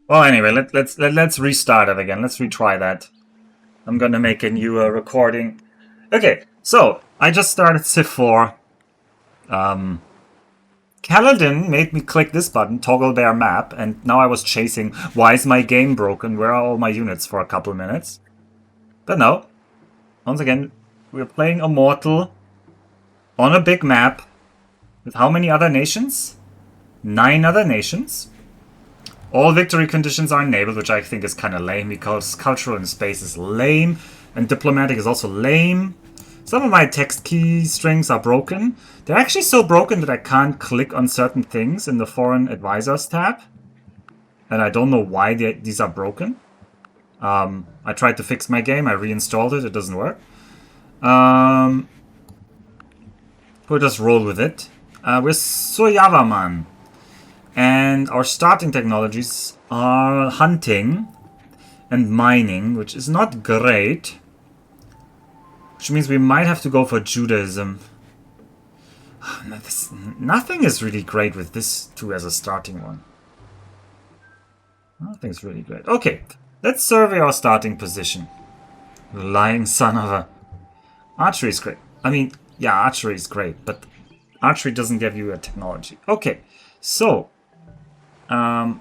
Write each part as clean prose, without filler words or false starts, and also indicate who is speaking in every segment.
Speaker 1: Well, anyway, let's restart it again. Let's retry that. I'm gonna make a new recording. Okay, so I just started Civ IV. Kaladin made me click this button, toggle their map, and now I was chasing, why is my game broken? Where are all my units for a couple minutes? But no. Once again, we're playing Immortal on a big map with how many other nations? 9 other nations. All victory conditions are enabled, which I think is kind of lame because cultural in space is lame and diplomatic is also lame. Some of my text key strings are broken. They're actually so broken that I can't click on certain things in the Foreign Advisors tab. And I don't know why these are broken. I tried to fix my game, I reinstalled it, it doesn't work. We'll just roll with it. We're Soyavaman. And our starting technologies are hunting and mining, which is not great. Which means we might have to go for Judaism. Nothing is really great with this too as a starting one. Nothing's really great. Okay, let's survey our starting position. Lying son of a... Archery is great. I mean, yeah, archery is great, but archery doesn't give you a technology. Okay, so... I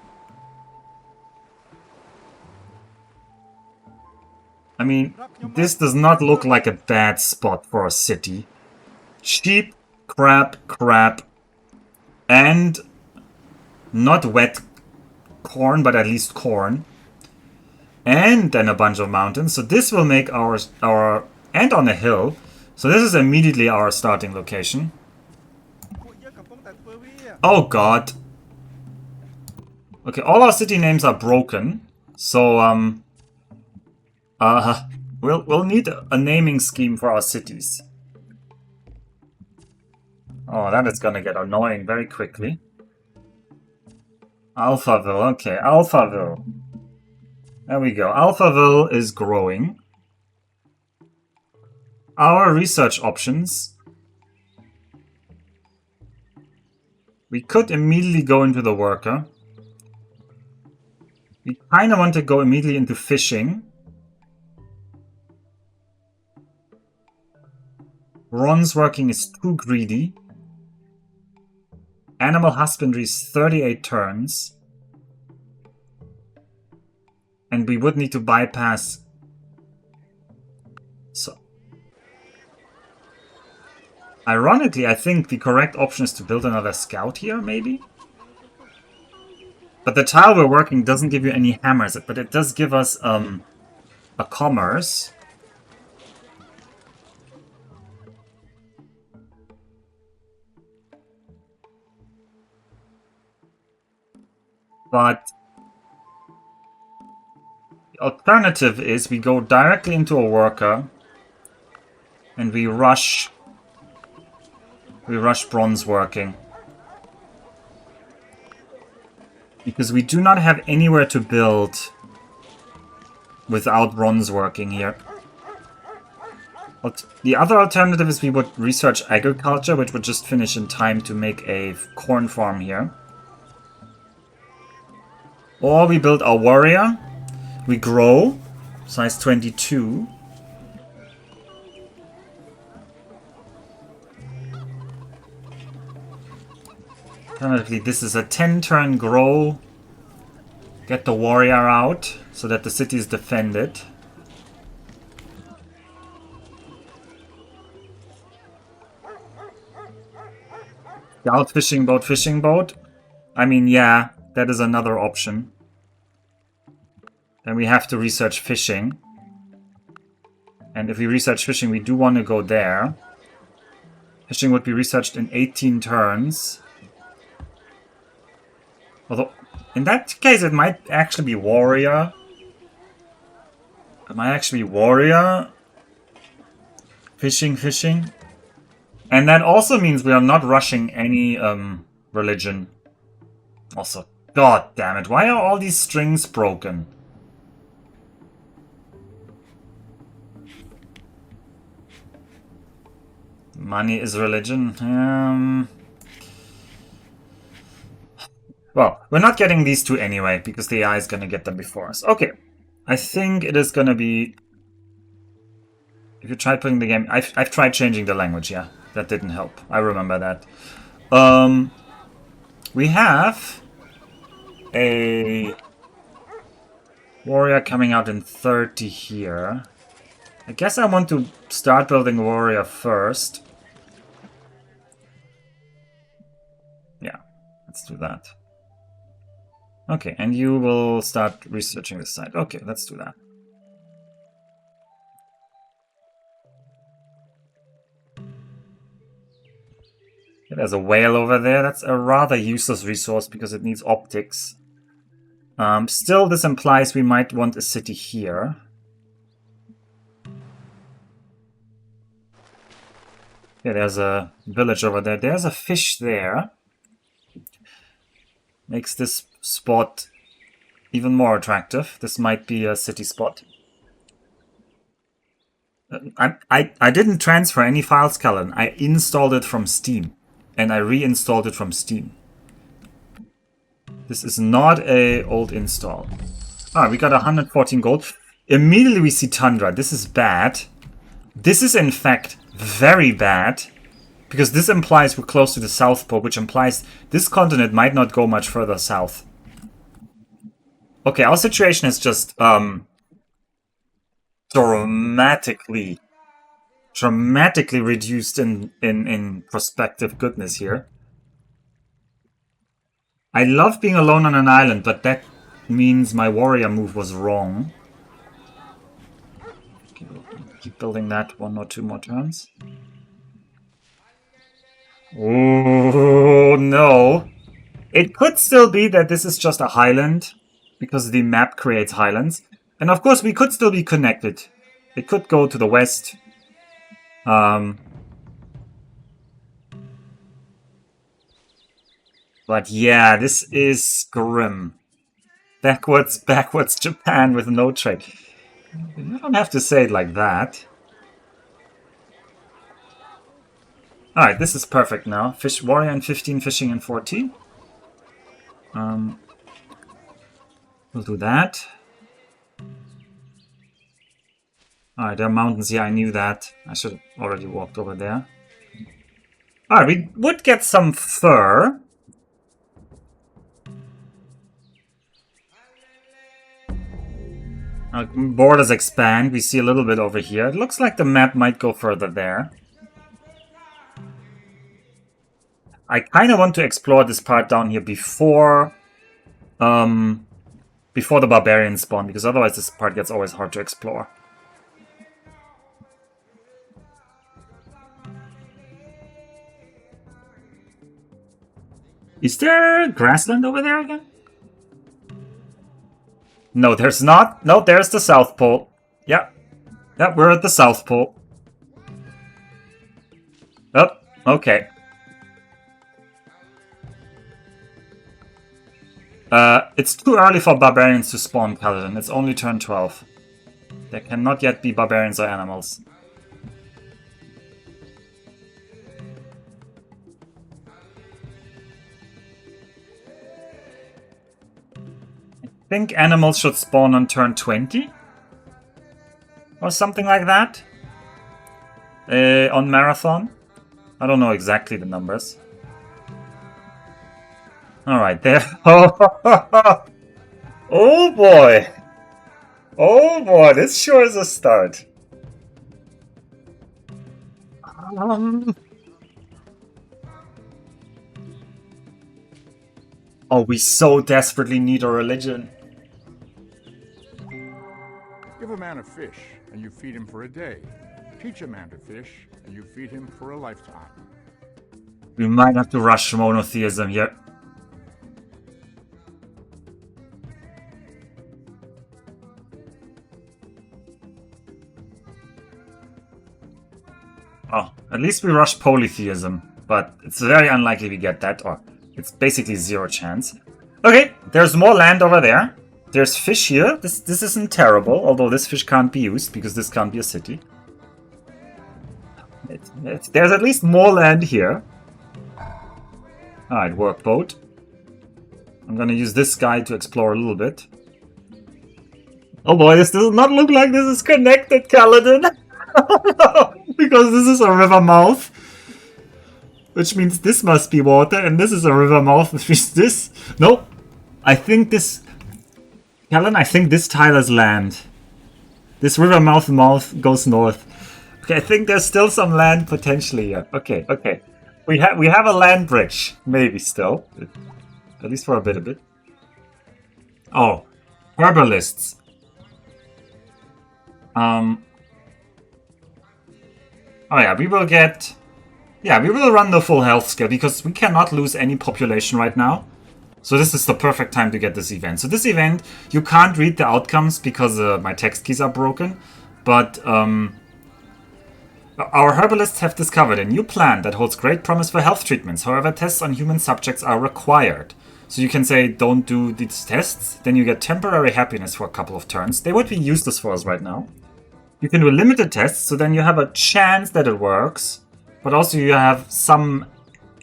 Speaker 1: mean, this does not look like a bad spot for a city. Sheep, crap, and not wet corn, but at least corn. And then a bunch of mountains. So this will make our and on a hill. So this is immediately our starting location. Oh god. Okay, all our city names are broken. So we'll need a naming scheme for our cities. Oh, that is gonna get annoying very quickly. Alphaville, okay, Alphaville. There we go. Alphaville is growing. Our research options. We could immediately go into the worker. We kind of want to go immediately into fishing. Bronze working is too greedy. Animal husbandry is 38 turns. And we would need to bypass... So... Ironically, I think the correct option is to build another scout here, maybe? But the tile we're working doesn't give you any hammers, but it does give us a commerce. But the alternative is we go directly into a worker and we rush bronze working. Because we do not have anywhere to build without bronze working here. The other alternative is we would research agriculture, which would just finish in time to make a corn farm here. Or we build our warrior. We grow. Size 22. Alternatively, this is a 10-turn grow. Get the warrior out so that the city is defended. Scout fishing boat. I mean, yeah. That is another option. Then we have to research fishing. And if we research fishing, we do want to go there. Fishing would be researched in 18 turns. Although, in that case, it might actually be warrior. It might actually be warrior. Fishing. And that also means we are not rushing any religion. Also, god damn it, why are all these strings broken? Money is religion. Well, we're not getting these two anyway, because the AI is going to get them before us. Okay. I think it is going to be... If you try putting the game... I've tried changing the language, yeah. That didn't help. I remember that. We have a warrior coming out in 30 here. I guess I want to start building warrior first. Yeah, let's do that. Okay, and you will start researching this site. Okay, let's do that. Okay, there's a whale over there. That's a rather useless resource because it needs optics. Still, this implies we might want a city here. Yeah, there's a village over there. There's a fish there. Makes this spot even more attractive. This might be a city spot. I didn't transfer any files, Cullen. I installed it from Steam. And I reinstalled it from Steam. This is not a old install. Ah, we got 114 gold. Immediately we see Tundra. This is bad. This is in fact very bad. Because this implies we're close to the South Pole, which implies this continent might not go much further south. Okay, our situation is just dramatically reduced in prospective goodness here. I love being alone on an island, but that means my warrior move was wrong. Keep building that 1 or 2 more turns. Oh no! It could still be that this is just a highland, because the map creates highlands. And of course we could still be connected. It could go to the west. But yeah, this is grim. Backwards Japan with no trade. You don't have to say it like that. Alright, this is perfect now. Fish warrior in 15, fishing in 14. We'll do that. Alright, there are mountains. Yeah, I knew that. I should have already walked over there. Alright, we would get some fur. Borders expand. We see a little bit over here. It looks like the map might go further there. I kind of want to explore this part down here before the barbarians spawn, because otherwise this part gets always hard to explore. Is there grassland over there again? No, there's not. No, there's the South Pole. Yeah. Yeah, we're at the South Pole. Oh, okay. It's too early for barbarians to spawn, Paladin. It's only turn 12. There cannot yet be barbarians or animals. I think animals should spawn on turn 20? Or something like that? On Marathon? I don't know exactly the numbers. Alright, there. Oh boy! Oh boy, this sure is a start. Oh, we so desperately need a religion.
Speaker 2: Give a man a fish, and you feed him for a day. Teach a man to fish, and you feed him for a lifetime.
Speaker 1: We might have to rush monotheism here. Oh, at least we rush polytheism, but it's very unlikely we get that, or it's basically 0 chance. Okay, there's more land over there. There's fish here. This isn't terrible, although this fish can't be used because this can't be a city. There's at least more land here. Alright, workboat. I'm gonna use this guy to explore a little bit. Oh boy, this does not look like this is connected, Kaladin. Because this is a river mouth. Which means this must be water, and this is a river mouth, which means this... Nope. I think this... Kaladin, I think this tile is land. This river mouth goes north. Okay, I think there's still some land potentially here. Okay, okay. We have a land bridge. Maybe still. At least for a bit. Oh. Herbalists. Oh yeah, we will get... Yeah, we will run the full health scale because we cannot lose any population right now. So this is the perfect time to get this event. So this event, you can't read the outcomes because my text keys are broken. But our herbalists have discovered a new plant that holds great promise for health treatments. However, tests on human subjects are required. So you can say, don't do these tests. Then you get temporary happiness for a couple of turns. They would be useless for us right now. You can do limited tests, so then you have a chance that it works. But also you have some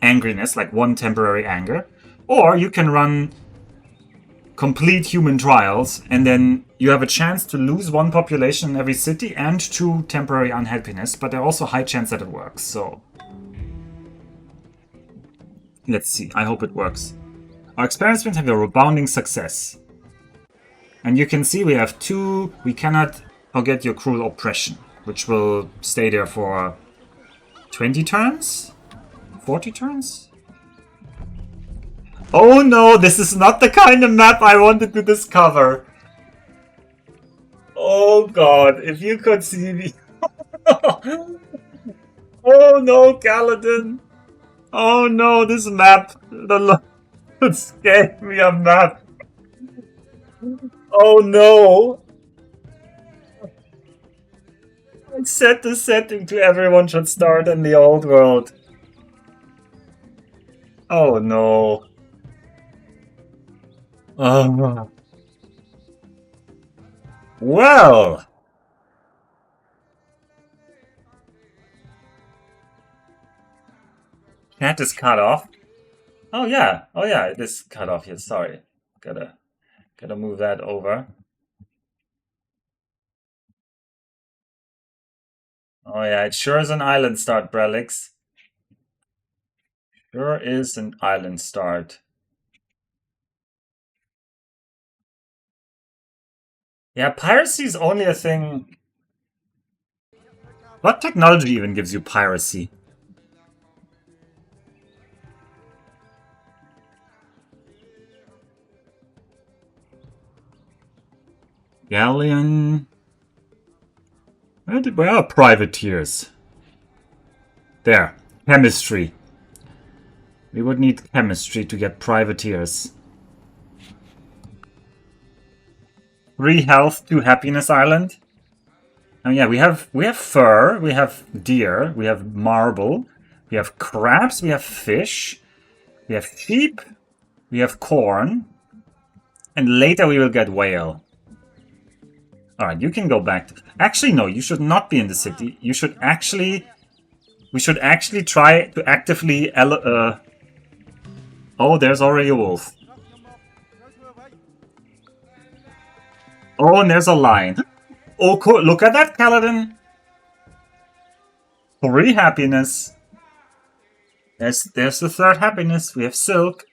Speaker 1: angriness, like one temporary anger. Or you can run complete human trials, and then you have a chance to lose one population in every city and 2 temporary unhappiness, but there's also a high chance that it works, so... Let's see, I hope it works. Our experiments have a rebounding success. And you can see we have 2... We cannot forget your cruel oppression, which will stay there for 20 turns? 40 turns? Oh no, this is not the kind of map I wanted to discover. Oh god, if you could see me. Oh no, Kaladin. Oh no, this map. It gave me a map. Oh no. I set the setting to everyone should start in the old world. Oh no. Well. Cat is cut off. Oh yeah, it is cut off here. Sorry, gotta move that over. Oh yeah, it sure is an island start, Brelix. Sure is an island start. Yeah, piracy is only a thing. What technology even gives you piracy? Galleon. Where are privateers? There. Chemistry. We would need chemistry to get privateers. 3 health, 2 happiness island. Oh yeah, we have fur, we have deer, we have marble, we have crabs, we have fish, we have sheep, we have corn, and later we will get whale. Alright, you can go back. Actually, no, you should not be in the city. You should actually... We should actually try to actively... Oh, there's already a wolf. Oh, and there's a lion. Oh, cool. Look at that, Kaladin. 3 happiness. There's the 3rd happiness. We have silk.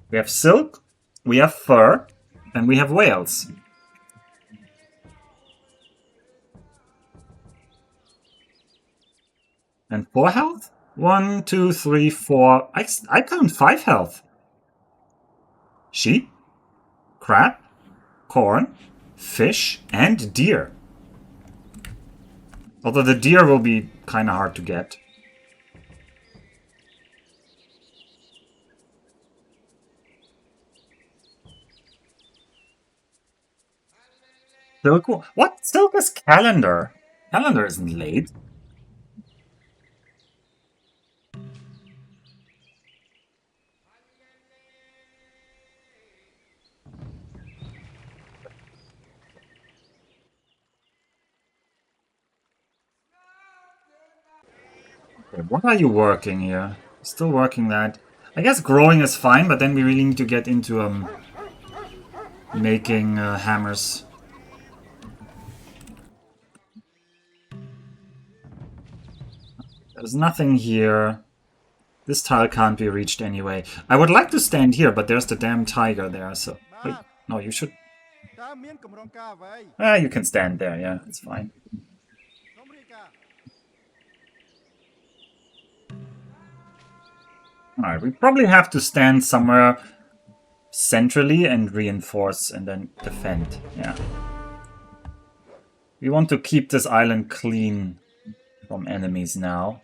Speaker 1: We have silk. We have fur. And we have whales. And 4 health? 1, 2, 3, 4. I count 5 health. Sheep, crab, corn, fish, and deer. Although the deer will be kind of hard to get. Silk? What? Silk is calendar. Calendar isn't late. Okay, what are you working here? Still working that. I guess growing is fine, but then we really need to get into making hammers. There's nothing here. This tile can't be reached anyway. I would like to stand here, but there's the damn tiger there, so... Wait, no, you should... you can stand there, yeah, it's fine. Alright, we probably have to stand somewhere centrally and reinforce and then defend, yeah. We want to keep this island clean from enemies now.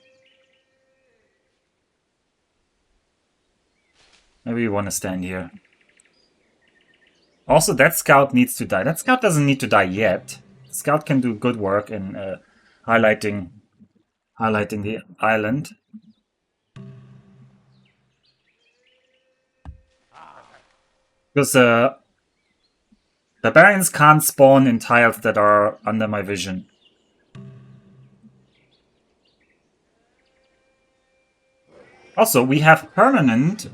Speaker 1: Maybe we want to stand here. Also, that scout needs to die. That scout doesn't need to die yet. The scout can do good work in highlighting the island. Because the barbarians can't spawn in tiles that are under my vision. Also, we have permanent...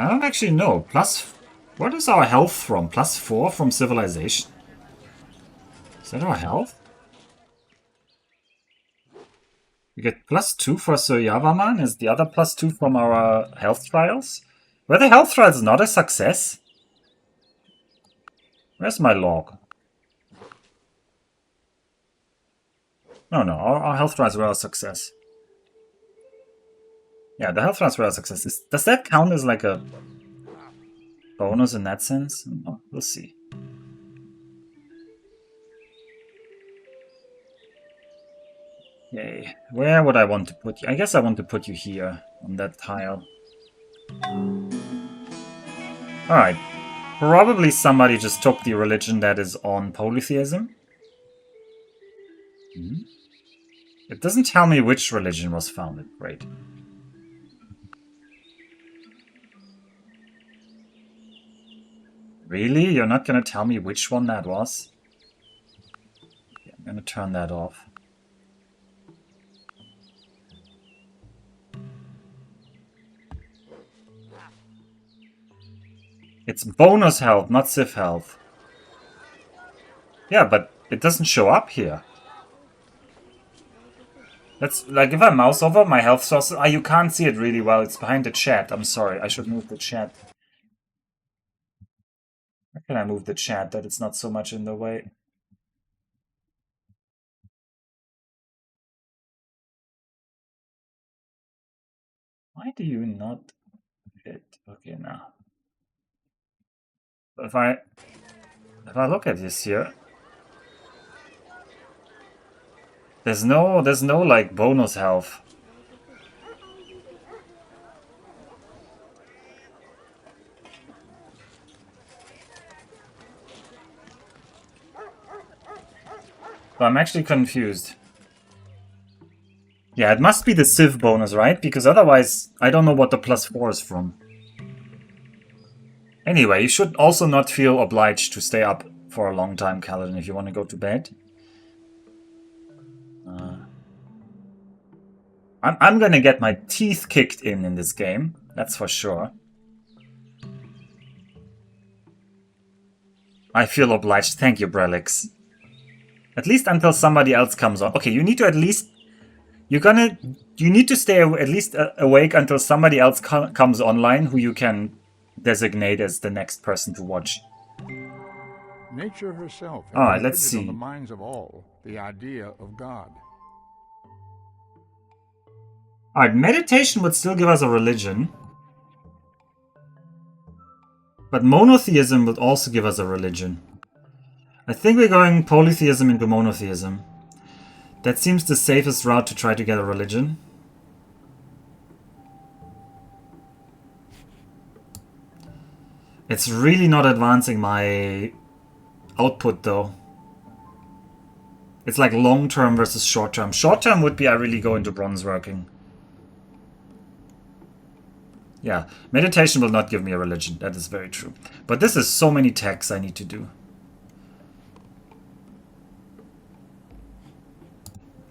Speaker 1: I don't actually know. What is our health from? +4 from civilization? Is that our health? We get +2 for Suryavaman. Is the other +2 from our health trials? Were the health trials not a success? Where's my log? No, our health trials were a success. Yeah, the health trials were a success. Does that count as like a bonus in that sense? Oh, we'll see. Yay. Where would I want to put you? I guess I want to put you here, on that tile. Alright. Probably somebody just took the religion that is on polytheism. It doesn't tell me which religion was founded. Great. Really? You're not gonna tell me which one that was? Okay, I'm gonna turn that off. It's bonus health, not Civ health. Yeah, but it doesn't show up here. That's like if I mouse over my health source, you can't see it really well. It's behind the chat. I'm sorry. I should move the chat. How can I move the chat that it's not so much in the way? Why do you not fit? Okay, now. If I look at this here, there's no like bonus health. So I'm actually confused. Yeah, it must be the Civ bonus, right? Because otherwise, I don't know what the +4 is from. Anyway, you should also not feel obliged to stay up for a long time, Kaladin, if you want to go to bed. I'm gonna get my teeth kicked in this game, that's for sure. I feel obliged. Thank you, Brelix. At least until somebody else comes on. Okay, you need to at least... You need to stay at least awake until somebody else comes online who you can designate as the next person to watch.
Speaker 2: Nature herself has
Speaker 1: Alright, let's
Speaker 2: imprinted
Speaker 1: see.
Speaker 2: on the minds of all the idea of God.
Speaker 1: Alright, meditation would still give us a religion. But monotheism would also give us a religion. I think we're going polytheism into monotheism. That seems the safest route to try to get a religion. It's really not advancing my output though. It's like long term versus short term. Short term would be I really go into bronze working. Yeah, meditation will not give me a religion. That is very true. But this is so many texts I need to do.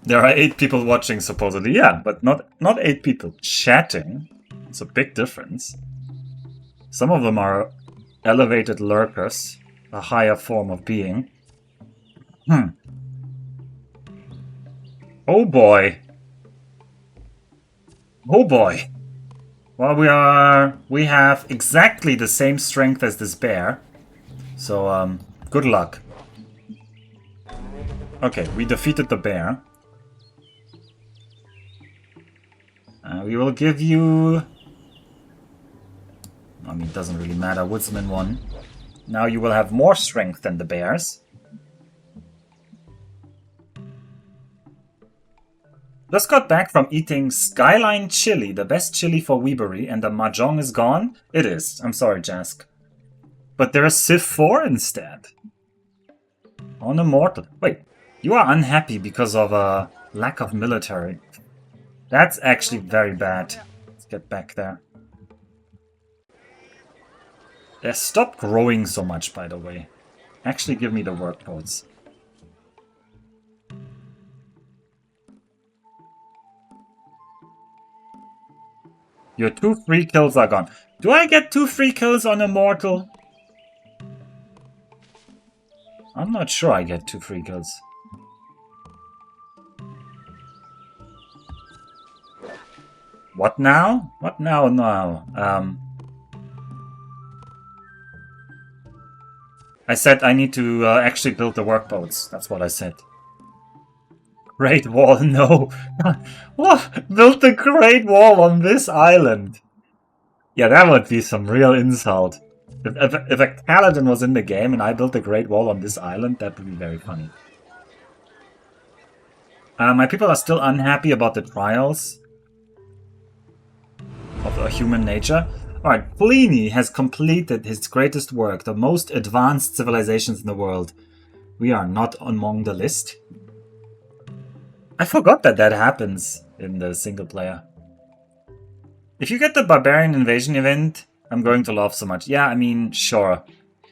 Speaker 1: There are 8 people watching, supposedly. Yeah, but not 8 people chatting. It's a big difference. Some of them are elevated lurkers, a higher form of being. Oh boy. Oh boy. Well, we have exactly the same strength as this bear. So, good luck. Okay, we defeated the bear. We will give you... I mean, it doesn't really matter. Woodsman won. Now you will have more strength than the bears. Just got back from eating Skyline chili, the best chili for Weebury, and the mahjong is gone? It is. I'm sorry, Jask. But there is Civ IV instead. On Immortal. Wait, you are unhappy because of a lack of military. That's actually very bad. Let's get back there. Stop growing so much, by the way. Actually, give me the work codes. Your 2 free kills are gone. Do I get 2 free kills on Immortal? I'm not sure I get 2 free kills. What now? What now? No. I said I need to actually build the workboats. That's what I said. Great Wall, no. What? Build the Great Wall on this island? Yeah, that would be some real insult. If a Kaladin was in the game and I built the Great Wall on this island, that would be very funny. My people are still unhappy about the trials of human nature. Alright, Pliny has completed his greatest work, the most advanced civilizations in the world. We are not among the list. I forgot that happens in the single player. If you get the Barbarian Invasion event, I'm going to laugh so much. Yeah, I mean, sure.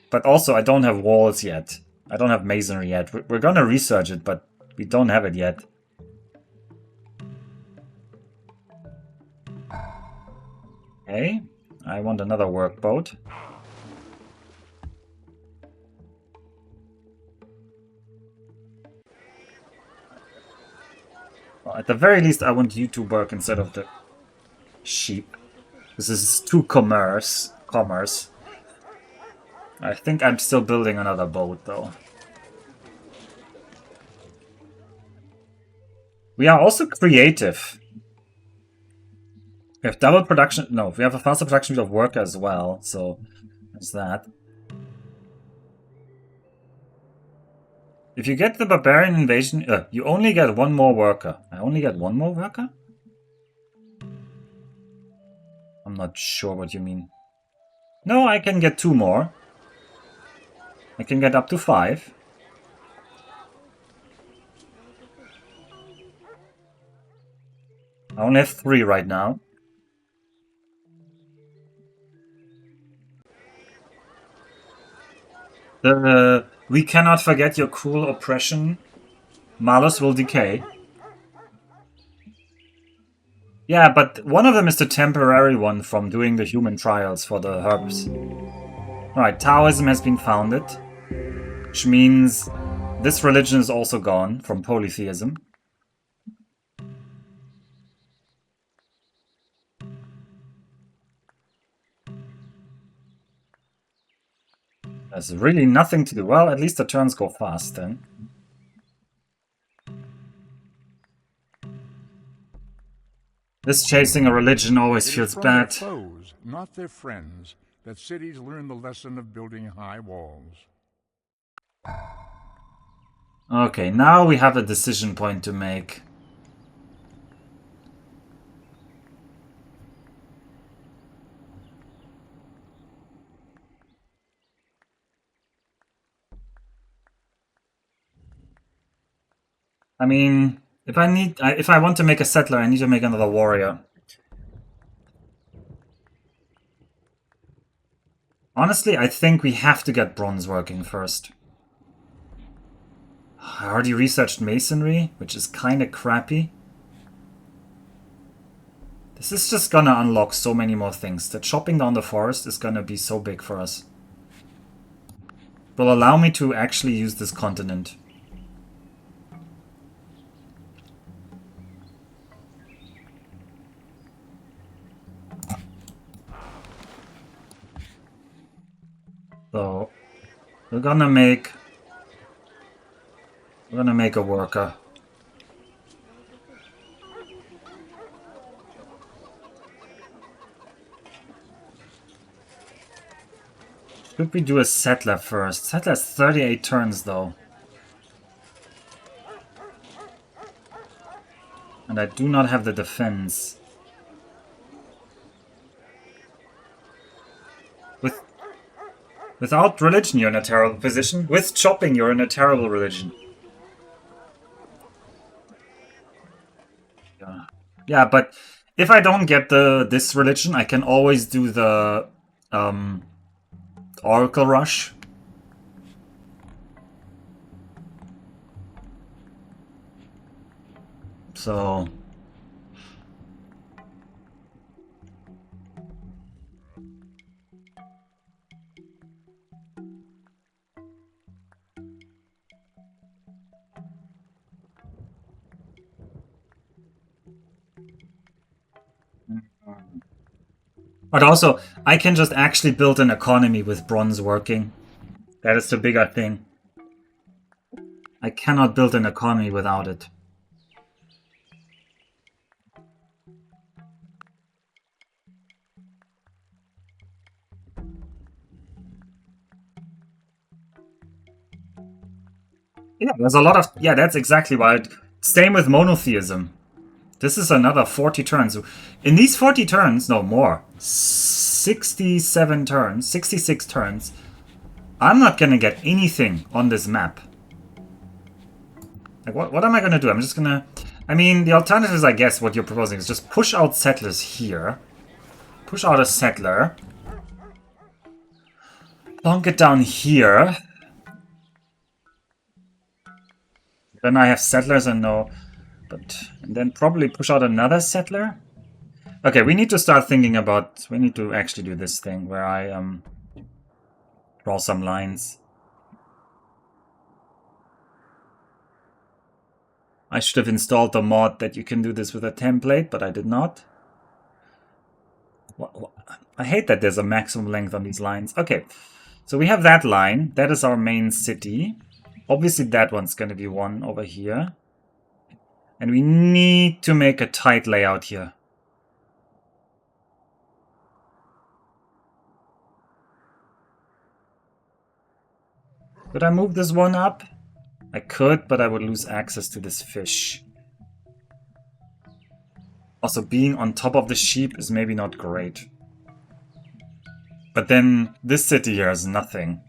Speaker 1: But also, I don't have walls yet. I don't have masonry yet. We're gonna research it, but we don't have it yet. Okay, I want another workboat. Well, at the very least, I want you to work instead of the sheep. This is too commerce. I think I'm still building another boat, though. We are also creative. We have double production. No, we have a faster production of work as well, so there's that. If you get the Barbarian Invasion, you only get 1 more worker. I only get 1 more worker? I'm not sure what you mean. No, I can get 2 more. I can get up to 5. I only have 3 right now. We cannot forget your cruel oppression. Malus will decay. Yeah, but one of them is the temporary one from doing the human trials for the herbs. Alright, Taoism has been founded, which means this religion is also gone from polytheism. There's really nothing to do. Well, at least the turns go fast then. This chasing a religion always feels bad.
Speaker 2: It is from their foes, not their friends, that cities learn the lesson of building high walls.
Speaker 1: Okay, now we have a decision point to make. I mean, if I want to make a settler, I need to make another warrior. Honestly, I think we have to get bronze working first. I already researched masonry, which is kind of crappy. This is just gonna unlock so many more things. The chopping down the forest is gonna be so big for us. Will allow me to actually use this continent. So we're gonna make a worker. Should we do a settler first? Settler's 38 turns though. And I do not have the defense. Without religion you're in a terrible position. With chopping you're in a terrible religion. Yeah, but if I don't get this religion, I can always do the Oracle Rush. So but also, I can just actually build an economy with bronze working. That is the bigger thing. I cannot build an economy without it. Yeah, there's a lot of... Yeah, that's exactly why. Same with monotheism. This is another 40 turns. In these 40 turns, no more, 67 turns, 66 turns, I'm not gonna get anything on this map. Like, what am I gonna do? I'm just gonna... I mean, the alternative is, I guess, what you're proposing is just push out settlers here. Push out a settler. Plonk it down here. Then I have settlers and no... And then probably push out another settler. Okay, we need to start thinking about... We need to actually do this thing where I draw some lines. I should have installed the mod that you can do this with a template, but I did not. I hate that there's a maximum length on these lines. Okay, so we have that line. That is our main city. Obviously that one's going to be one over here. And we need to make a tight layout here. Could I move this one up? I could, but I would lose access to this fish. Also, being on top of the sheep is maybe not great. But then this city here has nothing.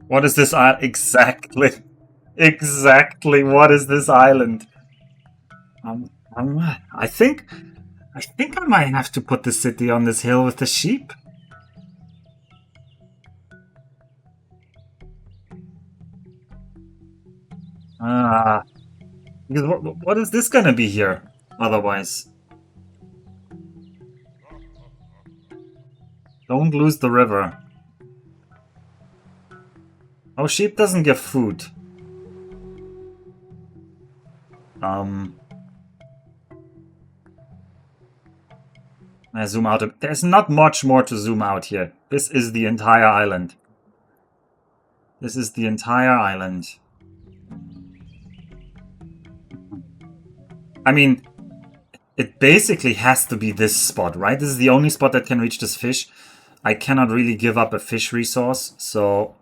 Speaker 1: What is this island? Exactly. Exactly. What is this island? I think I might have to put the city on this hill with the sheep. Because what is this gonna be here otherwise? Don't lose the river. Oh, sheep doesn't give food. I zoom out. There's not much more to zoom out here. This is the entire island. This is the entire island. I mean, it basically has to be this spot, right? This is the only spot that can reach this fish. I cannot really give up a fish resource, so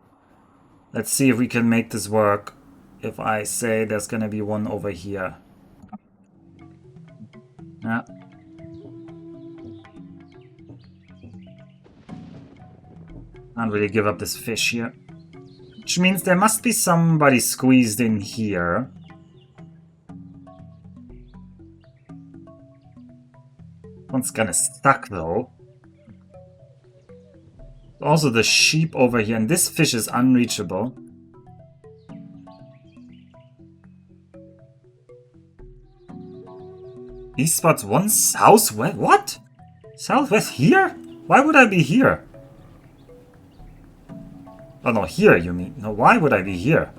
Speaker 1: let's see if we can make this work. If I say there's gonna be one over here. Yeah. Can't really give up this fish here. Which means there must be somebody squeezed in here. One's gonna stuck though. Also the sheep over here, and this fish is unreachable. These spots, one southwest. What? Southwest here? Why would I be here? Oh no, here you mean. No, why would I be here?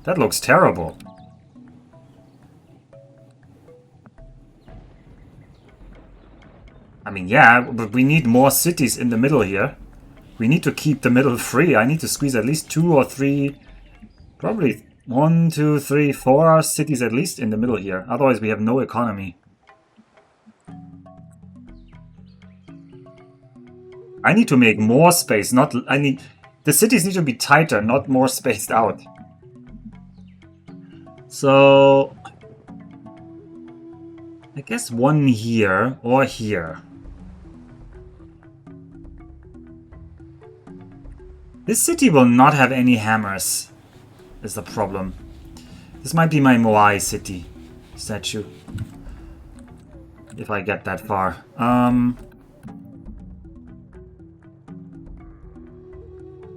Speaker 1: That looks terrible. I mean, yeah, but we need more cities in the middle here. We need to keep the middle free. I need to squeeze at least 2 or 3, probably 1, 2, 3, 4 cities at least in the middle here. Otherwise we have no economy. I need to make more space, not... The cities need to be tighter, not more spaced out. So... I guess one here or here. This city will not have any hammers, is the problem. This might be my Moai city statue. If I get that far.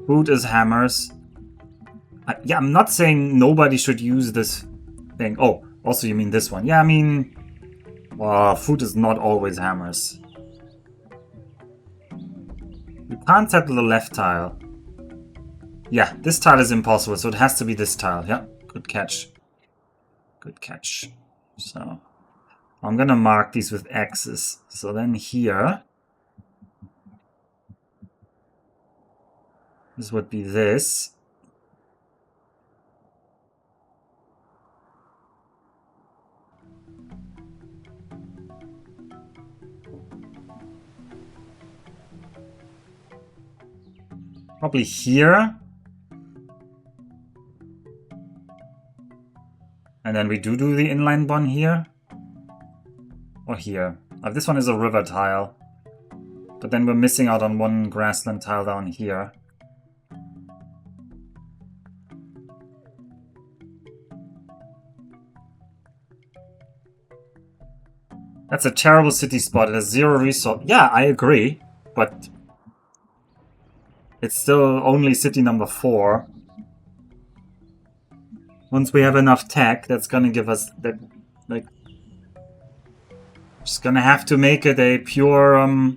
Speaker 1: Food is hammers. Yeah, I'm not saying nobody should use this thing. Oh, also you mean this one. Yeah, I mean... Well, food is not always hammers. You can't settle the left tile. Yeah, this tile is impossible, so it has to be this tile. Yeah, good catch. Good catch. So, I'm gonna mark these with X's. So then here... This would be this. Probably here. And then we do the inline one here. Or here. This one is a river tile. But then we're missing out on one grassland tile down here. That's a terrible city spot. It has 0 resource. Yeah, I agree. But it's still only city number 4. Once we have enough tech, that's gonna give us that, like, just gonna have to make it a pure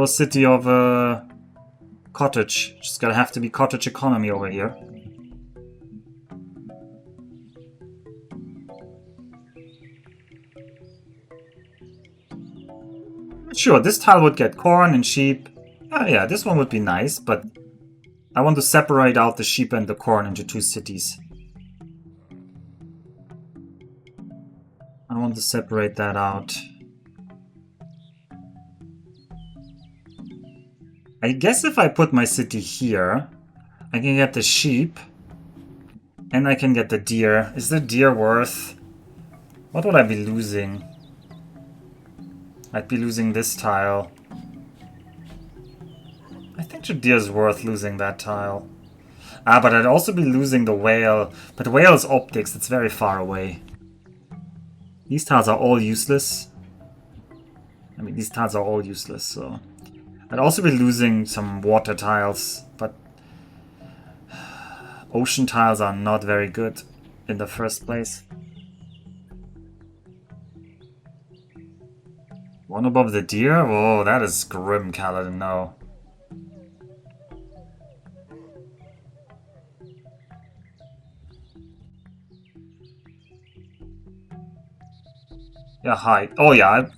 Speaker 1: city of a cottage. Just gonna have to be cottage economy over here. Sure, this tile would get corn and sheep. Yeah, this one would be nice, but I want to separate out the sheep and the corn into 2 cities. I want to separate that out. I guess if I put my city here, I can get the sheep. And I can get the deer. Is the deer worth... What would I be losing? I'd be losing this tile. I think the deer is worth losing that tile. But I'd also be losing the whale. But the whale is optics, it's very far away. These tiles are all useless. I mean, these tiles are all useless, so... I'd also be losing some water tiles, but... Ocean tiles are not very good in the first place. One above the deer? Oh, that is grim, Kaladin, no. Yeah, hi. Oh, yeah.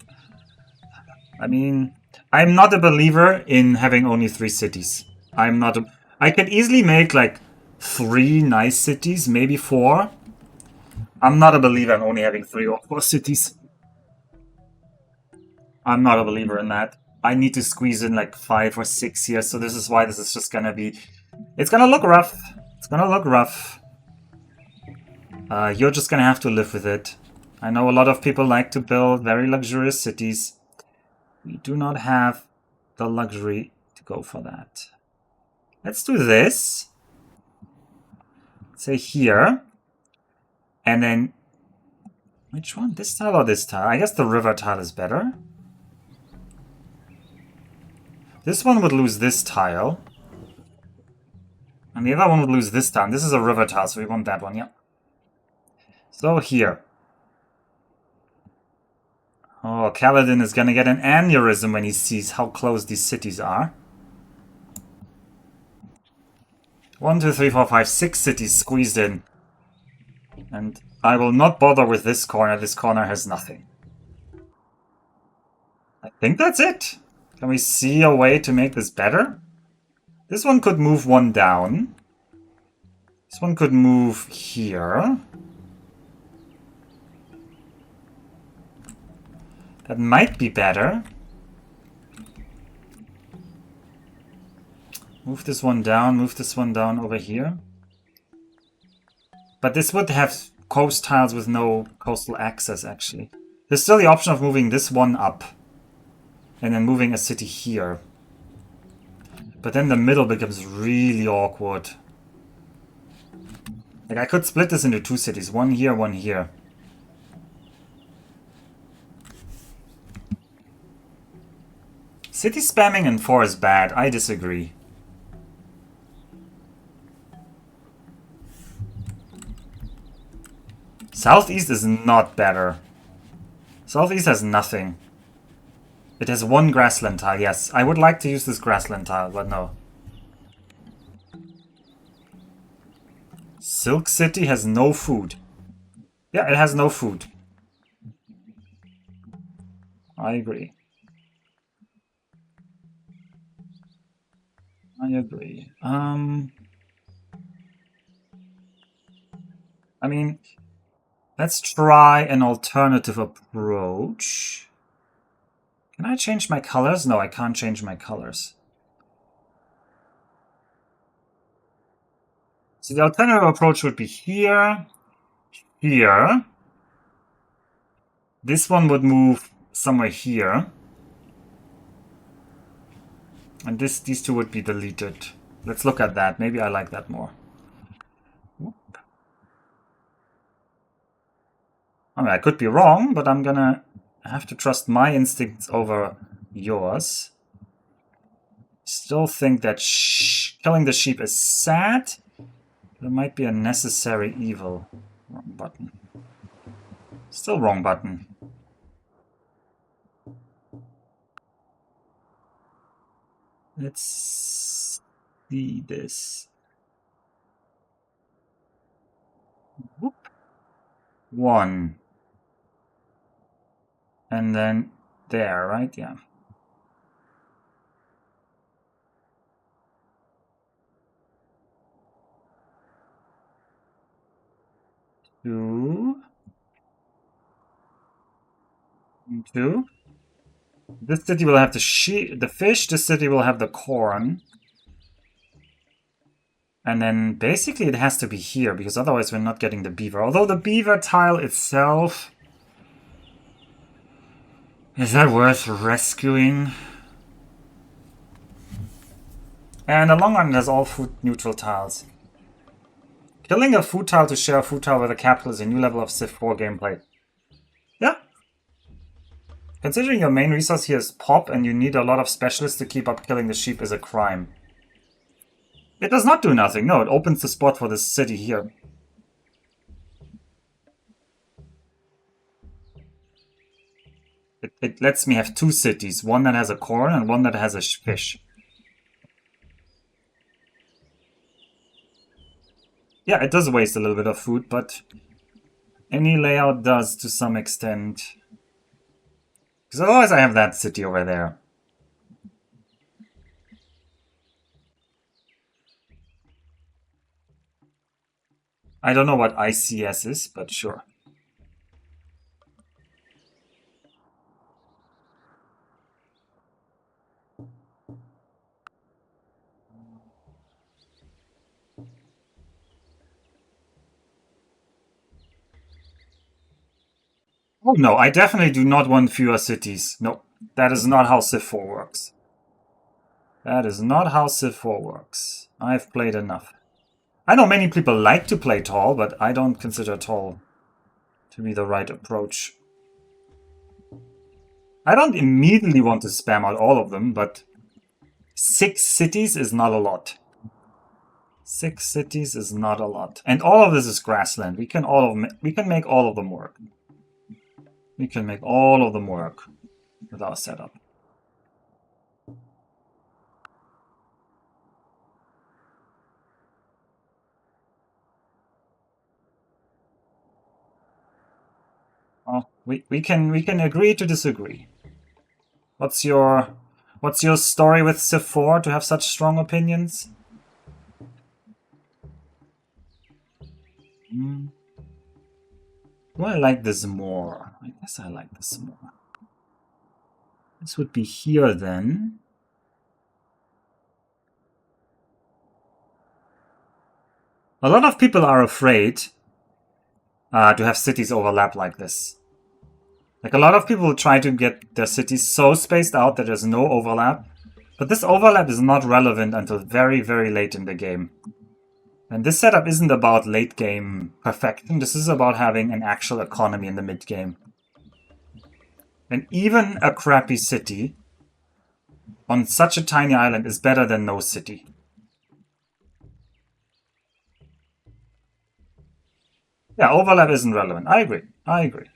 Speaker 1: I mean, I'm not a believer in having only 3 cities. I'm not a... I could easily make, like, 3 nice cities, maybe 4. I'm not a believer in only having 3 or 4 cities. I'm not a believer in that. I need to squeeze in, like, 5 or 6 here, so this is why this is just gonna be... It's gonna look rough. It's gonna look rough. You're just gonna have to live with it. I know a lot of people like to build very luxurious cities. We do not have the luxury to go for that. Let's do this. Say here. And then Which one? This tile or this tile? I guess the river tile is better. This one would lose this tile. And the other one would lose this tile. This is a river tile, so we want that one, yeah. So here. Oh, Kaladin is gonna get an aneurysm when he sees how close these cities are. 1, 2, 3, 4, 5, 6 cities squeezed in. And I will not bother with this corner. This corner has nothing. I think that's it. Can we see a way to make this better? This one could move one down. This one could move here. That might be better. Move this one down over here. But this would have coast tiles with no coastal access, actually. There's still the option of moving this one up. And then moving a city here. But then the middle becomes really awkward. Like, I could split this into 2 cities. One here, one here. City spamming in 4 is bad. I disagree. Southeast is not better. Southeast has nothing. It has 1 grassland tile, yes. I would like to use this grassland tile, but no. Silk City has no food. Yeah, it has no food. I agree. I agree. I mean, let's try an alternative approach. Can I change my colors? No, I can't change my colors. So the alternative approach would be here, here. This one would move somewhere here. And these 2 would be deleted. Let's look at that. Maybe I like that more. Whoop. I mean, I could be wrong, but I'm gonna have to trust my instincts over yours. Still think that killing the sheep is sad. It might be a necessary evil. Wrong button. Still wrong button. Let's see this. Whoop. 1. And then there, right? Yeah. Two. 2. This city will have the fish, this city will have the corn. And then basically it has to be here, because otherwise we're not getting the beaver. Although the beaver tile itself... Is that worth rescuing? And the long run has all food neutral tiles. Killing a food tile to share a food tile with a capital is a new level of Civ 4 gameplay. Yeah. Considering your main resource here is pop and you need a lot of specialists to keep up killing the sheep is a crime. It does not do nothing. No, it opens the spot for this city here. It lets me have 2 cities. One that has a corn and one that has a fish. Yeah, it does waste a little bit of food, but any layout does to some extent. Because otherwise I have that city over there. I don't know what ICS is, but sure. Oh no, I definitely do not want fewer cities. No, that is not how Civ 4 works. That is not how Civ 4 works. I've played enough. I know many people like to play tall, but I don't consider tall to be the right approach. I don't immediately want to spam out all of them, but 6 cities is not a lot. 6 cities is not a lot. And all of this is grassland. We can make all of them work. We can make all of them work with our setup. Oh, we can agree to disagree. What's your story with Civ IV to have such strong opinions? Do I like this more? I guess I like this more. This would be here then. A lot of people are afraid to have cities overlap like this. Like, a lot of people try to get their cities so spaced out that there's no overlap. But this overlap is not relevant until very, very late in the game. And this setup isn't about late game perfection. This is about having an actual economy in the mid game. And even a crappy city on such a tiny island is better than no city. Yeah, overlap isn't relevant. I agree. I agree.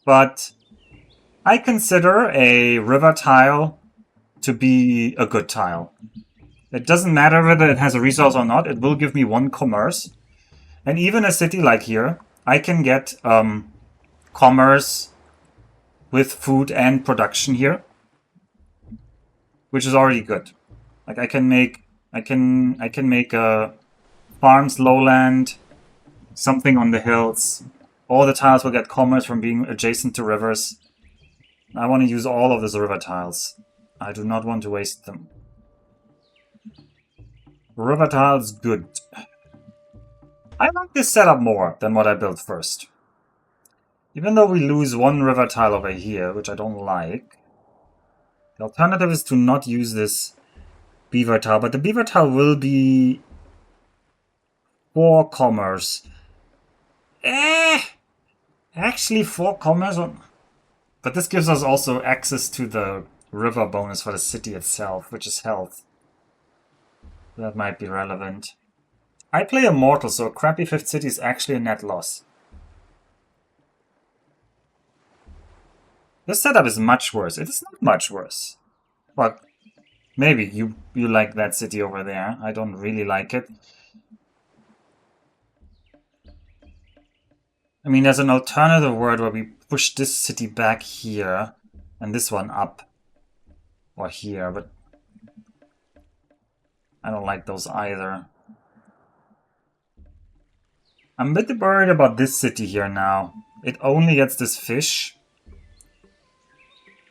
Speaker 1: But I consider a river tile to be a good tile. It doesn't matter whether it has a resource or not. It will give me 1 commerce. And even a city like here, I can get commerce with food and production here, which is already good. Like, I can make farms lowland, something on the hills. All the tiles will get commerce from being adjacent to rivers. I want to use all of these river tiles. I do not want to waste them. River tiles, good. I like this setup more than what I built first. Even though we lose 1 river tile over here, which I don't like. The alternative is to not use this beaver tile, but the beaver tile will be 4 commerce. Actually 4 commerce on... But this gives us also access to the river bonus for the city itself, which is health. That might be relevant. I play Immortal, so a crappy 5th city is actually a net loss. This setup is much worse. It is not much worse. But maybe you like that city over there. I don't really like it. I mean, there's an alternative word where we push this city back here and this one up. Or here, but I don't like those either. I'm a bit worried about this city here now. It only gets this fish.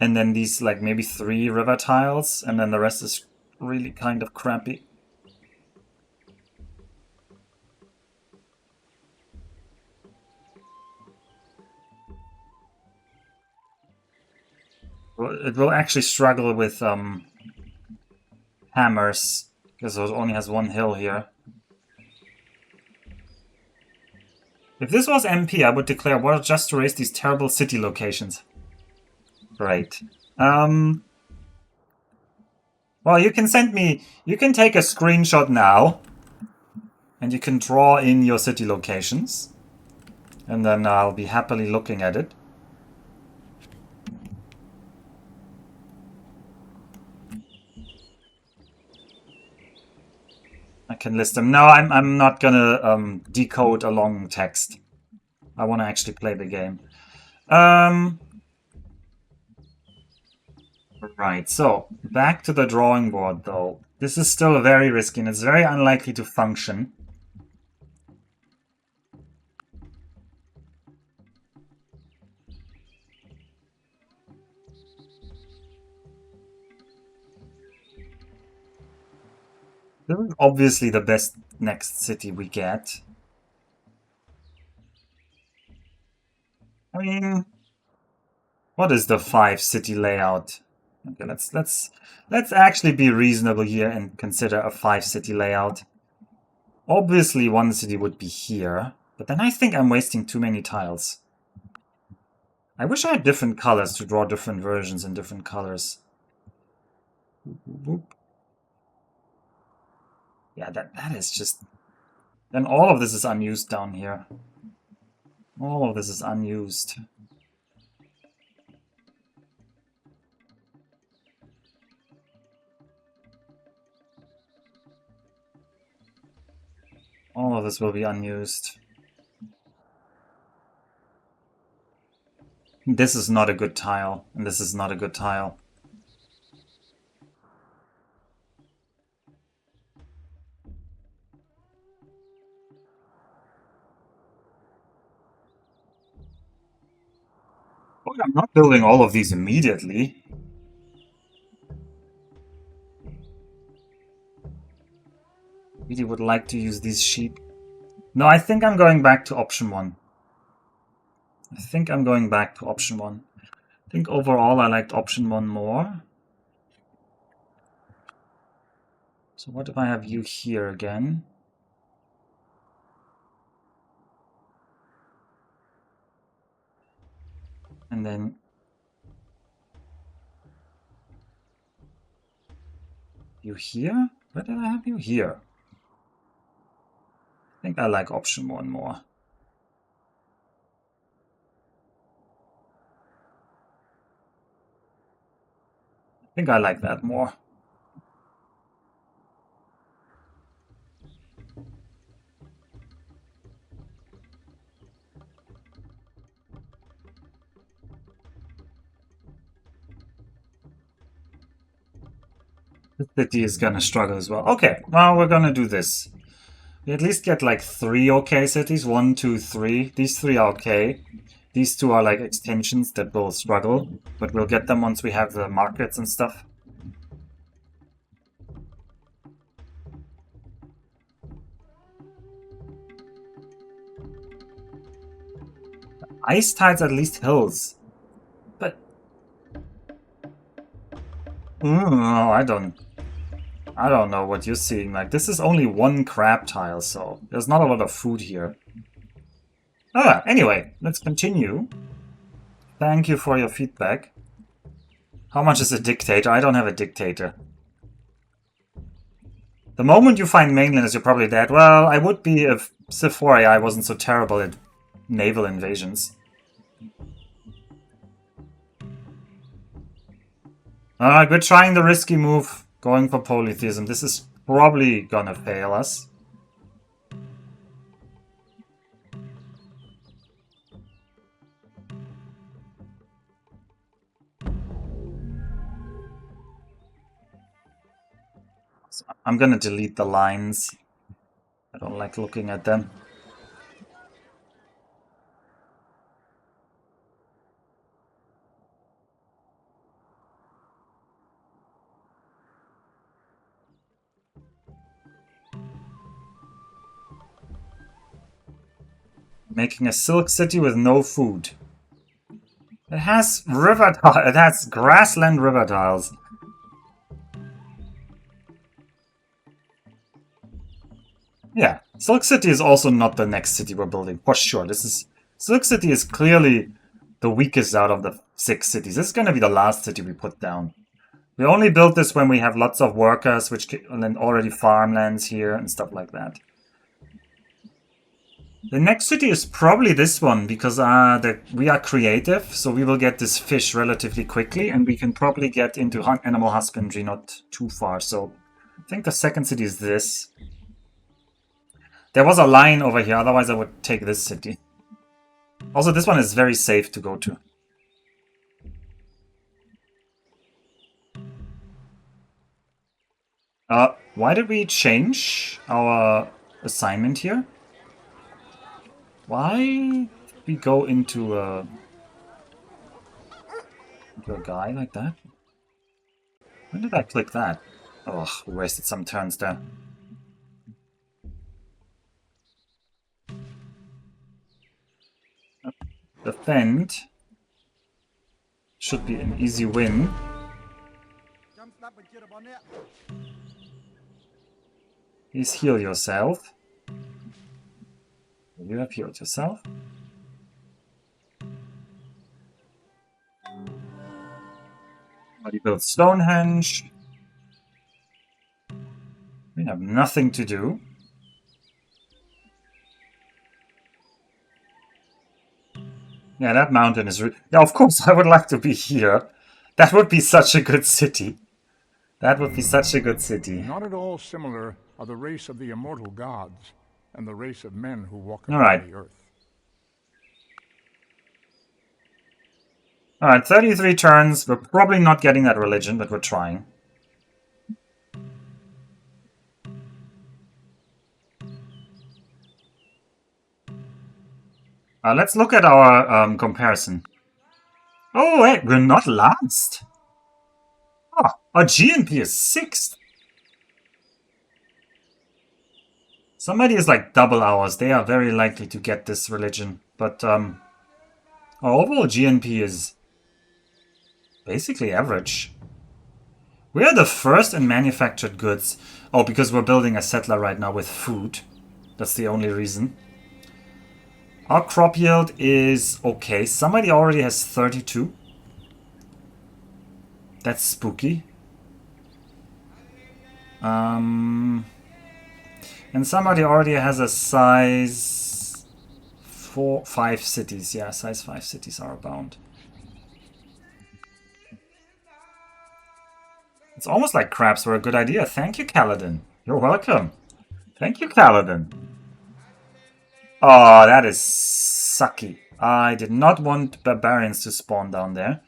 Speaker 1: And then these, like, maybe 3 river tiles. And then the rest is really kind of crappy. It will actually struggle with hammers, because it only has 1 hill here. If this was MP, I would declare war just to raise these terrible city locations. Right. Well, you can send me... You can take a screenshot now. And you can draw in your city locations. And then I'll be happily looking at it. I can list them. No, I'm not gonna decode a long text. I want to actually play the game. Right, so back to the drawing board though. This is still very risky and it's very unlikely to function. This is obviously the best next city we get. I mean, what is the 5 city layout? Okay, let's actually be reasonable here and consider a 5 city layout. Obviously one city would be here, but then I think I'm wasting too many tiles. I wish I had different colors to draw different versions in different colors. Yeah, that is just... Then all of this is unused down here. All of this is unused. All of this will be unused. This is not a good tile, and this is not a good tile. Oh, I'm not building all of these immediately. Really would like to use these sheep. No, I think I'm going back to option 1. I think I'm going back to option 1. I think overall I liked option 1 more. So what if I have you here again? And then you here? Where did I have you here? I think I like option 1 more. I think I like that more. The city is gonna struggle as well. Okay, well, we're gonna do this. We at least get like 3 okay cities. 1, 2, 3. These 3 are okay. These 2 are like extensions that will struggle, but we'll get them once we have the markets and stuff. Ice tides at least hills. But... I don't know what you're seeing. Like, this is only 1 crab tile, so there's not a lot of food here. Anyway, let's continue. Thank you for your feedback. How much is a dictator? I don't have a dictator. The moment you find mainlanders, you're probably dead. Well, I would be if Civ IV AI wasn't so terrible at naval invasions. Alright, we're trying the risky move, going for polytheism. This is probably gonna fail us. So I'm gonna delete the lines. I don't like looking at them. Making a silk city with no food. It has river tiles. It has grassland river tiles. Yeah, Silk City is also not the next city we're building, for sure. Silk City is clearly the weakest out of the 6 cities. This is going to be the last city we put down. We only built this when we have lots of workers, and then already farmlands here and stuff like that. The next city is probably this one, because we are creative, so we will get this fish relatively quickly, and we can probably get into animal husbandry not too far. So I think the second city is this. There was a line over here, otherwise I would take this city. Also, this one is very safe to go to. Why did we change our assignment here? Why did we go into a guy like that? When did I click that? Oh, we wasted some turns there. Defend should be an easy win. Please heal yourself. You have healed yourself. Somebody built Stonehenge. We have nothing to do. Yeah, that mountain is... Yeah, of course, I would like to be here. That would be such a good city. That would be such a good city.
Speaker 2: Not at all similar are the race of the immortal gods and the race of men who walk
Speaker 1: All
Speaker 2: upon
Speaker 1: right.
Speaker 2: the earth.
Speaker 1: Alright, 33 turns. We're probably not getting that religion, but we're trying. Let's look at our comparison. Oh, wait, we're not last. Oh, our GNP is 6th. Somebody is like double ours. They are very likely to get this religion. But our overall GNP is basically average. We are the first in manufactured goods. Oh, because we're building a settler right now with food. That's the only reason. Our crop yield is okay. Somebody already has 32. That's spooky. And somebody already has a size 5 cities. Yeah, size 5 cities are abound. It's almost like crabs were a good idea. Thank you, Kaladin. You're welcome. Thank you, Kaladin. Oh, that is sucky. I did not want barbarians to spawn down there.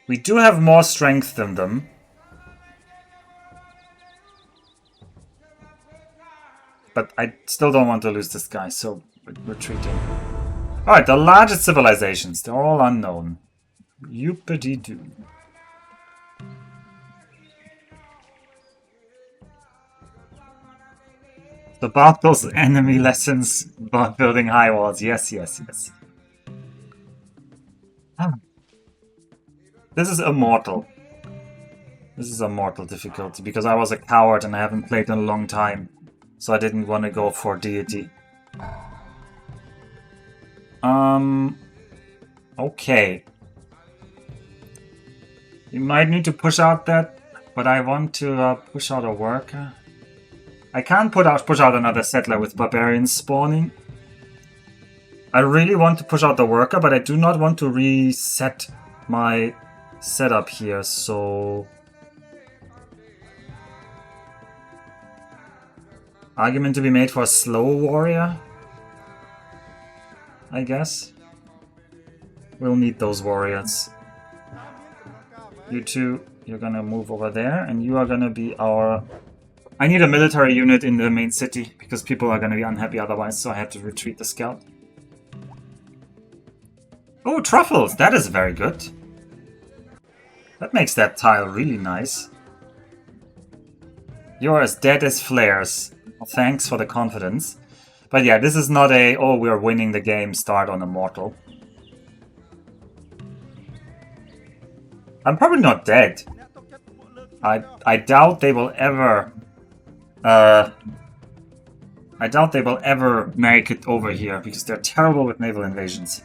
Speaker 1: We do have more strength than them. But I still don't want to lose this guy, so we're retreating. Alright, the largest civilizations. They're all unknown. Youpity-doo. About those enemy lessons about building high walls. Yes, yes, yes. Ah. This is Immortal. This is Immortal difficulty because I was a coward and I haven't played in a long time. So I didn't want to go for deity. Okay. You might need to push out that, but I want to push out a worker. I can't push out another settler with barbarians spawning. I really want to push out the worker, but I do not want to reset my setup here, so... Argument to be made for a slow warrior, I guess. We'll need those warriors. You two, you're gonna move over there, and you are gonna be our... I need a military unit in the main city, because people are gonna be unhappy otherwise, so I had to retreat the scout. Oh, truffles! That is very good. That makes that tile really nice. You're as dead as flares. Well, thanks for the confidence. But yeah, this is not a, oh, we're winning the game start on Immortal. I'm probably not dead. I doubt they will ever... I doubt they will ever make it over here, because they're terrible with naval invasions.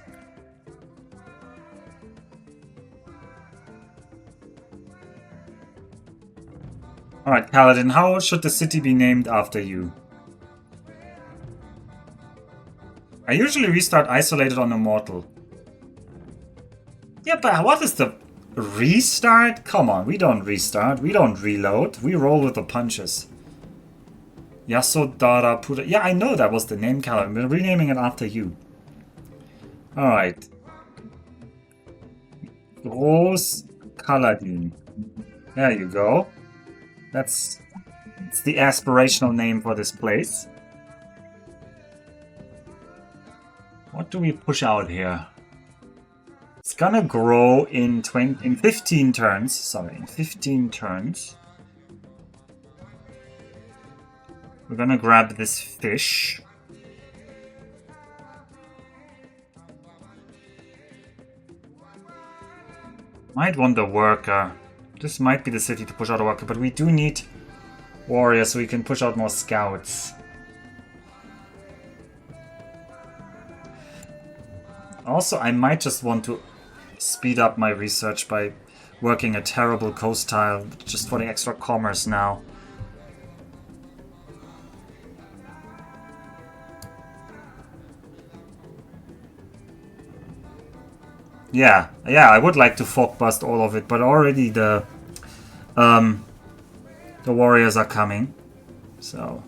Speaker 1: Alright, Paladin, how should the city be named after you? I usually restart isolated on Immortal. Yeah, but what is the... Restart? Come on, we don't restart, we don't reload, we roll with the punches. Yasodhara Pura... Yeah, I know that was the name, Kaladin. We're renaming it after you. Alright. Rose Kaladin. There you go. It's the aspirational name for this place. What do we push out here? It's gonna grow in 15 turns. Sorry, in 15 turns. We're gonna grab this fish. Might want a worker. This might be the city to push out a worker, but we do need warriors so we can push out more scouts. Also, I might just want to speed up my research by working a terrible coast tile just for the extra commerce now. Yeah, I would like to fog bust all of it, but already the warriors are coming. So,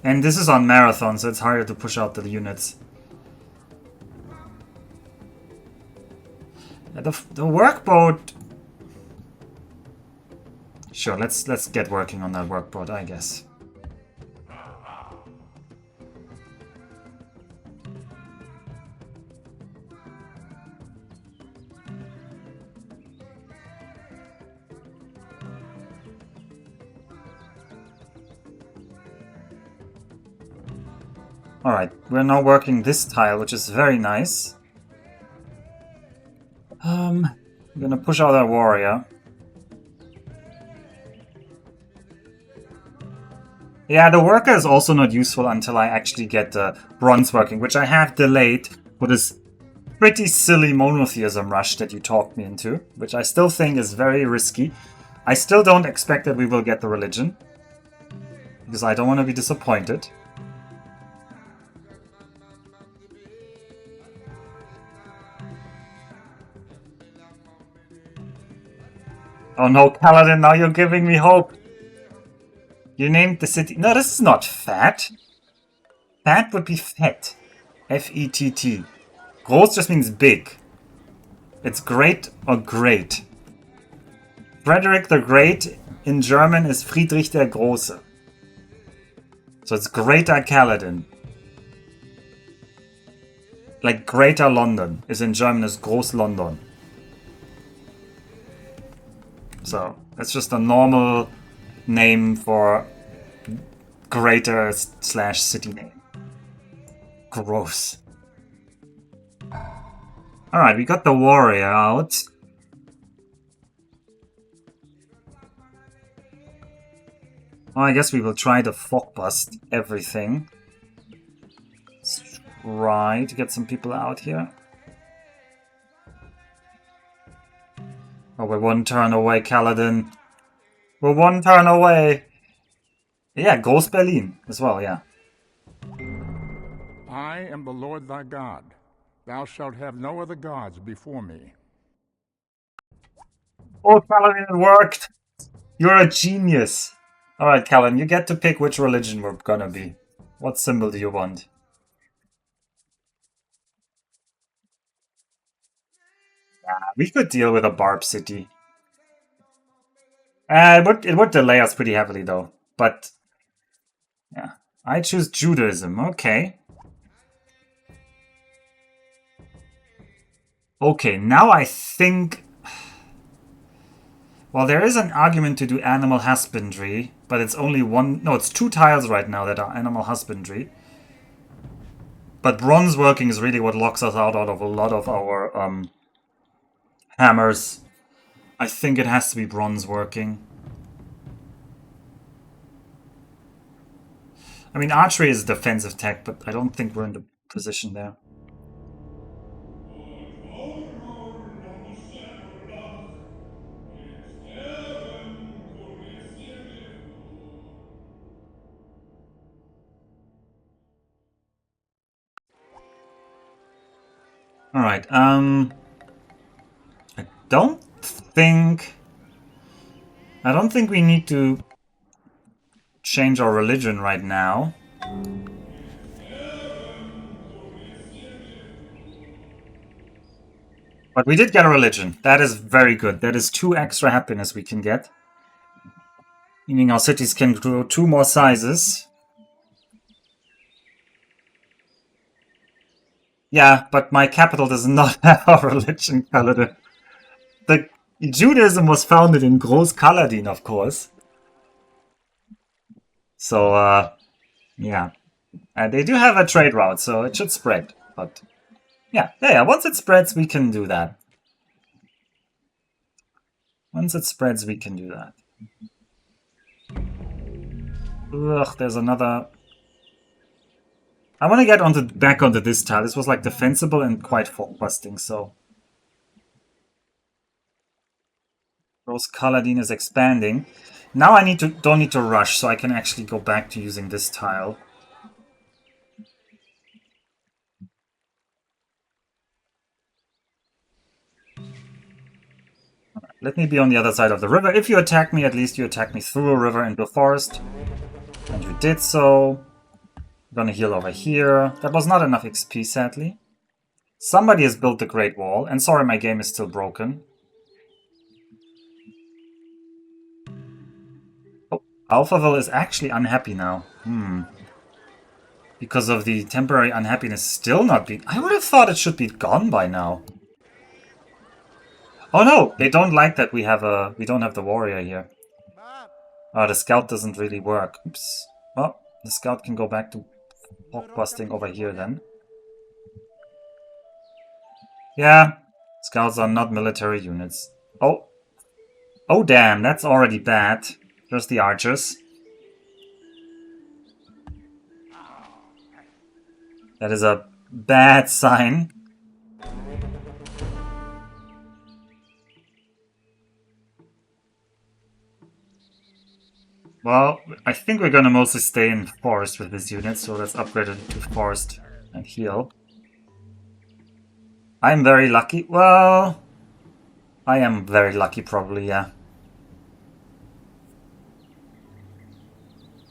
Speaker 1: and this is on marathon, so it's harder to push out the units. The workboat. Sure, let's get working on that workboat, I guess. Alright, we're now working this tile, which is very nice. I'm gonna push out our warrior. Yeah, the worker is also not useful until I actually get the bronze working, which I have delayed for this pretty silly monotheism rush that you talked me into, which I still think is very risky. I still don't expect that we will get the religion, because I don't want to be disappointed. Oh no, Paladin, now you're giving me hope. You named the city... No, this is not fat. Fat would be fett. F-E-T-T. Groß just means big. It's great or great. Frederick the Great in German is Friedrich der Große. So it's Greater Kaladin. Like Greater London is in German is Groß London. So it's just a normal name for greater / city name. Gross. Alright, we got the warrior out. Well, I guess we will try to fog bust everything. Let's try to get some people out here. Oh, we're one turn away, Kaladin. We're one turn away. Yeah, Groß Berlin as well, yeah.
Speaker 2: I am the Lord thy God. Thou shalt have no other gods before me.
Speaker 1: Oh, Kaladin, it worked! You're a genius! Alright, Kaladin, you get to pick which religion we're gonna be. What symbol do you want? We could deal with a Barb city. It would delay us pretty heavily, though. But, yeah. I choose Judaism. Okay. Okay, now I think... Well, there is an argument to do animal husbandry, but it's only one... No, it's 2 tiles right now that are animal husbandry. But bronze working is really what locks us out of a lot of our hammers. I think it has to be bronze working. I mean, archery is defensive tech, but I don't think we're in the position there. Alright, I don't think we need to change our religion right now. But we did get a religion. That is very good. That is 2 extra happiness we can get. Meaning our cities can grow 2 more sizes. Yeah, but my capital does not have a religion, Kaladin. The Judaism was founded in Groß Kaladin, of course. So, yeah. They do have a trade route, so it should spread. But, yeah. Once it spreads, we can do that. Once it spreads, we can do that. Ugh, there's another... I want to get back onto this tile. This was like defensible and quite fort busting, so... Rose Kaladin is expanding. Now I don't need to rush, so I can actually go back to using this tile. Let me be on the other side of the river. If you attack me, at least you attack me through a river into a forest. And you did so. I'm gonna heal over here. That was not enough XP, sadly. Somebody has built the Great Wall, and sorry, my game is still broken. Oh, Alphaville is actually unhappy now. Because of the temporary unhappiness still not being... I would have thought it should be gone by now. Oh no, they don't like that we don't have the warrior here. The scout doesn't really work. Oops. Well, the scout can go back to hawk busting over here then. Yeah, scouts are not military units. Oh. Oh damn, that's already bad. Just the archers. That is a bad sign. Well, I think we're gonna mostly stay in forest with this unit, so let's upgrade it to forest and heal. I'm very lucky. Well, I am very lucky probably, yeah.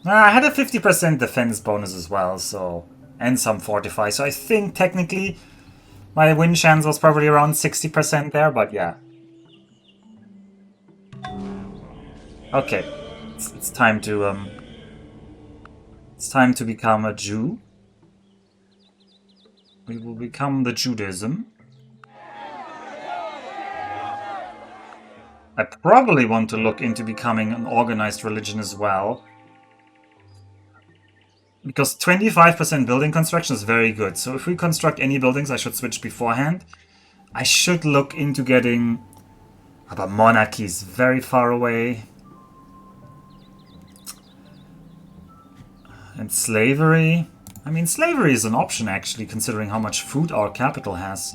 Speaker 1: I had a 50% defense bonus as well, so... And some fortify, so I think technically my win chance was probably around 60% there, but yeah. Okay, it's time to become a Jew. We will become the Judaism. I probably want to look into becoming an organized religion as well. Because 25% building construction is very good. So if we construct any buildings, I should switch beforehand. I should look into getting... But monarchy is very far away. And slavery... I mean, slavery is an option, actually, considering how much food our capital has.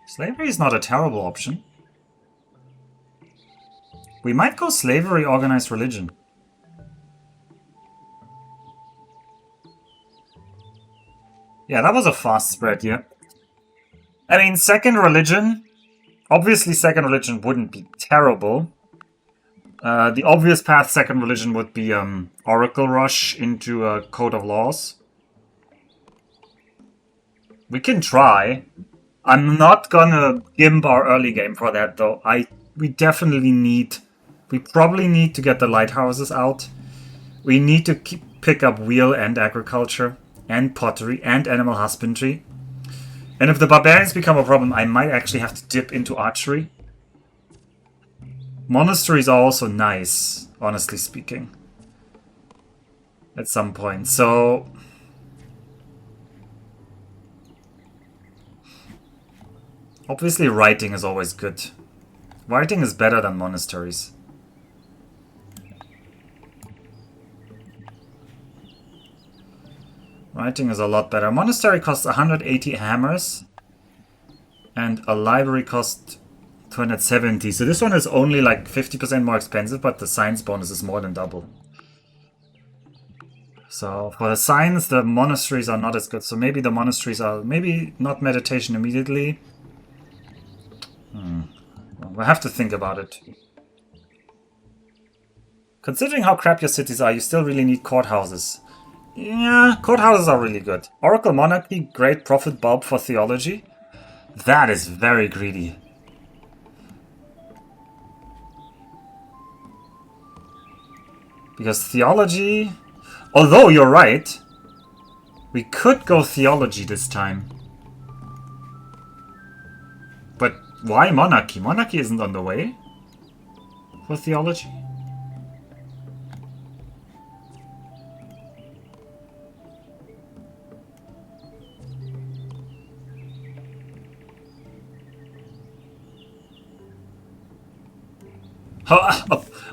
Speaker 1: Slavery is not a terrible option. We might go slavery, organized religion. Yeah, that was a fast spread, yeah. I mean, second religion... Obviously, second religion wouldn't be terrible. The obvious path second religion would be Oracle Rush into a Code of Laws. We can try. I'm not gonna gimp our early game for that, though. We definitely need... We probably need to get the lighthouses out. We need to pick up wheel and agriculture. And pottery, and animal husbandry. And if the barbarians become a problem, I might actually have to dip into archery. Monasteries are also nice, honestly speaking. At some point, so... Obviously writing is always good. Writing is better than monasteries. Writing is a lot better. Monastery costs 180 hammers. And a library costs 270. So this one is only like 50% more expensive, but the science bonus is more than double. So for the science, the monasteries are not as good. So maybe the monasteries are... Maybe not meditation immediately. Well, we'll have to think about it. Considering how crap your cities are, you still really need courthouses. Yeah, courthouses are really good. Oracle Monarchy, great profit bulb for theology. That is very greedy. Because theology... Although you're right, we could go theology this time. But why monarchy? Monarchy isn't on the way for theology.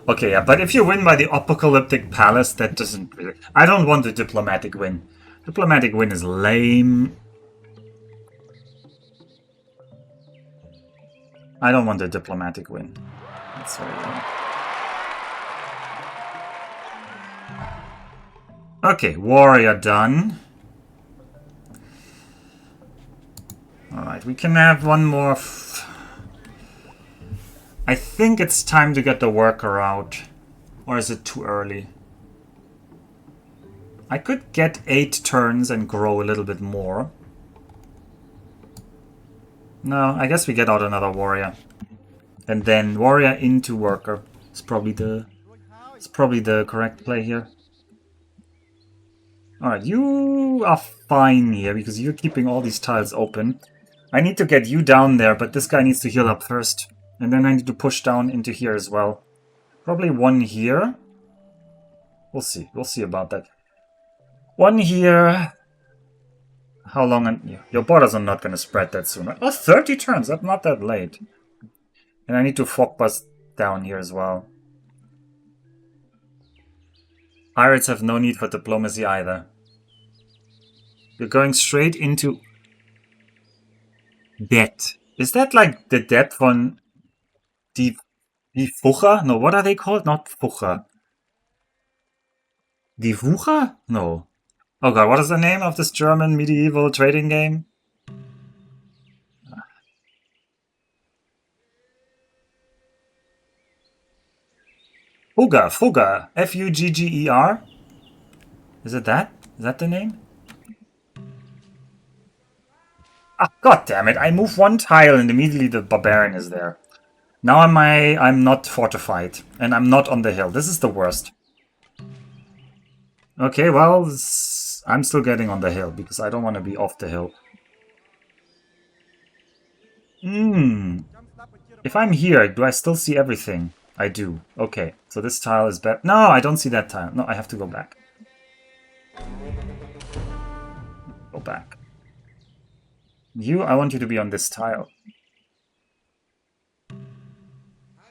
Speaker 1: Okay, yeah, but if you win by the Apocalyptic Palace, that doesn't really... I don't want a diplomatic win. Diplomatic win is lame. I don't want a diplomatic win. That's very lame. Okay, warrior done. Alright, we can have one more... I think it's time to get the worker out. Or is it too early? I could get 8 turns and grow a little bit more. No, I guess we get out another warrior. And then warrior into worker. It's probably the correct play here. Alright, you are fine here because you're keeping all these tiles open. I need to get you down there, but this guy needs to heal up first. And then I need to push down into here as well. Probably one here. We'll see. We'll see about that. One here. How long? Your borders are not going to spread that soon. Oh, 30 turns. That's not that late. And I need to fog bust down here as well. Pirates have no need for diplomacy either. You're going straight into debt. Is that like the debt from die Wucher? No, what are they called? Not Wucher. Die Wucher? No. Oh god, what is the name of this German medieval trading game? Fugger. F-U-G-G-E-R? Is it that? Is that the name? Ah, god damn it, I move one tile and immediately the barbarian is there. Now I'm not fortified, and I'm not on the hill. This is the worst. Okay, well, I'm still getting on the hill, because I don't want to be off the hill. If I'm here, do I still see everything? I do. Okay, so this tile is bad. No, I don't see that tile. No, I have to go back. Go back. I want you to be on this tile.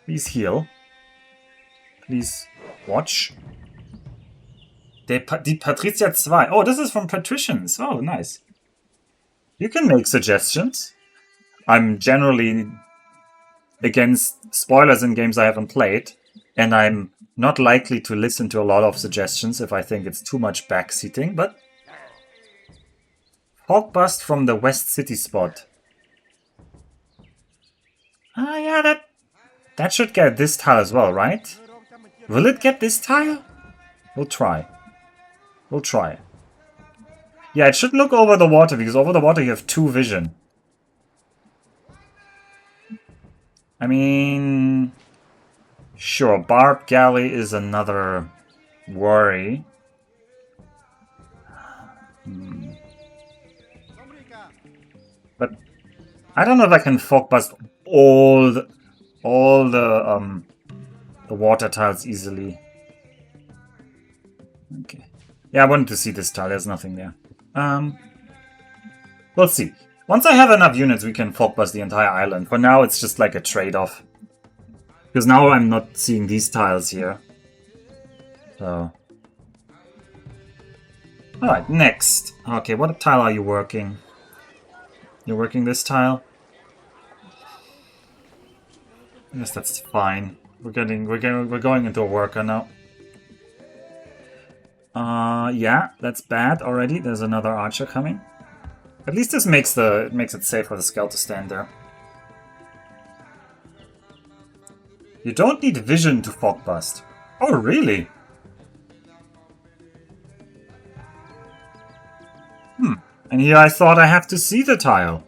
Speaker 1: Please heal. Please watch. Die Patricia 2. Oh, this is from Patricians. Oh, nice. You can make suggestions. I'm generally against spoilers in games I haven't played, and I'm not likely to listen to a lot of suggestions if I think it's too much backseating, but... Fog bust from the West City spot. Ah, yeah, that should get this tile as well, right? Will it get this tile? We'll try. We'll try. Yeah, it should look over the water, because over the water you have 2 vision. I mean... Sure, Barb Galley is another worry. But I don't know if I can fog bust all the water tiles easily. Okay. Yeah, I wanted to see this tile. There's nothing there. We'll see. Once I have enough units, we can fog bust the entire island. For now, it's just like a trade-off. Because now I'm not seeing these tiles here. So... Alright, next. Okay, what tile are you working? You're working this tile? I guess that's fine. We're going into a worker now. Yeah, that's bad already. There's another archer coming. At least this makes it safe for the scout to stand there. You don't need vision to fog bust. Oh, really? And here I thought I have to see the tile.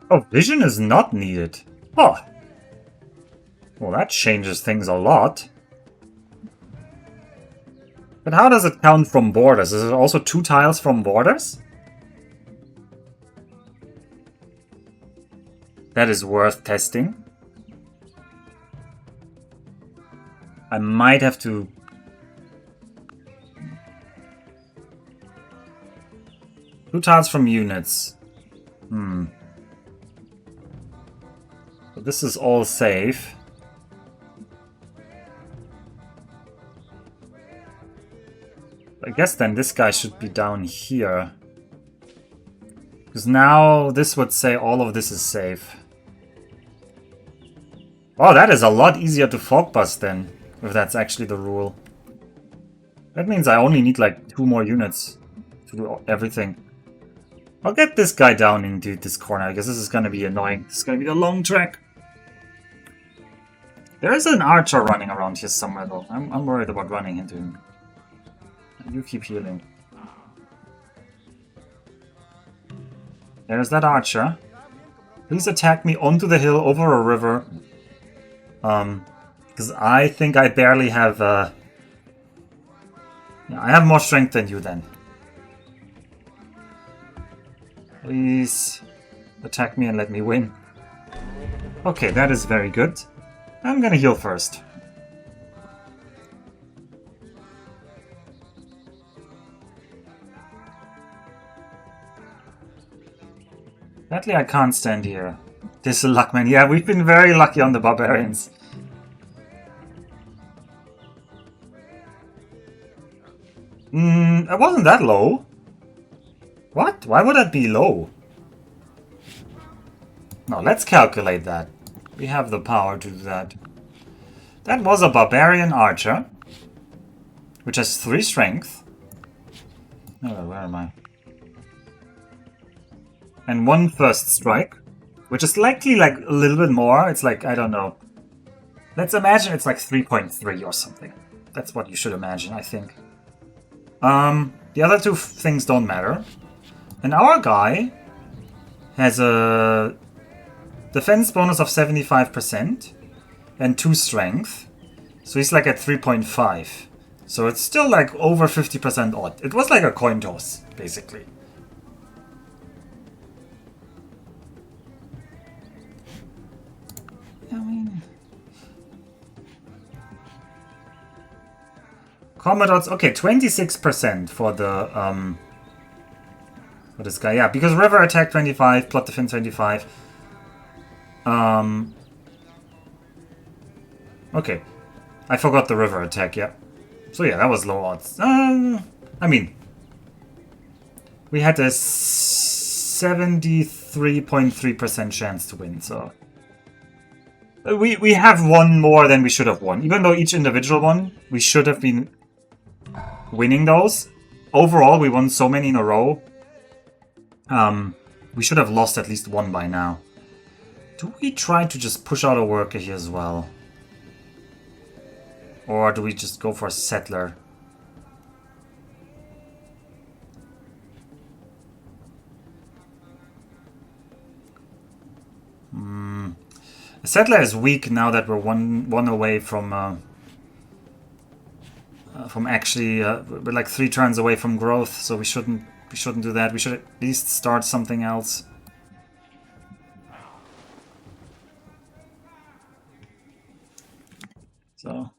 Speaker 1: Oh, vision is not needed. Oh. Well, that changes things a lot. But how does it count from borders? Is it also 2 tiles from borders? That is worth testing. I might have to 2 tiles from units. So this is all safe. I guess then this guy should be down here. Because now this would say all of this is safe. Oh, that is a lot easier to fog bust then, if that's actually the rule. That means I only need like 2 more units to do everything. I'll get this guy down into this corner. I guess this is going to be annoying. This is going to be the long track. There is an archer running around here somewhere though. I'm worried about running into him. You keep healing. There's that archer. Please attack me onto the hill over a river. Because I think I barely have, yeah, I have more strength than you then. Please attack me and let me win. Okay, that is very good. I'm gonna heal first. Sadly, I can't stand here. This is luck, man. Yeah, we've been very lucky on the barbarians. It wasn't that low. What? Why would that be low? No, let's calculate that. We have the power to do that. That was a barbarian archer, which has 3 strength. Oh, where am I? And 1 first strike, which is likely like a little bit more. It's like, I don't know. Let's imagine it's like 3.3 or something. That's what you should imagine, I think. The other 2 things don't matter. And our guy has a defense bonus of 75% and 2 strength. So he's like at 3.5. So it's still like over 50% odd. It was like a coin toss, basically. I mean... Commodores, okay, 26% for the, for this guy, yeah, because river attack 25, plot defense 25. Okay, I forgot the river attack, yeah. So yeah, that was low odds. I mean, we had a 73.3% chance to win, so... We have won more than we should have won. Even though each individual one, we should have been winning those. Overall, we won so many in a row. We should have lost at least 1 by now. Do we try to just push out a worker here as well? Or do we just go for a settler? A settler is weak now that we're one away from actually we're like 3 turns away from growth, so we shouldn't do that. We should at least start something else. So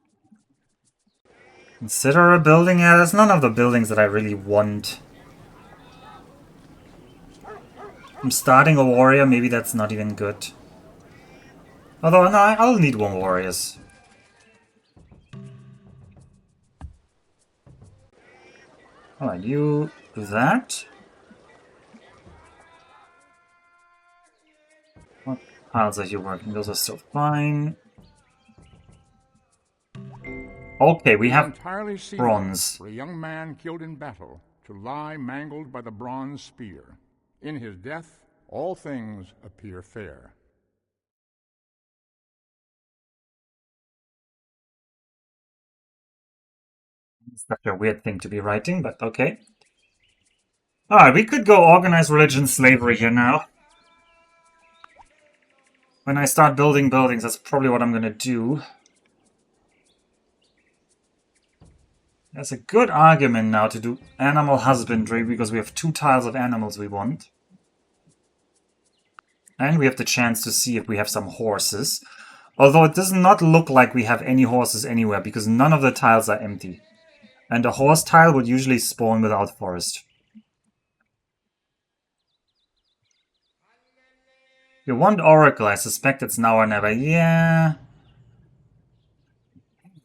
Speaker 1: consider a building. Yeah, that's none of the buildings that I really want. I'm starting a warrior. Maybe that's not even good. Although, no, I'll need 1 warriors. Alright, you do that. What piles are you working? Those are still fine. Okay, we have bronze.
Speaker 2: For a young man killed in battle, to lie mangled by the bronze spear. In his death, all things appear fair.
Speaker 1: It's such a weird thing to be writing, but okay. Alright, we could go organized religion slavery here now. When I start building buildings, that's probably what I'm gonna do. There's a good argument now to do animal husbandry, because we have 2 tiles of animals we want. And we have the chance to see if we have some horses. Although it does not look like we have any horses anywhere, because none of the tiles are empty. And a horse tile would usually spawn without forest. You want Oracle, I suspect it's now or never. Yeah.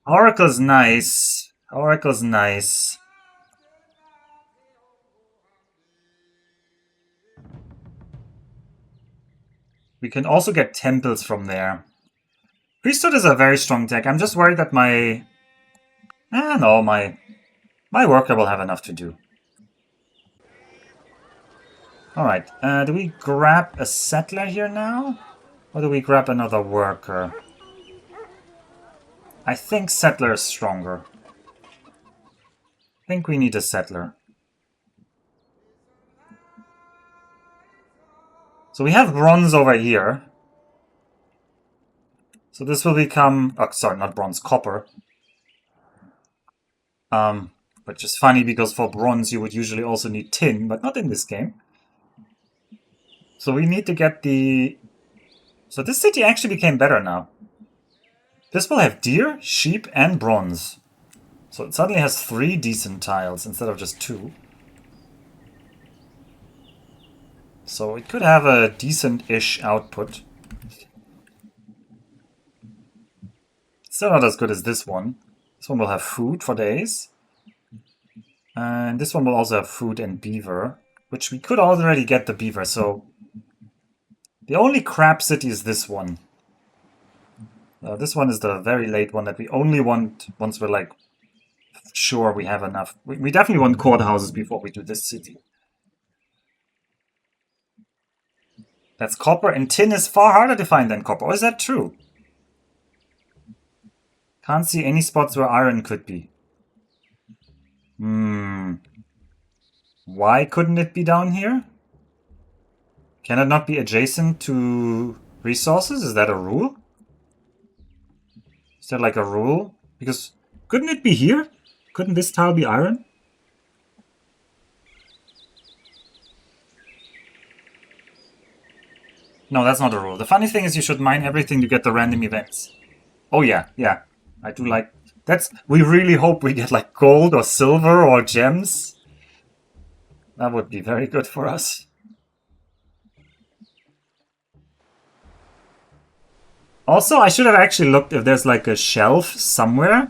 Speaker 1: Oracle's nice. Oracle's nice. We can also get temples from there. Priesthood is a very strong deck. I'm just worried that my... no, my worker will have enough to do. Alright, do we grab a settler here now? Or do we grab another worker? I think settler is stronger. I think we need a settler. So we have bronze over here. So this will become... Oh, sorry, not bronze, copper. Which is funny because for bronze you would usually also need tin, but not in this game. So we need to get the... So this city actually became better now. This will have deer, sheep, and bronze. So it suddenly has 3 decent tiles instead of just 2. So it could have a decent-ish output. Still not as good as this one. This one will have food for days. And this one will also have food and beaver, which we could already get the beaver, so... The only crap city is this one. This one is the very late one that we only want once we're, like, sure we have enough. We definitely want courthouses before we do this city. That's copper, and tin is far harder to find than copper. Or is that true? Can't see any spots where iron could be. Why couldn't it be down here? Can it not be adjacent to resources? Is that a rule? Is there like a rule? Because couldn't it be here? Couldn't this tile be iron? No, that's not a rule. The funny thing is you should mine everything to get the random events. Oh yeah, yeah. I do like... We really hope we get like gold or silver or gems. That would be very good for us. Also, I should have actually looked if there's like a shelf somewhere.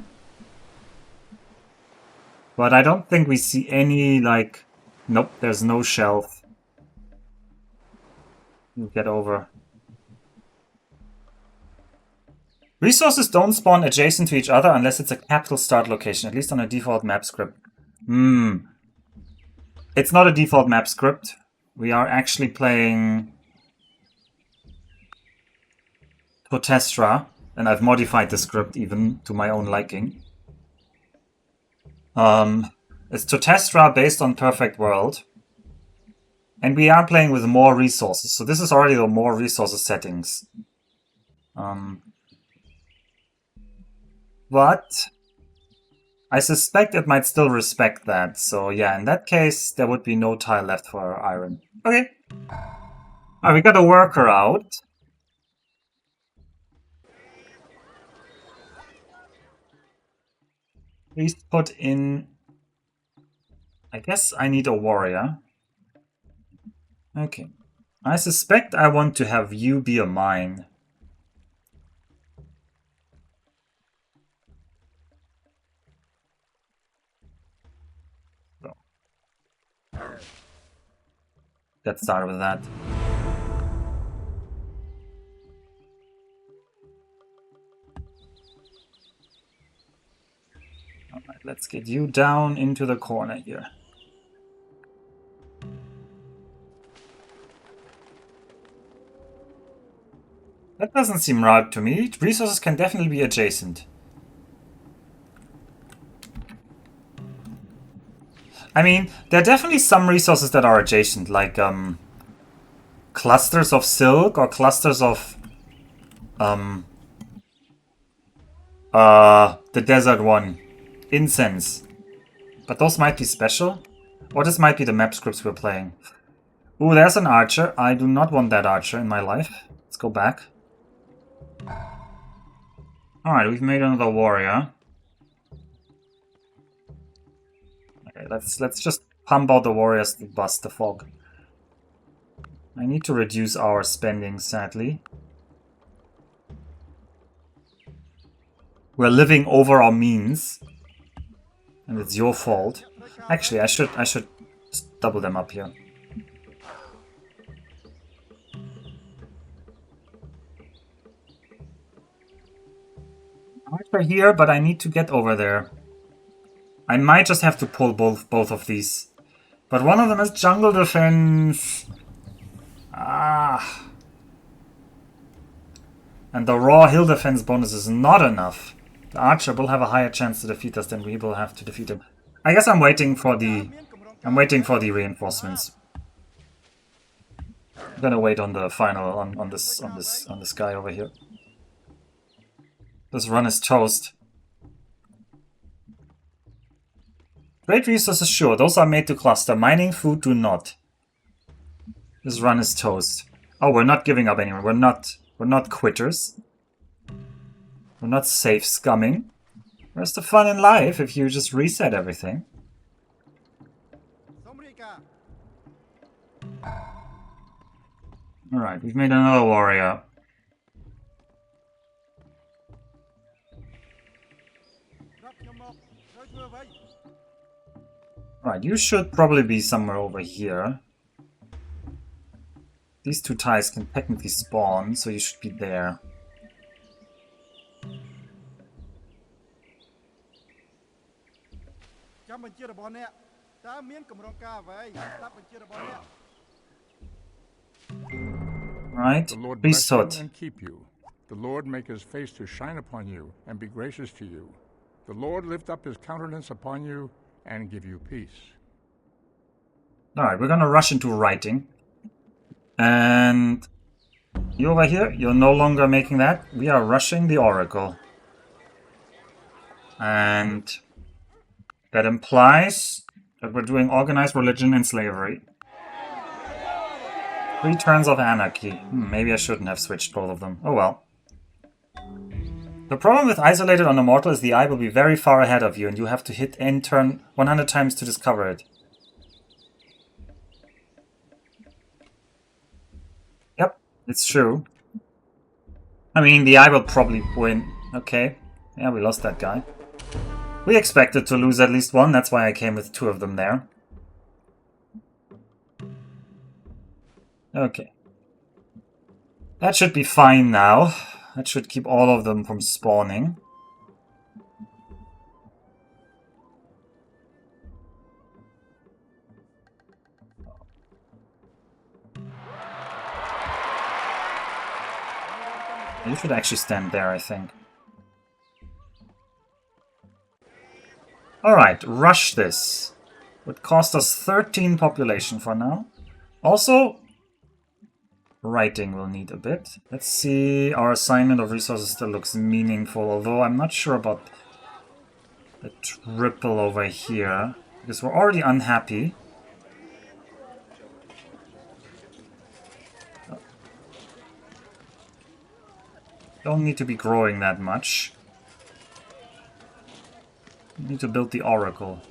Speaker 1: But I don't think we see any, like... Nope, there's no shelf. Get over. Resources don't spawn adjacent to each other unless it's a capital start location, at least on a default map script. It's not a default map script. We are actually playing Totestra, and I've modified the script even to my own liking. It's Totestra based on Perfect World. And we are playing with more resources, so this is already the more resources settings. But I suspect it might still respect that, so yeah, in that case, there would be no tile left for iron. Okay. Alright, we got a worker out. Please put in... I guess I need a warrior. Okay. I suspect I want to have you be a mine. So. Let's start with that. Alright, let's get you down into the corner here. That doesn't seem right to me. Resources can definitely be adjacent. I mean, there are definitely some resources that are adjacent, like clusters of silk or clusters of the desert one. Incense. But those might be special. Or this might be the map scripts we're playing. Ooh, there's an archer. I do not want that archer in my life. Let's go back. Alright, we've made another warrior. Okay, let's just pump out the warriors to bust the fog. I need to reduce our spending, sadly. We're living over our means. And it's your fault. Actually, I should double them up here. They're here, but I need to get over there. I might just have to pull both of these. But one of them is jungle defense. Ah. And the raw hill defense bonus is not enough. The archer will have a higher chance to defeat us than we will have to defeat him. I guess I'm waiting for the reinforcements. I'm gonna wait on the final on this guy over here. This run is toast. Great resources, sure. Those are made to cluster. Mining, food do not. This run is toast. Oh, we're not giving up anymore. We're not quitters. We're not safe scumming. Where's the fun in life if you just reset everything? Alright, we've made another warrior. Right, you should probably be somewhere over here. These two ties can technically spawn, so you should be there. Right,
Speaker 2: the Lord bless
Speaker 1: priesthood.
Speaker 2: you and keep you. The Lord make his face to shine upon you and be gracious to you. The Lord lift up his countenance upon you and give you peace.
Speaker 1: Alright, we're gonna rush into writing. And you over here, you're no longer making that. We are rushing the Oracle. And that implies that we're doing organized religion and slavery. 3 turns of anarchy. Maybe I shouldn't have switched both of them. Oh well. The problem with Isolated on Immortal is the eye will be very far ahead of you and you have to hit end turn 100 times to discover it. Yep, it's true. I mean, the eye will probably win. Okay. Yeah, we lost that guy. We expected to lose at least one, that's why I came with 2 of them there. Okay. That should be fine now. That should keep all of them from spawning. You should actually stand there, I think. Alright, rush this. Would cost us 13 population for now. Also, writing will need a bit. Let's see, our assignment of resources still looks meaningful, although I'm not sure about the triple over here, because we're already unhappy. Don't need to be growing that much. We need to build the Oracle.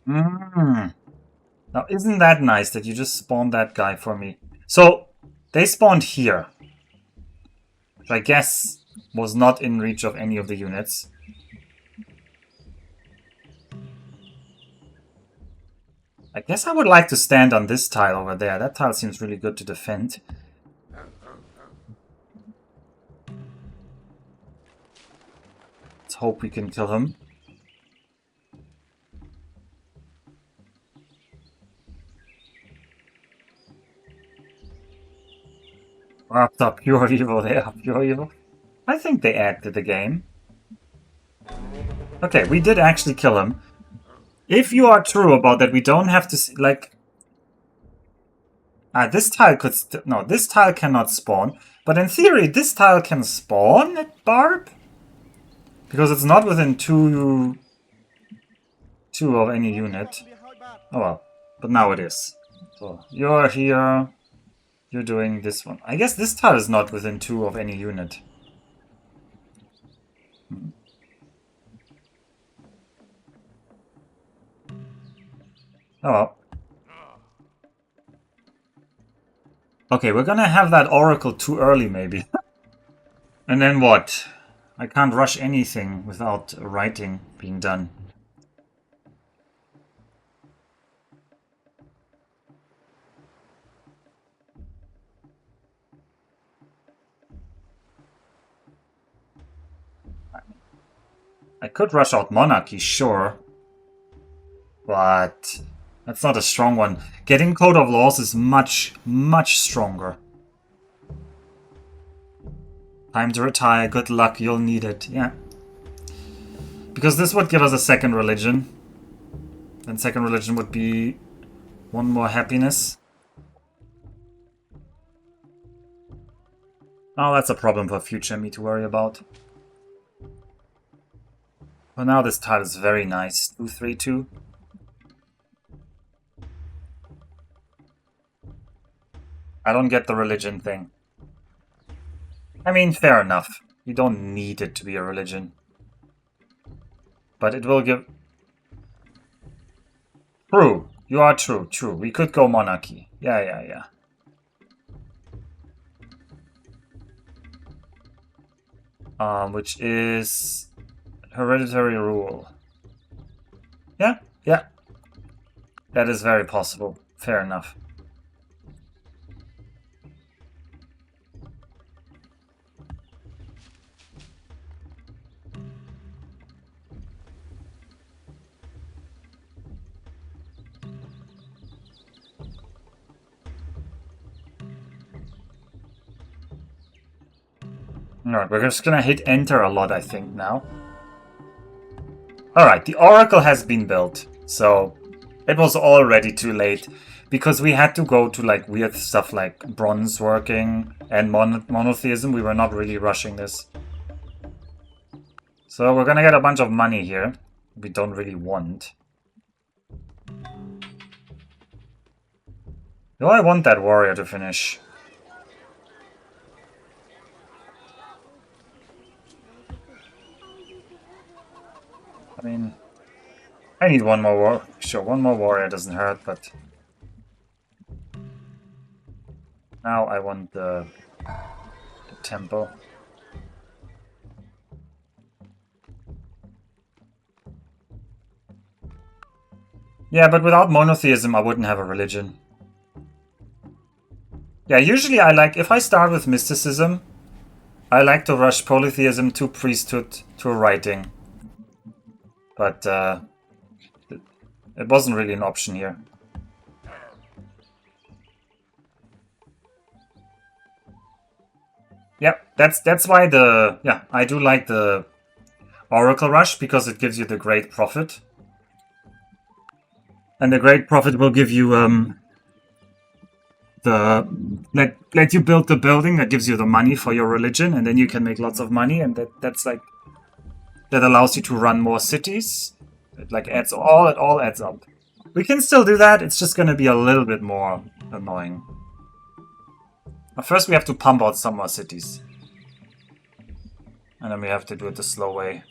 Speaker 1: Now, isn't that nice that you just spawned that guy for me? So, they spawned here. Which I guess was not in reach of any of the units. I guess I would like to stand on this tile over there. That tile seems really good to defend. Let's hope we can kill him. After pure evil, they are pure evil. I think they add to the game. Okay, we did actually kill him. If you are true about that, we don't have to like. This tile could no. This tile cannot spawn, but in theory, this tile can spawn at Barb because it's not within two of any unit. Oh well, but now it is. So you're here. You're doing this one. I guess this tile is not within 2 of any unit. Oh well. Okay, we're gonna have that Oracle too early, maybe. And then what? I can't rush anything without writing being done. I could rush out Monarchy, sure. But that's not a strong one. Getting Code of Laws is much, much stronger. Time to retire, good luck, you'll need it, yeah. Because this would give us a second religion. And second religion would be one more happiness. Oh, that's a problem for future me to worry about. For now, this tile is very nice. 2-3-2. I don't get the religion thing. I mean, fair enough. You don't need it to be a religion. But it will give... True. You are true. True. We could go monarchy. Yeah. Which is... hereditary rule. Yeah. That is very possible. Fair enough. Alright, we're just gonna hit enter a lot, I think, now. Alright, the Oracle has been built, so it was already too late, because we had to go to like weird stuff like bronze working and monotheism. We were not really rushing this. So we're gonna get a bunch of money here. We don't really want. Do I want that warrior to finish? I mean, I need one more war. Sure, one more warrior doesn't hurt, but now I want the temple. Yeah, but without monotheism, I wouldn't have a religion. Yeah, usually I like, if I start with mysticism, I like to rush polytheism to priesthood to writing. But it wasn't really an option here. Yeah, that's why I do like the Oracle Rush, because it gives you the great profit. And the great profit will give you let you build the building that gives you the money for your religion, and then you can make lots of money, and that's like that allows you to run more cities. It like it all adds up. We can still do that, it's just gonna be a little bit more annoying. But first we have to pump out some more cities. And then we have to do it the slow way.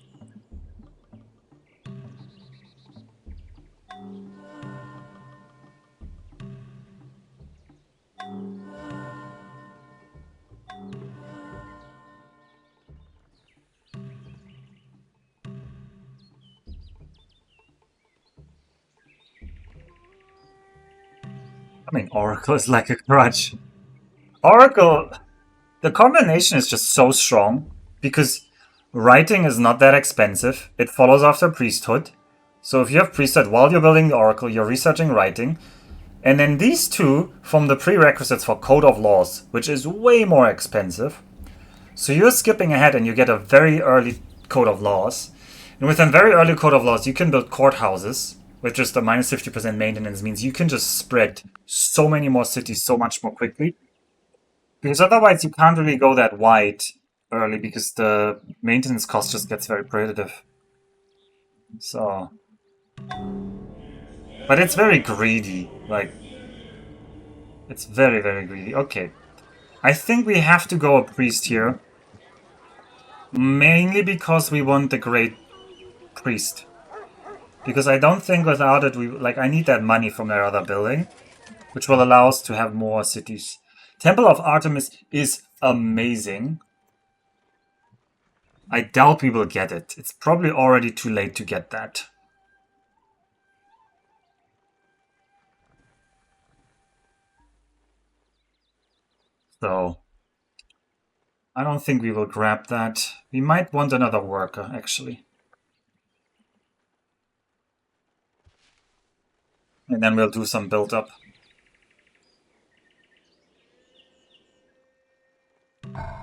Speaker 1: I mean, Oracle is like a crutch. Oracle, the combination is just so strong, because writing is not that expensive. It follows after priesthood. So if you have priesthood while you're building the Oracle, you're researching writing. And then these two form the prerequisites for Code of Laws, which is way more expensive. So you're skipping ahead and you get a very early Code of Laws. And with a very early Code of Laws, you can build courthouses, with just a minus 50% maintenance means you can just spread so many more cities so much more quickly. Because otherwise you can't really go that wide early, because the maintenance cost just gets very prohibitive. So... But it's very greedy, like... It's very, very greedy. Okay. I think we have to go a priest here. Mainly because we want the great priest. Because I don't think without it, I need that money from their other building, which will allow us to have more cities. Temple of Artemis is amazing. I doubt we will get it. It's probably already too late to get that. So, I don't think we will grab that. We might want another worker, actually. And then we'll do some build-up. I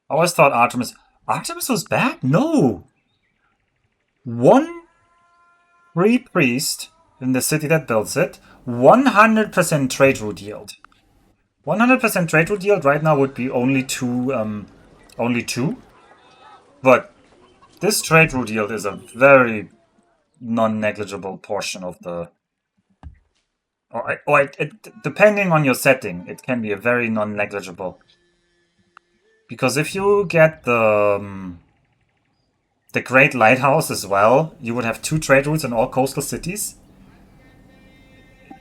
Speaker 1: always thought Artemis was bad? No! One free priest in the city that builds it, 100% trade route yield. 100% trade route yield right now would be only two. But this trade route yield is a very non-negligible portion of the... depending on your setting, it can be a very non-negligible. Because if you get the Great Lighthouse as well, you would have 2 trade routes in all coastal cities.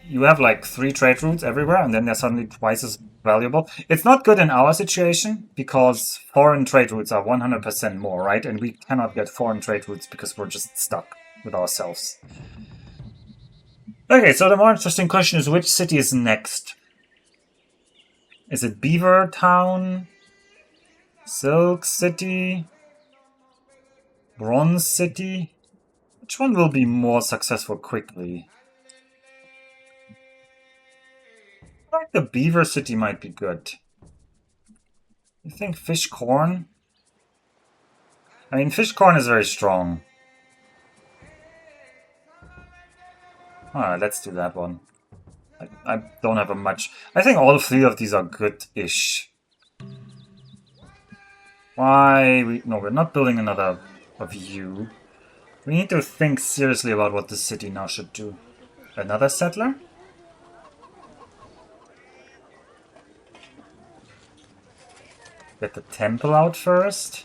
Speaker 1: You have like 3 trade routes everywhere, and then they're suddenly twice as valuable. It's not good in our situation, because foreign trade routes are 100% more, right? And we cannot get foreign trade routes because we're just stuck with ourselves. Okay, so the more interesting question is, which city is next? Is it Beaver Town? Silk City? Bronze City? Which one will be more successful quickly? I think the Beaver City might be good. You think Fish Corn? I mean, Fish Corn is very strong. Alright, let's do that one. I don't have a much... I think all 3 of these are good-ish. Why? No, we're not building another of you. We need to think seriously about what the city now should do. Another settler? Get the temple out first.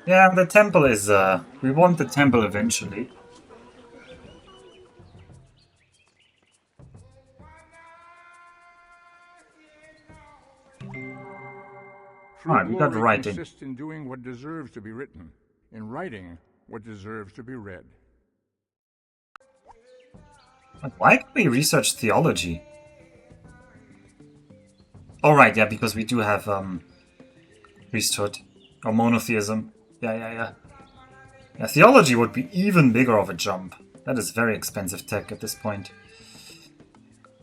Speaker 1: Yeah, the temple is, we want the temple eventually. Alright, we got writing.
Speaker 2: Consists in doing what deserves to be written, in writing what deserves to be read.
Speaker 1: Why can we research theology? Oh, right, yeah, because we do have, priesthood. Or monotheism. Yeah, theology would be even bigger of a jump. That is very expensive tech at this point.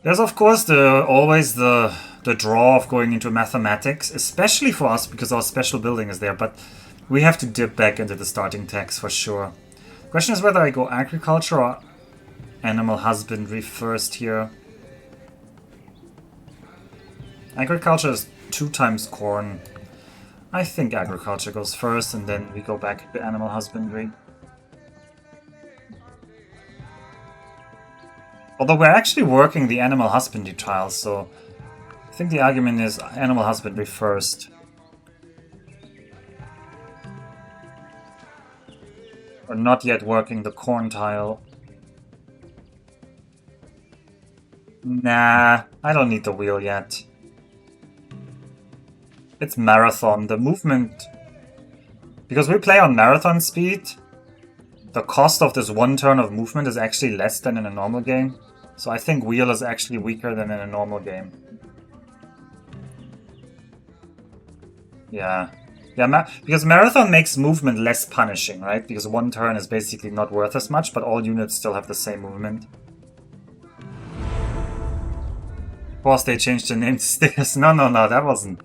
Speaker 1: There's of course always the draw of going into mathematics, especially for us because our special building is there, but we have to dip back into the starting techs for sure. Question is whether I go agriculture or animal husbandry first here. Agriculture is 2 times corn. I think agriculture goes first, and then we go back to animal husbandry. Although we're actually working the animal husbandry trials, so I think the argument is animal husbandry first. We're not yet working the corn tile. Nah, I don't need the wheel yet. It's marathon. The movement... Because we play on marathon speed, the cost of this 1 turn of movement is actually less than in a normal game. So I think wheel is actually weaker than in a normal game. Yeah. Because marathon makes movement less punishing, right? Because 1 turn is basically not worth as much, but all units still have the same movement. Of course they changed the name to Stickers. No, that wasn't...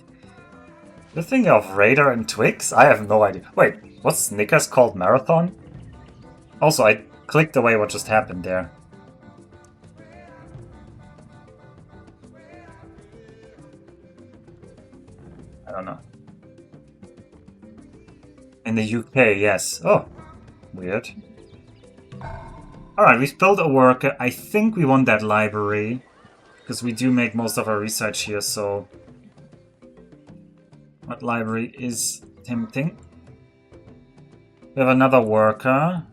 Speaker 1: The thing of Raider and Twix? I have no idea. Wait, was Snickers called Marathon? Also, I clicked away what just happened there. I don't know. In the UK, yes. Oh, weird. Alright, we've built a worker. I think we want that library. Because we do make most of our research here, so... What library is tempting? We have another worker.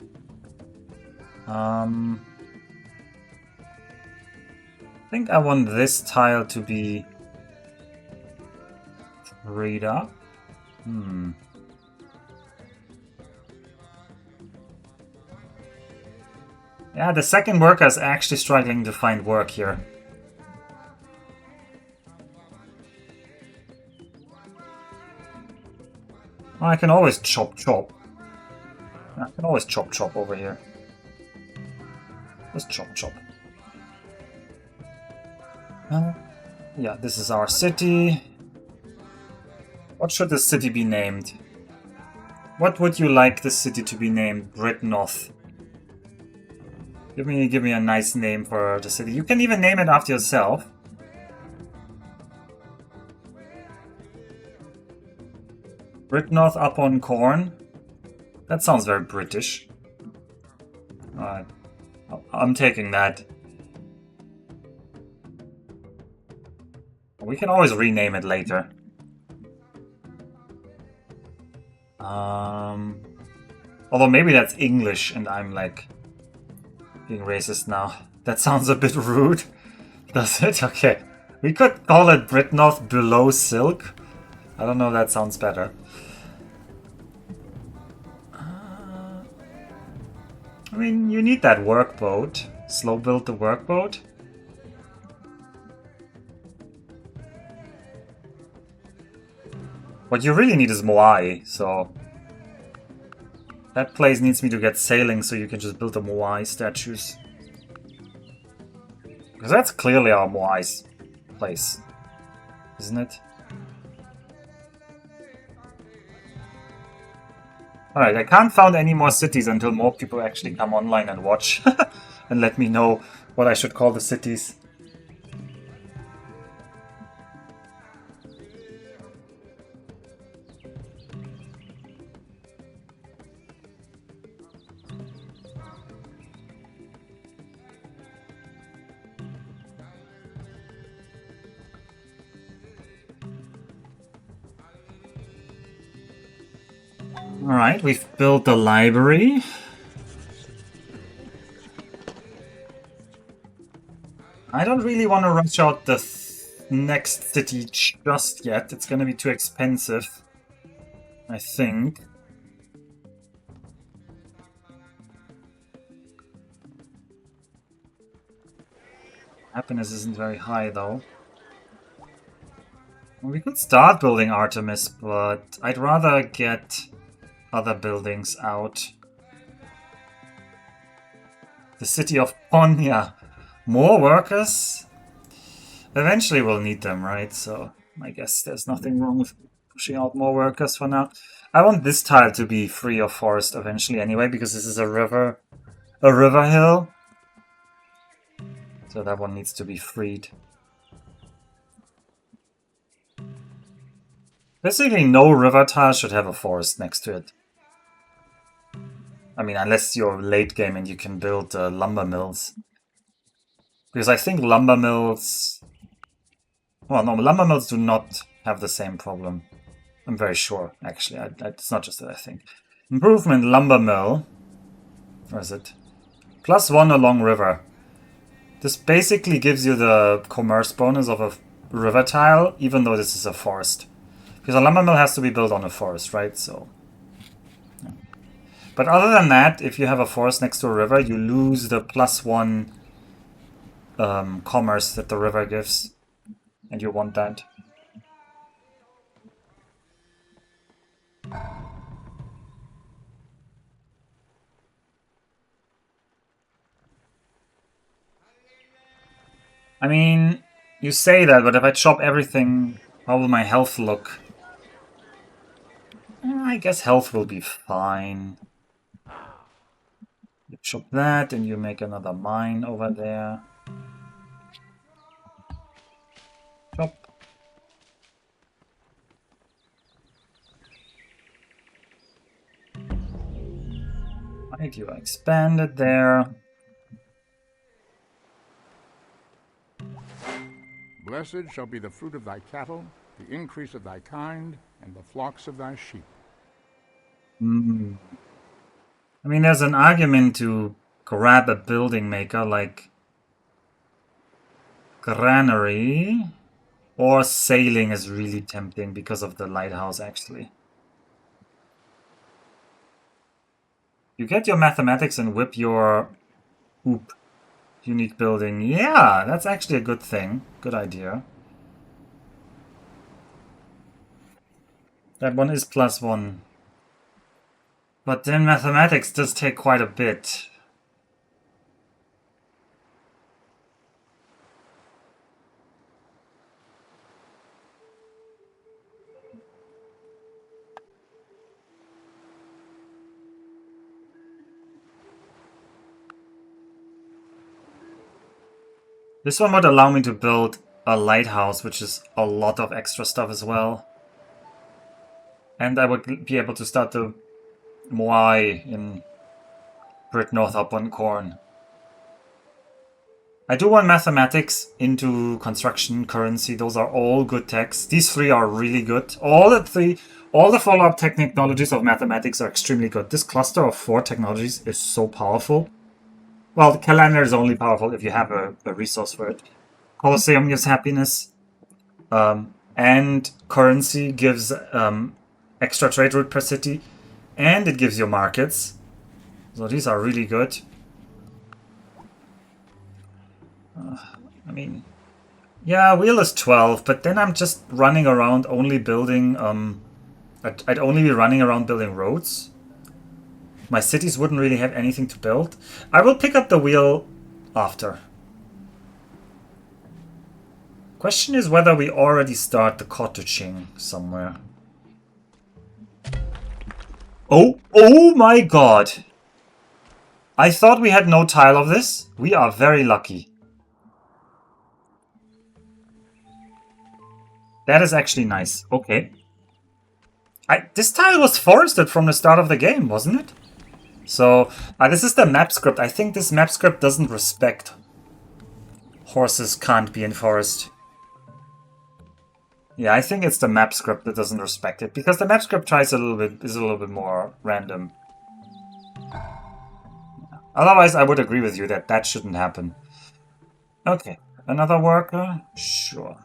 Speaker 1: I think I want this tile to be freed up. Yeah, the second worker is actually struggling to find work here. Well, I can always chop. I can always chop over here. Just chop. Yeah, this is our city. What should this city be named? What would you like this city to be named? Britnoth. Give me a nice name for the city. You can even name it after yourself. Britnoth upon Corn. That sounds very British. Alright. I'm taking that. We can always rename it later. Although maybe that's English and I'm like being racist now. That sounds a bit rude. Does it? Okay. We could call it Britnoth Below Silk. I don't know if that sounds better. I mean, you need that workboat. Slow build the workboat. What you really need is Moai, so... That place needs me to get sailing so you can just build the Moai statues. Because that's clearly our Moai's place, isn't it? Alright, I can't found any more cities until more people actually come online and watch. And let me know what I should call the cities. Alright, we've built the library. I don't really want to rush out the next city just yet. It's gonna be too expensive, I think. Happiness isn't very high, though. Well, we could start building Artemis, but I'd rather get other buildings out. The city of Ponya. More workers? Eventually we'll need them, right? So I guess there's nothing wrong with pushing out more workers for now. I want this tile to be free of forest eventually anyway, because this is a river hill. So that one needs to be freed. Basically no river tile should have a forest next to it. I mean, unless you're late game and you can build lumber mills. Because I think lumber mills... Well, no, lumber mills do not have the same problem. I'm very sure, actually. It's not just that I think. Improvement lumber mill. Where is it? +1 along river. This basically gives you the commerce bonus of a river tile, even though this is a forest. Because a lumber mill has to be built on a forest, right? So... Yeah. But other than that, if you have a forest next to a river, you lose the +1 commerce that the river gives. And you want that. I mean, you say that, but if I chop everything, how will my health look? I guess health will be fine. You chop that, and you make another mine over there. Chop. Right, you expanded there.
Speaker 2: Blessed shall be the fruit of thy cattle, the increase of thy kind, and the flocks of thy sheep.
Speaker 1: Hmm. I mean, there's an argument to grab a building maker like Granary, or sailing is really tempting because of the lighthouse, actually. You get your mathematics and whip your unique building. Yeah, that's actually a good thing. Good idea. That one is +1. But then mathematics does take quite a bit. This one would allow me to build a lighthouse, which is a lot of extra stuff as well. And I would be able to start the Moai in Brit North Upland Corn. I do want mathematics into construction, currency. Those are all good techs. These three are really good. All the follow-up technologies of mathematics are extremely good. This cluster of 4 technologies is so powerful. Well, the calendar is only powerful if you have a resource for it. Colosseum gives happiness. And currency gives extra trade route per city. And it gives you markets. So these are really good. I mean, yeah, wheel is 12, but then I'm just running around only building, I'd only be running around building roads. My cities wouldn't really have anything to build. I will pick up the wheel after. Question is whether we already start the cottaging somewhere. Oh my god! I thought we had no tile of this. We are very lucky. That is actually nice. Okay. This tile was forested from the start of the game, wasn't it? So, this is the map script. I think this map script doesn't respect horses can't be in forest. Yeah, I think it's the map script that doesn't respect it, because the map script is a little bit more random. Otherwise, I would agree with you that that shouldn't happen. Okay, another worker? Sure.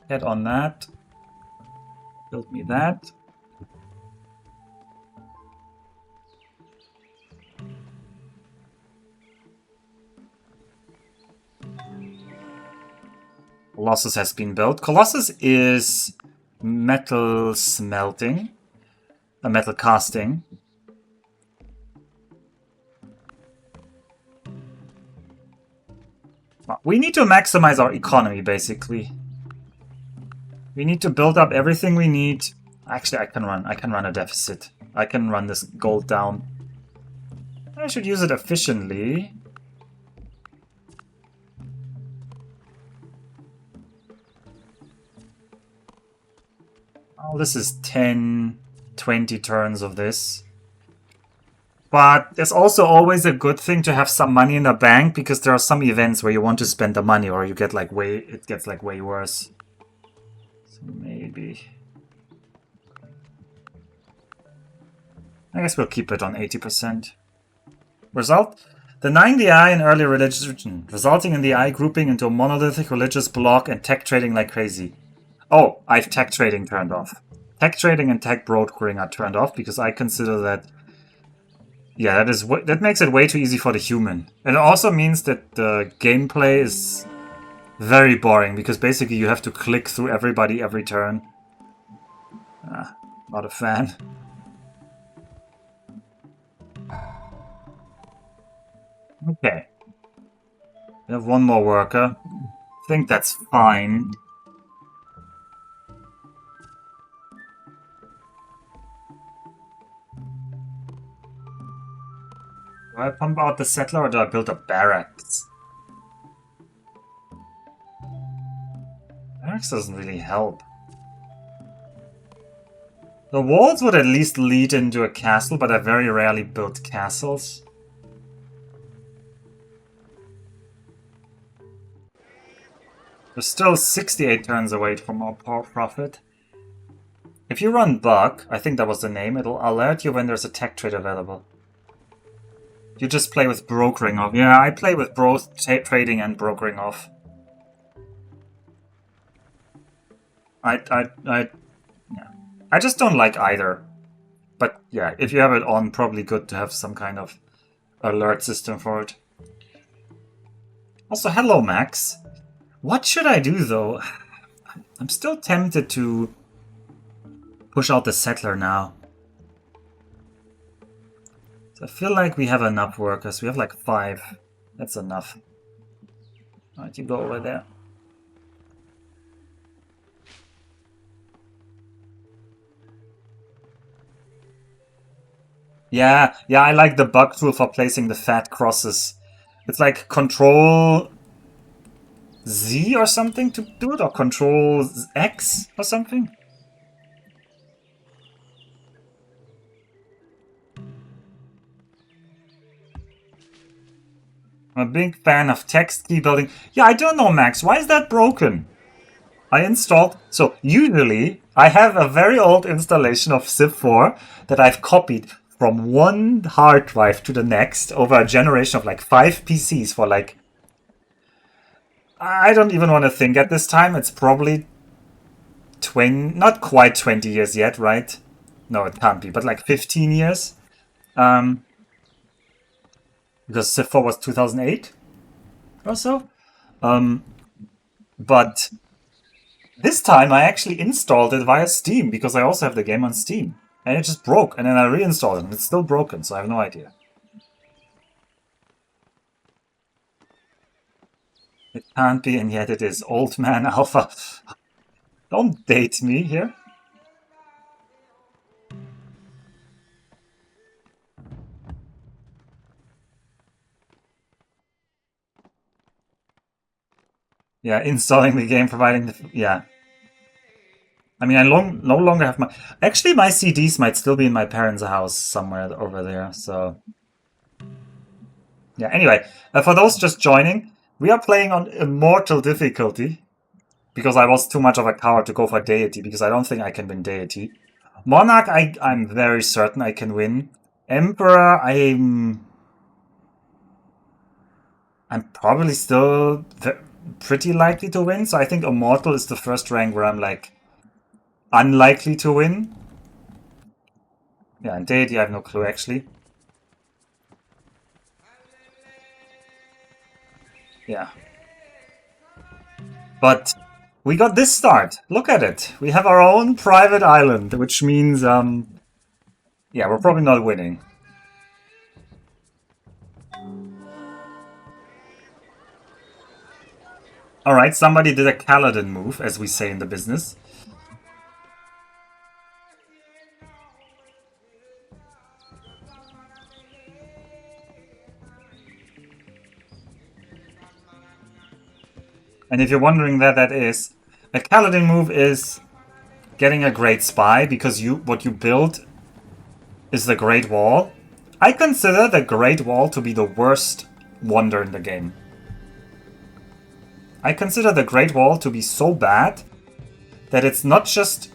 Speaker 1: Get on that. Build me that. Colossus has been built. Colossus is metal smelting, a metal casting. We need to maximize our economy, basically. We need to build up everything we need. Actually, I can run a deficit. I can run this gold down. I should use it efficiently. Oh, this is 10, 20 turns of this. But it's also always a good thing to have some money in the bank, because there are some events where you want to spend the money or you get like it gets like way worse. So maybe I guess we'll keep it on 80%. Result? Denying the eye in early religious religion, resulting in the eye grouping into a monolithic religious block and tech trading like crazy. Oh, I've tech trading turned off. Tech trading and tech brokering are turned off because I consider that, yeah, that makes it way too easy for the human. And it also means that the gameplay is very boring, because basically you have to click through everybody every turn. Not a fan. Okay. We have one more worker. I think that's fine. Do I pump out the settler or do I build a barracks? Barracks doesn't really help. The walls would at least lead into a castle, but I very rarely built castles. We're still 68 turns away from our profit. If you run Buck, I think that was the name, it'll alert you when there's a tech trade available. You just play with brokering off. Yeah, I play with both trading and brokering off. I just don't like either. But yeah, if you have it on, probably good to have some kind of alert system for it. Also, hello Max. What should I do though? I'm still tempted to push out the settler now. So I feel like we have enough workers. We have like 5. That's enough. Alright, you go over there. Yeah, I like the bug tool for placing the fat crosses. It's like Control Z or something to do it, or Control X or something. I'm a big fan of text key building. Yeah, I don't know, Max. Why is that broken? I installed... So, usually, I have a very old installation of Civ IV that I've copied from one hard drive to the next over a generation of like 5 PCs for like... I don't even want to think at this time. It's probably... not quite 20 years yet, right? No, it can't be, but like 15 years. Because Civ IV was 2008 or so. But this time I actually installed it via Steam because I also have the game on Steam. And it just broke, and then I reinstalled it, and it's still broken, so I have no idea. It can't be, and yet it is. Old man alpha. Don't date me here. Yeah, installing the game, providing the... Yeah. I mean, I no longer have my... Actually, my CDs might still be in my parents' house somewhere over there, so... Yeah, anyway, for those just joining, we are playing on Immortal difficulty, because I was too much of a coward to go for Deity, because I don't think I can win Deity. Monarch, I'm very certain I can win. Emperor, I'm probably still pretty likely to win, so I think Immortal is the first rank where I'm like unlikely to win. Yeah, and Deity I have no clue actually. Yeah. But we got this start. Look at it. We have our own private island, which means yeah, we're probably not winning. Alright, somebody did a Kaladin move, as we say in the business. And if you're wondering where that is, a Kaladin move is getting a Great Spy, because what you build is the Great Wall. I consider the Great Wall to be the worst wonder in the game. I consider the Great Wall to be so bad that it's not just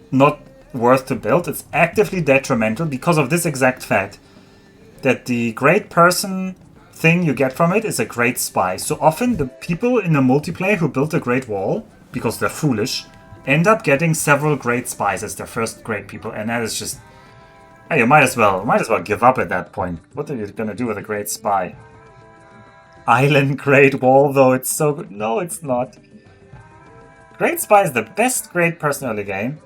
Speaker 1: not worth to build, it's actively detrimental because of this exact fact. That the great person thing you get from it is a great spy. So often the people in the multiplayer who built a great wall, because they're foolish, end up getting several great spies as their first great people, and that is just... Hey, you might as well give up at that point. What are you gonna do with a great spy? Island Great Wall, though, it's so good. No, it's not. Great Spy is the best great person early game.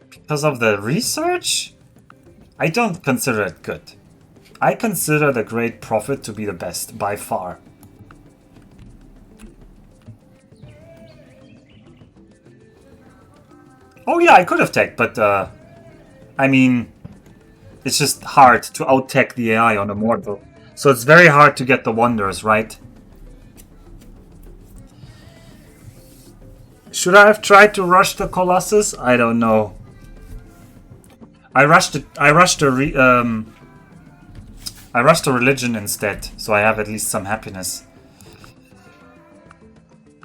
Speaker 1: Because of the research? I don't consider it good. I consider the Great Prophet to be the best, by far. Oh yeah, I could have teched, but I mean, it's just hard to out-tech the AI on Immortal. So it's very hard to get the wonders, right? Should I have tried to rush the Colossus? I don't know. I rushed it. I rushed a religion instead, so I have at least some happiness.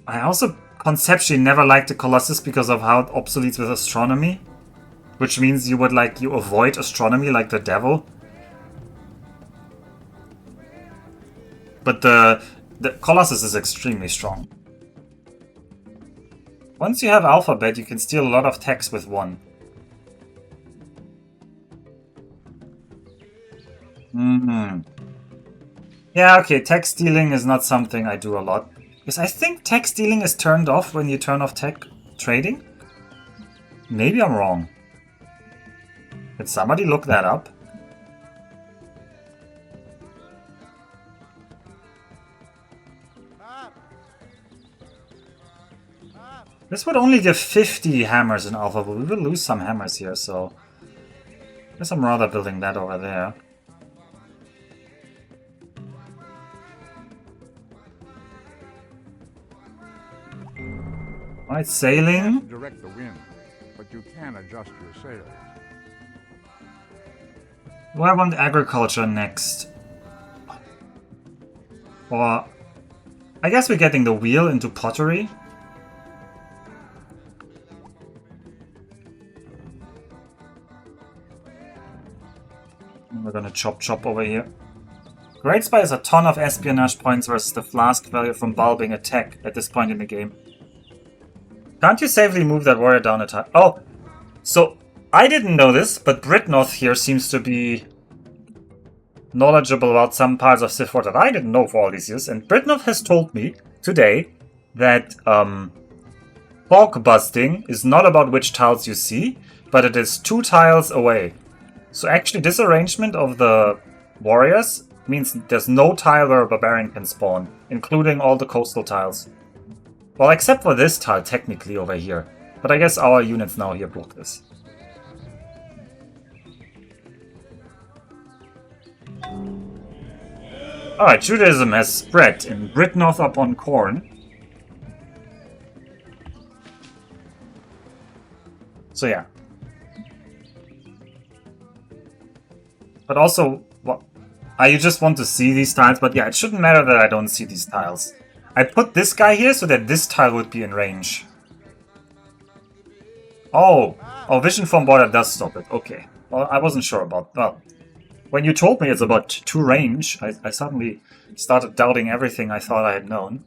Speaker 1: I also conceptually never liked the Colossus because of how it obsoletes with astronomy, which means you would you avoid astronomy like the devil. But the Colossus is extremely strong. Once you have Alphabet, you can steal a lot of techs with one. Yeah, okay, tech stealing is not something I do a lot. Because I think tech stealing is turned off when you turn off tech trading. Maybe I'm wrong. Did somebody look that up? This would only give 50 hammers in Alpha, but we will lose some hammers here, so... I guess I'm rather building that over there. Alright, sailing.
Speaker 2: You can't direct the wind, but you can adjust your sails.
Speaker 1: Well, I want agriculture next. Or... I guess we're getting the wheel into pottery. We're gonna chop over here. Great Spy has a ton of espionage points versus the flask value from bulbing attack at this point in the game. Can't you safely move that warrior down a time? Oh, so I didn't know this, but Britnoth here seems to be knowledgeable about some parts of Civ IV that I didn't know for all these years. And Britnoth has told me today that fog busting is not about which tiles you see, but it is 2 tiles away. So actually this arrangement of the warriors means there's no tile where a barbarian can spawn, including all the coastal tiles. Well, except for this tile technically over here. But I guess our units now here block this. Alright, Judaism has spread in Britnoth upon Corn. So yeah. But also, well, you just want to see these tiles, but yeah, it shouldn't matter that I don't see these tiles. I put this guy here so that this tile would be in range. Oh, vision from border does stop it. Okay. Well, I wasn't sure about that. Well, when you told me it's about 2 range, I suddenly started doubting everything I thought I had known.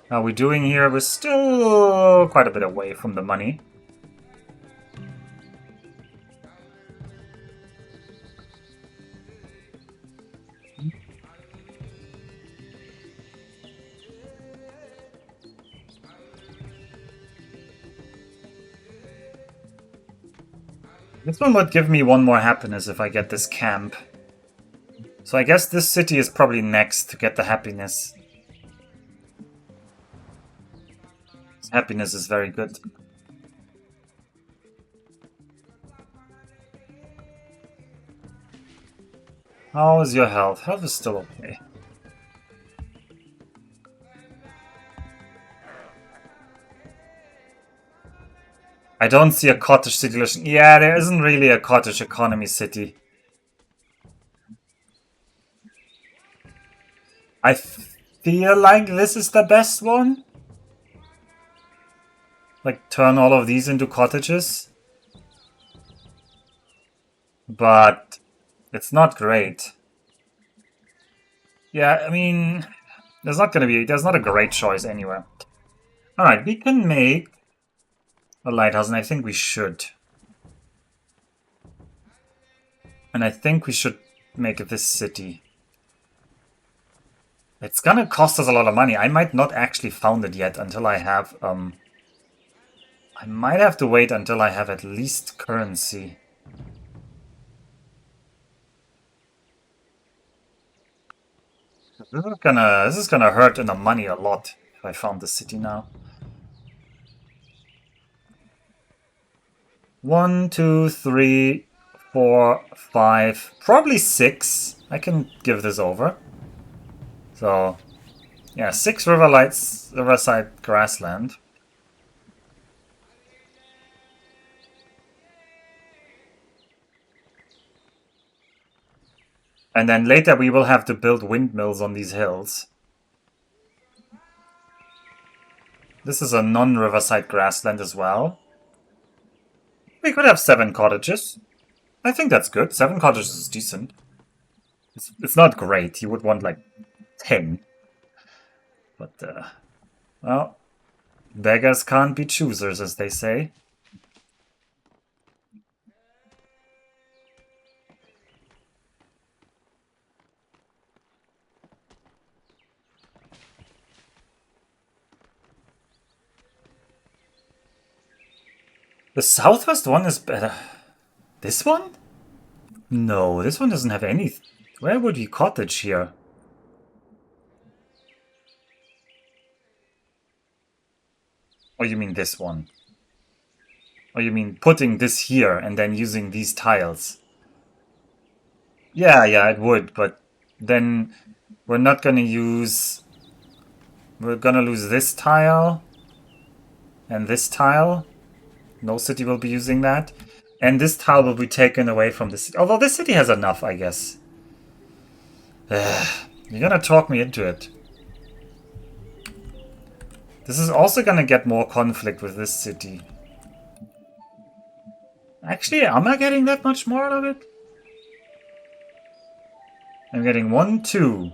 Speaker 1: How are we doing here? We're still quite a bit away from the money. This one would give me 1 more happiness if I get this camp. So I guess this city is probably next to get the happiness. This happiness is very good. How is your health? Health is still okay. I don't see a cottage situation. Yeah, there isn't really a cottage economy city. I feel like this is the best one. Like, turn all of these into cottages. But it's not great. Yeah, I mean, there's not a great choice anywhere. Alright, we can make a lighthouse, and I think we should. And I think we should make this city. It's gonna cost us a lot of money. I might not actually found it yet until I have, I might have to wait until I have at least currency. This is gonna hurt in the money a lot if I found the city now. 1, 2, 3, 4, 5, probably 6. I can give this over. So, yeah, 6 riverside grassland. And then later we will have to build windmills on these hills. This is a non-riverside grassland as well. We could have 7 cottages. I think that's good. 7 cottages is decent. It's not great. You would want like 10. But, well, beggars can't be choosers, as they say. The southwest one is better. This one? No, this one doesn't have any... Where would you cottage here? Or you mean this one? Or you mean putting this here and then using these tiles? Yeah, it would, but then we're not gonna use... We're gonna lose this tile and this tile. No city will be using that. And this tile will be taken away from the city. Although this city has enough, I guess. You're gonna talk me into it. This is also gonna get more conflict with this city. Actually, am I getting that much more out of it? I'm getting 1, 2.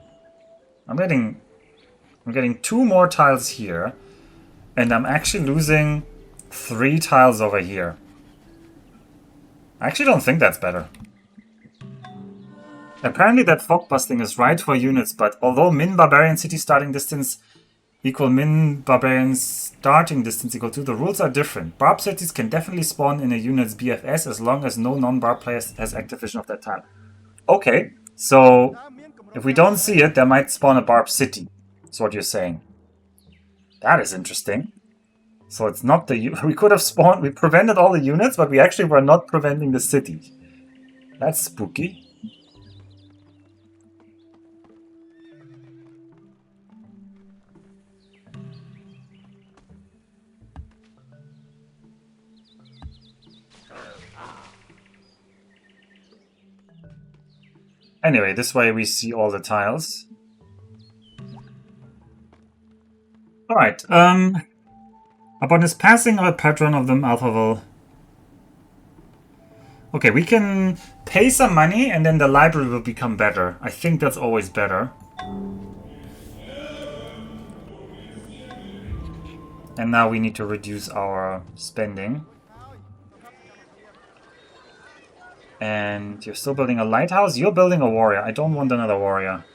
Speaker 1: I'm getting 2 more tiles here. And I'm actually losing 3 tiles over here. I actually don't think that's better. Apparently that fog busting is right for units, but although min barbarian city starting distance equal min barbarian starting distance equal 2, the rules are different. Barb cities can definitely spawn in a unit's BFS as long as no non-barb player has active vision of that tile. Okay, so if we don't see it, there might spawn a barb city. That's what you're saying. That is interesting. So it's not the... We could have spawned... We prevented all the units, but we actually were not preventing the city. That's spooky. Anyway, this way we see all the tiles. Alright, upon his passing of a patron of them, Alpha will... Okay, we can pay some money and then the library will become better. I think that's always better. And now we need to reduce our spending. And you're still building a lighthouse? You're building a warrior. I don't want another warrior.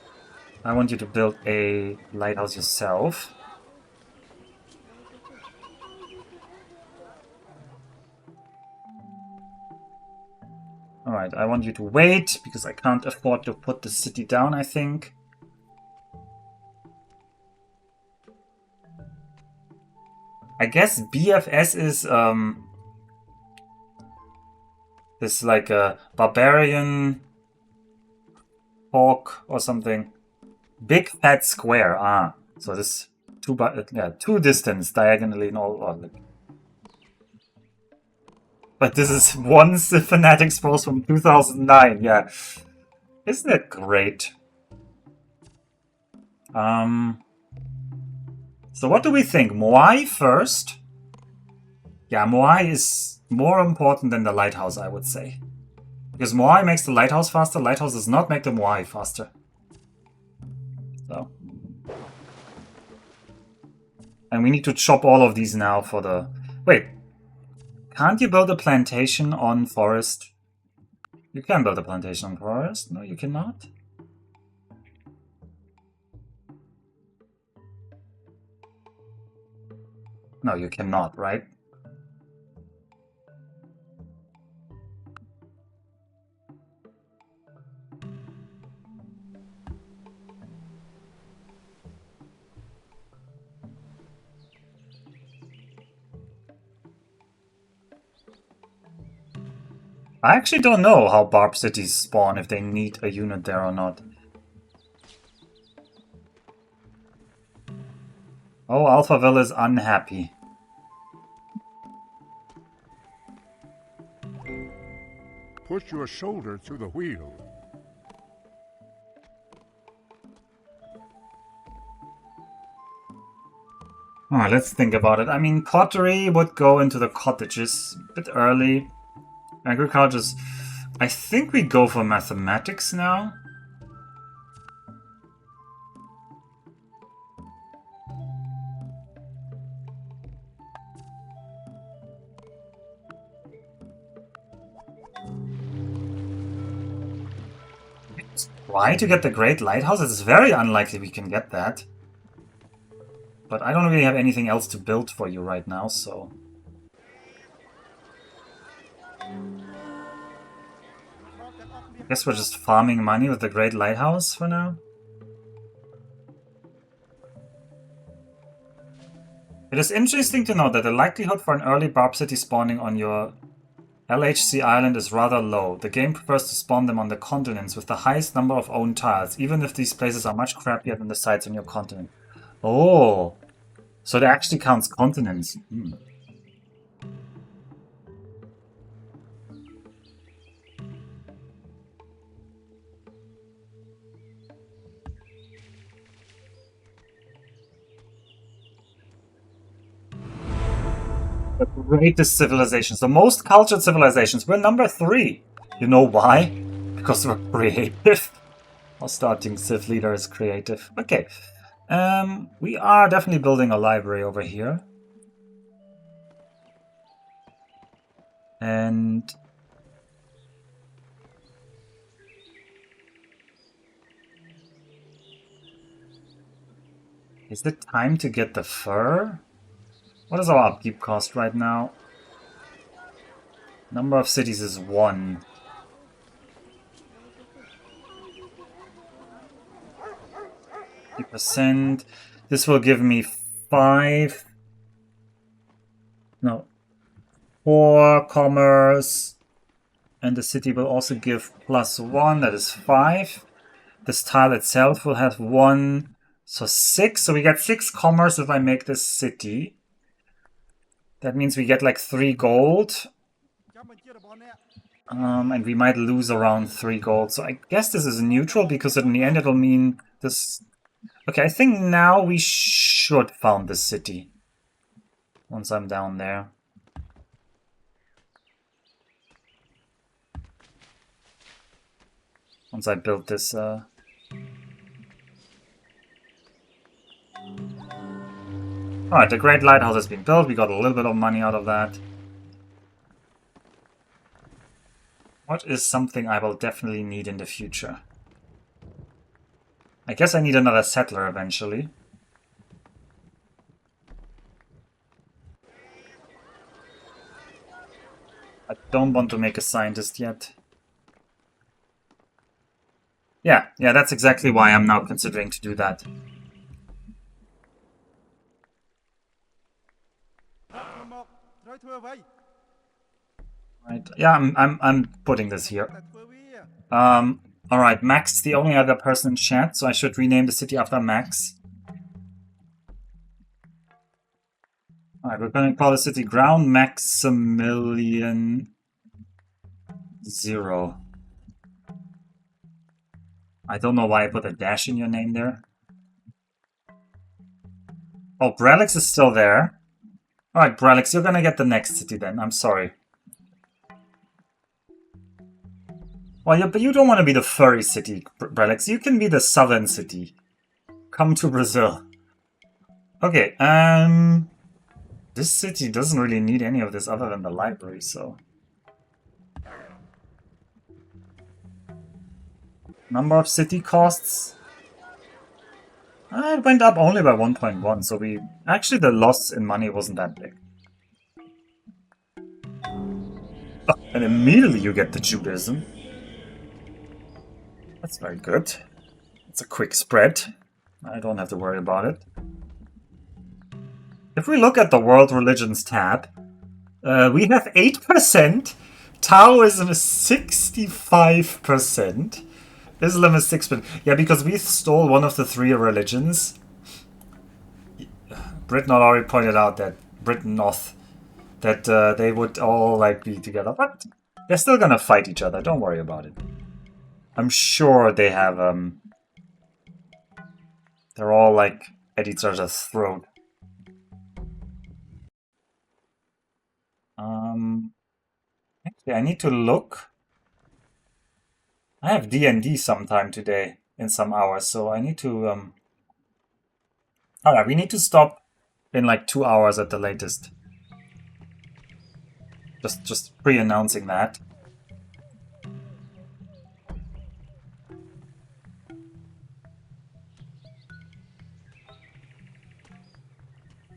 Speaker 1: I want you to build a lighthouse yourself. Alright, I want you to wait, because I can't afford to put the city down, I think. I guess BFS is, this like a barbarian hawk or something. Big fat square, so this two distance diagonally in all, but this is one Fanatics post from 2009, yeah. Isn't it great? So what do we think? Moai first? Yeah, Moai is more important than the lighthouse, I would say. Because Moai makes the lighthouse faster, lighthouse does not make the Moai faster. So. And we need to chop all of these now for the... Wait. Can't you build a plantation on forest? You can build a plantation on forest. No, you cannot. No, you cannot, right? I actually don't know how Barb cities spawn, if they need a unit there or not. Oh, Alphaville is unhappy.
Speaker 2: Push your shoulder through the wheel.
Speaker 1: Alright, let's think about it. I mean, pottery would go into the cottages a bit early. Agriculture's... I think we go for mathematics now. Try to get the Great Lighthouse? It's very unlikely we can get that. But I don't really have anything else to build for you right now, so... Guess we're just farming money with the Great Lighthouse for now. It is interesting to note that the likelihood for an early Barb City spawning on your LHC island is rather low. The game prefers to spawn them on the continents with the highest number of owned tiles, even if these places are much crappier than the sites on your continent. Oh, so that actually counts continents. The greatest civilizations, the most cultured civilizations. We're number 3. You know why? Because we're creative. Our starting Civ leader is creative. Okay. We are definitely building a library over here. And... is it time to get the fur? What is our upkeep cost right now? Number of cities is 1. %. This will give me 5. No. 4 commerce. And the city will also give +1. That is 5. This tile itself will have 1. So 6. So we get 6 commerce if I make this city. That means we get like 3 gold. And we might lose around 3 gold. So I guess this is neutral because in the end it'll mean this... Okay, I think now we should found this city. Once I'm down there. Once I built this... Alright, the Great Lighthouse has been built. We got a little bit of money out of that. What is something I will definitely need in the future? I guess I need another settler eventually. I don't want to make a scientist yet. Yeah, that's exactly why I'm now considering to do that. Right. Yeah, I'm putting this here. Alright, Max is the only other person in chat, so I should rename the city after Max. Alright, we're gonna call the city Ground Maximilian 0. I don't know why I put a dash in your name there. Oh, Brelix is still there. Alright, Brelix, you're gonna get the next city then. I'm sorry. Well, but you don't want to be the furry city, Brelix. You can be the southern city. Come to Brazil. Okay, this city doesn't really need any of this other than the library, so... Number of city costs? It went up only by 1.1, so we... Actually, the loss in money wasn't that big. Oh, and immediately you get the Judaism. That's very good. It's a quick spread. I don't have to worry about it. If we look at the World Religions tab, we have 8%, Taoism is 65%, Islam is 6%. Yeah, because we stole one of the 3 religions. Britain already pointed out that Britain North, that they would all like be together, but they're still gonna fight each other, don't worry about it. I'm sure they have, they're all, like, at each other's throat. Actually, I need to look. I have D&D sometime today in some hours, so I need to. All right, we need to stop in like 2 hours at the latest. Just pre-announcing that.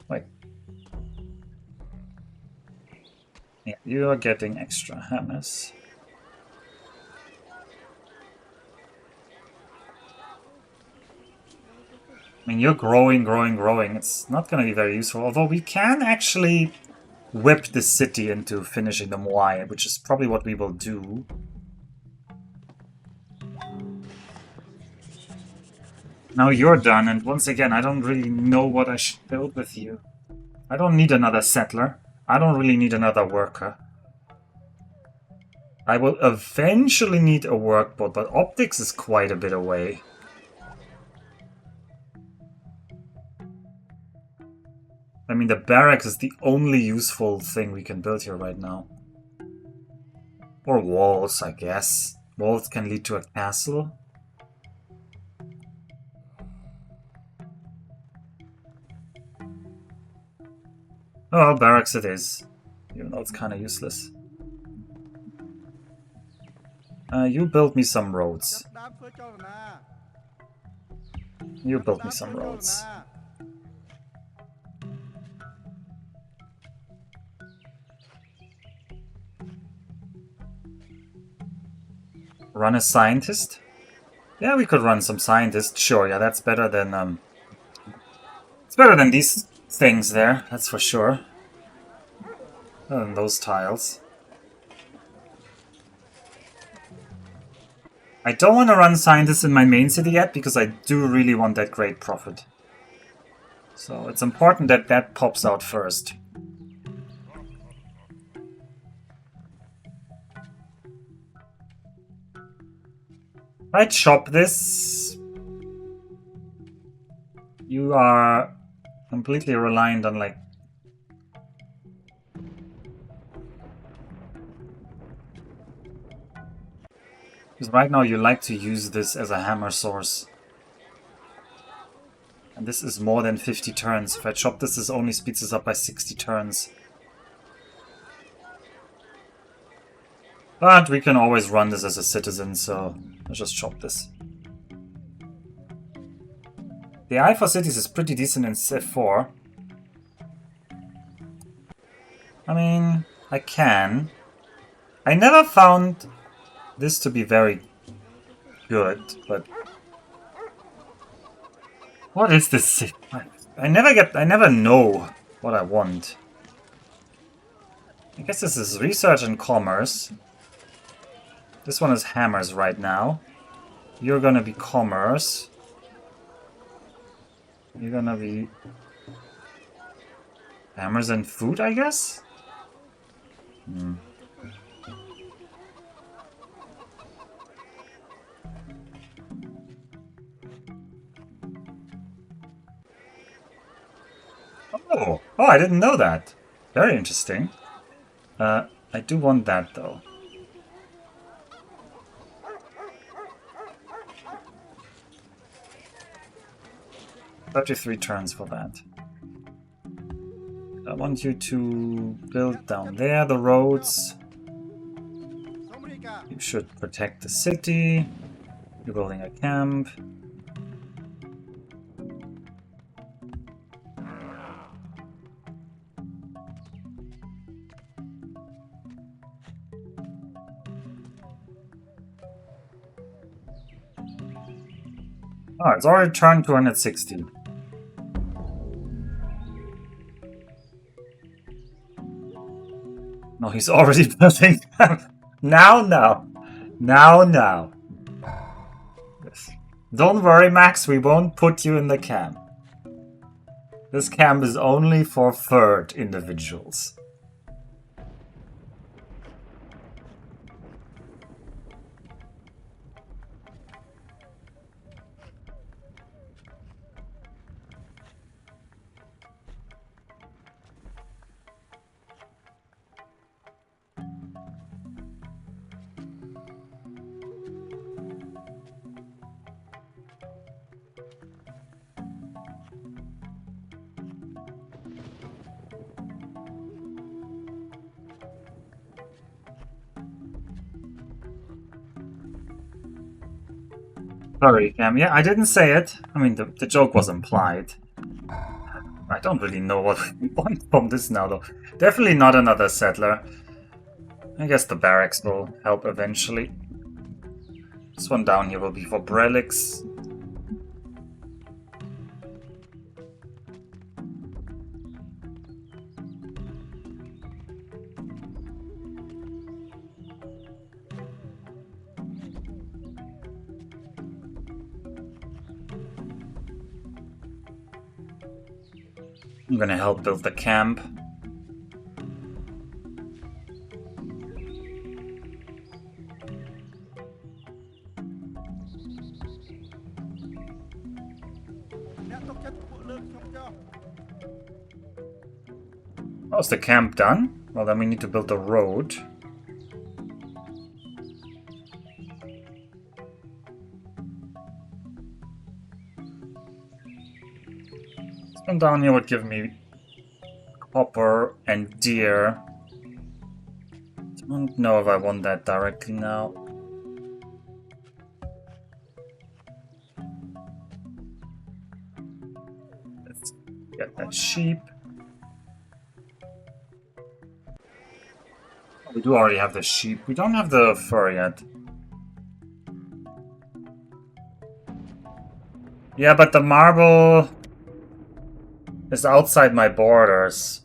Speaker 1: Wait. Yeah, you are getting extra hammers. I mean, you're growing. It's not going to be very useful. Although we can actually whip the city into finishing the Moai, which is probably what we will do. Now you're done, and once again, I don't really know what I should build with you. I don't need another settler. I don't really need another worker. I will eventually need a workboat, but optics is quite a bit away. I mean, the barracks is the only useful thing we can build here right now. Or walls, I guess. Walls can lead to a castle. Oh, barracks it is. Even though it's kind of useless. You build me some roads. You build me some roads. Run a scientist? Yeah, we could run some scientists. Sure, yeah, that's better than it's better than these things there, that's for sure. Better than those tiles. I don't want to run scientists in my main city yet, because I do really want that great profit. So it's important that that pops out first. If I chop this, you are completely reliant on, like... Because right now you like to use this as a hammer source. And this is more than 50 turns. If I chop this, this only speeds this up by 60 turns. But we can always run this as a citizen, so let's just chop this. The eye for cities is pretty decent in Civ IV. I mean, I can. I never found this to be very good, but... What is this? I never know what I want. I guess this is research and commerce. This one is hammers right now. You're gonna be commerce. You're gonna be hammers and food, I guess? Hmm. Oh, I didn't know that. Very interesting. I do want that, though. 33 turns for that. I want you to build down there the roads. You should protect the city. You're building a camp. Oh, it's already turned 260. No, he's already building. Now. Yes. Don't worry, Max, we won't put you in the camp. This camp is only for third individuals. Sorry, Cam. Yeah, I didn't say it. I mean, the joke was implied. I don't really know what we want from this now, though. Definitely not another settler. I guess the barracks will help eventually. This one down here will be for Brelix. I'm gonna help build the camp. Oh, is the camp done? Well, then we need to build a road. This one down here would give me copper and deer. Don't know if I want that directly now. Let's get that sheep. We do already have the sheep. We don't have the fur yet. Yeah, but the marble is outside my borders.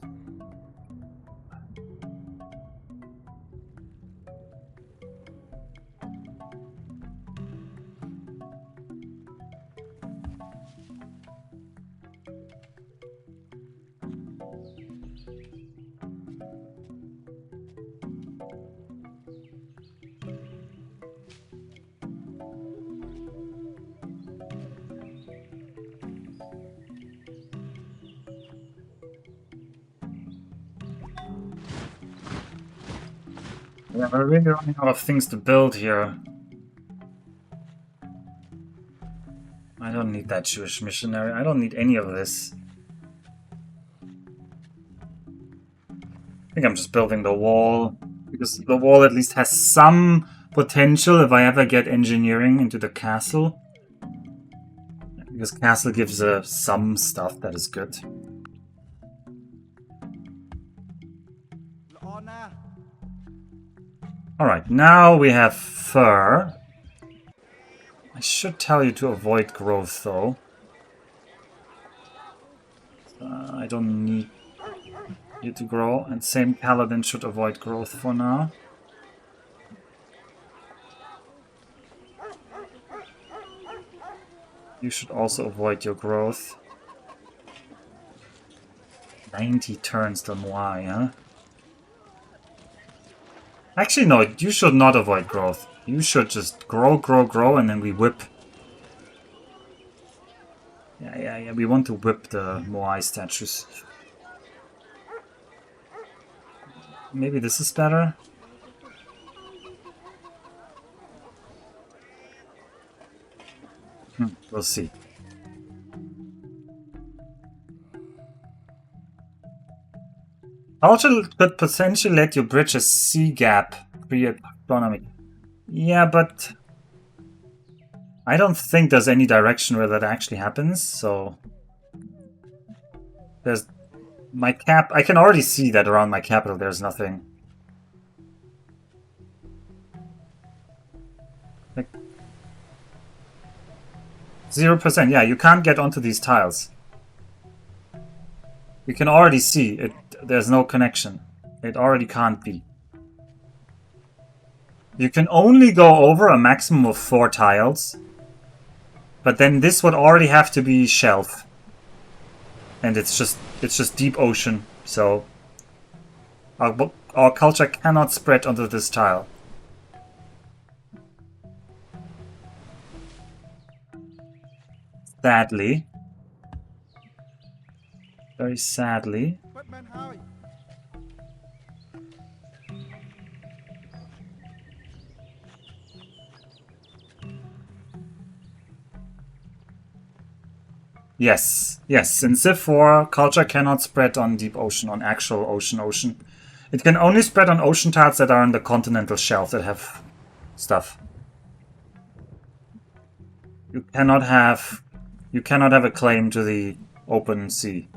Speaker 1: Yeah, we're really running out of things to build here. I don't need that Jewish missionary. I don't need any of this. I think I'm just building the wall, because the wall at least has some potential if I ever get engineering into the castle. Because castle gives some stuff that is good. Alright, now we have fur. I should tell you to avoid growth, though. I don't need you to grow, and same paladin should avoid growth for now. You should also avoid your growth. 90 turns to Moi, huh? Actually, no, you should not avoid growth. You should just grow, grow, grow, and then we whip. Yeah, we want to whip the Moai statues. Maybe this is better? We'll see. Culture could potentially let you bridge a sea gap pre-economy. Yeah, but I don't think there's any direction where that actually happens, so there's my cap. I can already see that around my capital there's nothing. Like 0%, yeah, you can't get onto these tiles. You can already see it. There's no connection. It already can't be. You can only go over a maximum of 4 tiles. But then this would already have to be shelf. And it's just deep ocean, so our culture cannot spread onto this tile. Sadly. Very sadly. Yes, in Civ 4, culture cannot spread on deep ocean, on actual ocean. It can only spread on ocean tiles that are on the continental shelf that have stuff. You cannot have a claim to the open sea.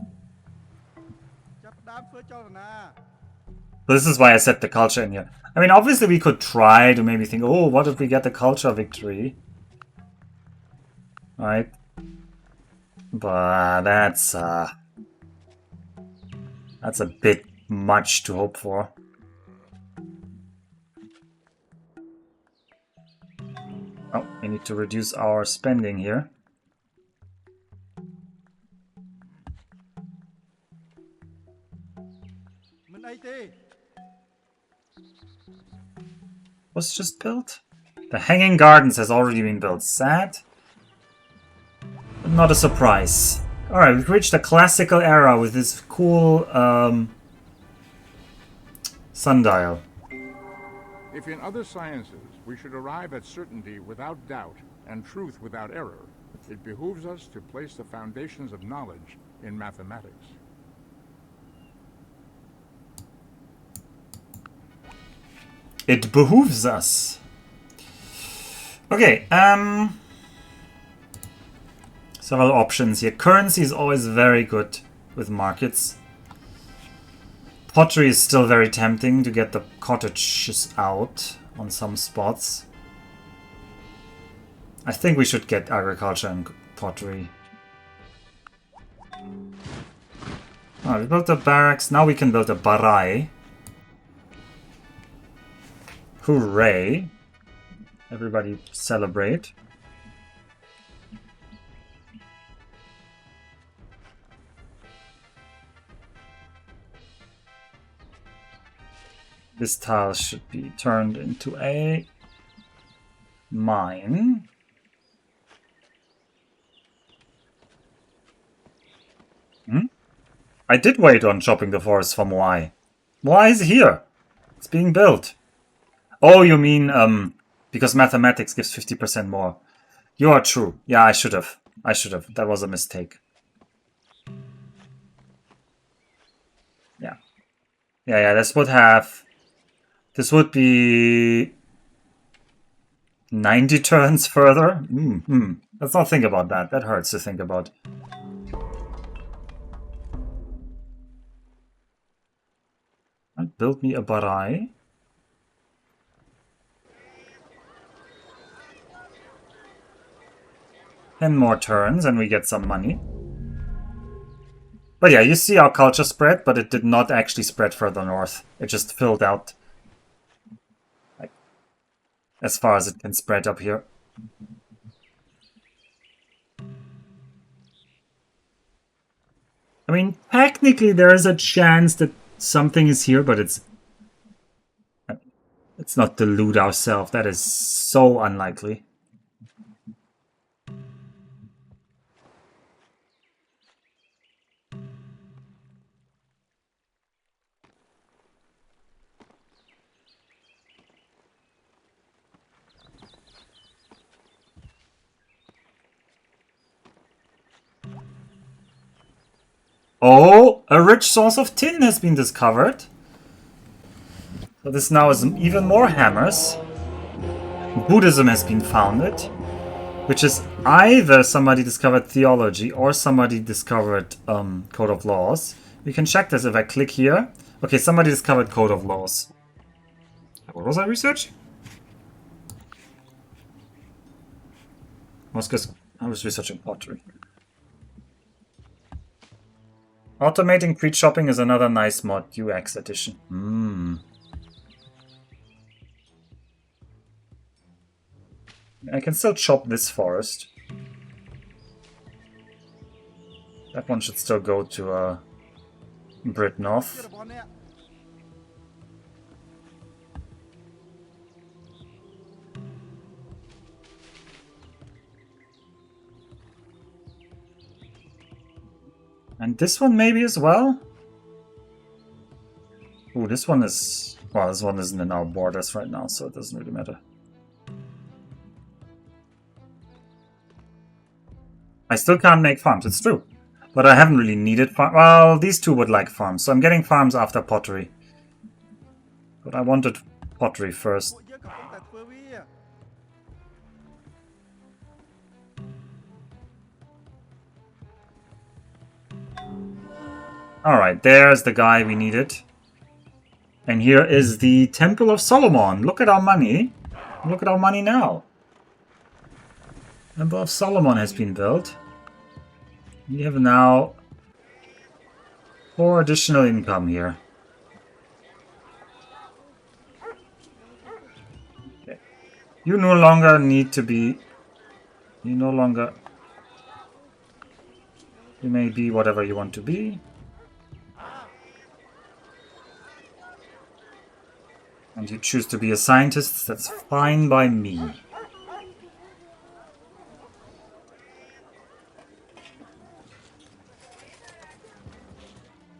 Speaker 1: This is why I set the culture in here. I mean, obviously we could try to maybe think, oh, what if we get the culture victory? Right? But that's a bit much to hope for. Oh, we need to reduce our spending here. Was just built? The Hanging Gardens has already been built. Sad. But not a surprise. Alright, we've reached a classical era with this cool sundial.
Speaker 2: If in other sciences we should arrive at certainty without doubt and truth without error, it behooves us to place the foundations of knowledge in mathematics.
Speaker 1: It behooves us. Okay, several options here. Currency is always very good with markets. Pottery is still very tempting to get the cottages out on some spots. I think we should get agriculture and pottery. Oh, we built a barracks. Now we can build a barai. Hooray. Everybody celebrate. This tile should be turned into a mine. I did wait on chopping the forest for Moai. Moai is here. It's being built. Oh, you mean because mathematics gives 50% more. You are true. Yeah, I should have. That was a mistake. Yeah. Yeah, this would be 90 turns further. Let's not think about that. That hurts to think about. Build me a barai. And more turns, and we get some money. But yeah, you see our culture spread, but it did not actually spread further north. It just filled out, like, as far as it can spread up here. I mean, technically there is a chance that something is here, but it's not to loot ourselves. That is so unlikely. Oh, a rich source of tin has been discovered. So this now is even more hammers. Buddhism has been founded, which is either somebody discovered theology or somebody discovered Code of Laws. We can check this if I click here. Okay, somebody discovered Code of Laws. What was I researching? I was researching pottery. Automating pre-chopping is another nice mod, UX edition. I can still chop this forest. That one should still go to Britnoth. And this one maybe as well? Ooh, this one is... Well, this one isn't in our borders right now, so it doesn't really matter. I still can't make farms, it's true. But I haven't really needed farms. Well, these two would like farms, so I'm getting farms after pottery. But I wanted pottery first. Alright, there's the guy we needed. And here is the Temple of Solomon. Look at our money. Look at our money now. Temple of Solomon has been built. We have now 4 additional income here. Okay. You no longer need to be... You no longer... You may be whatever you want to be. And you choose to be a scientist, that's fine by me.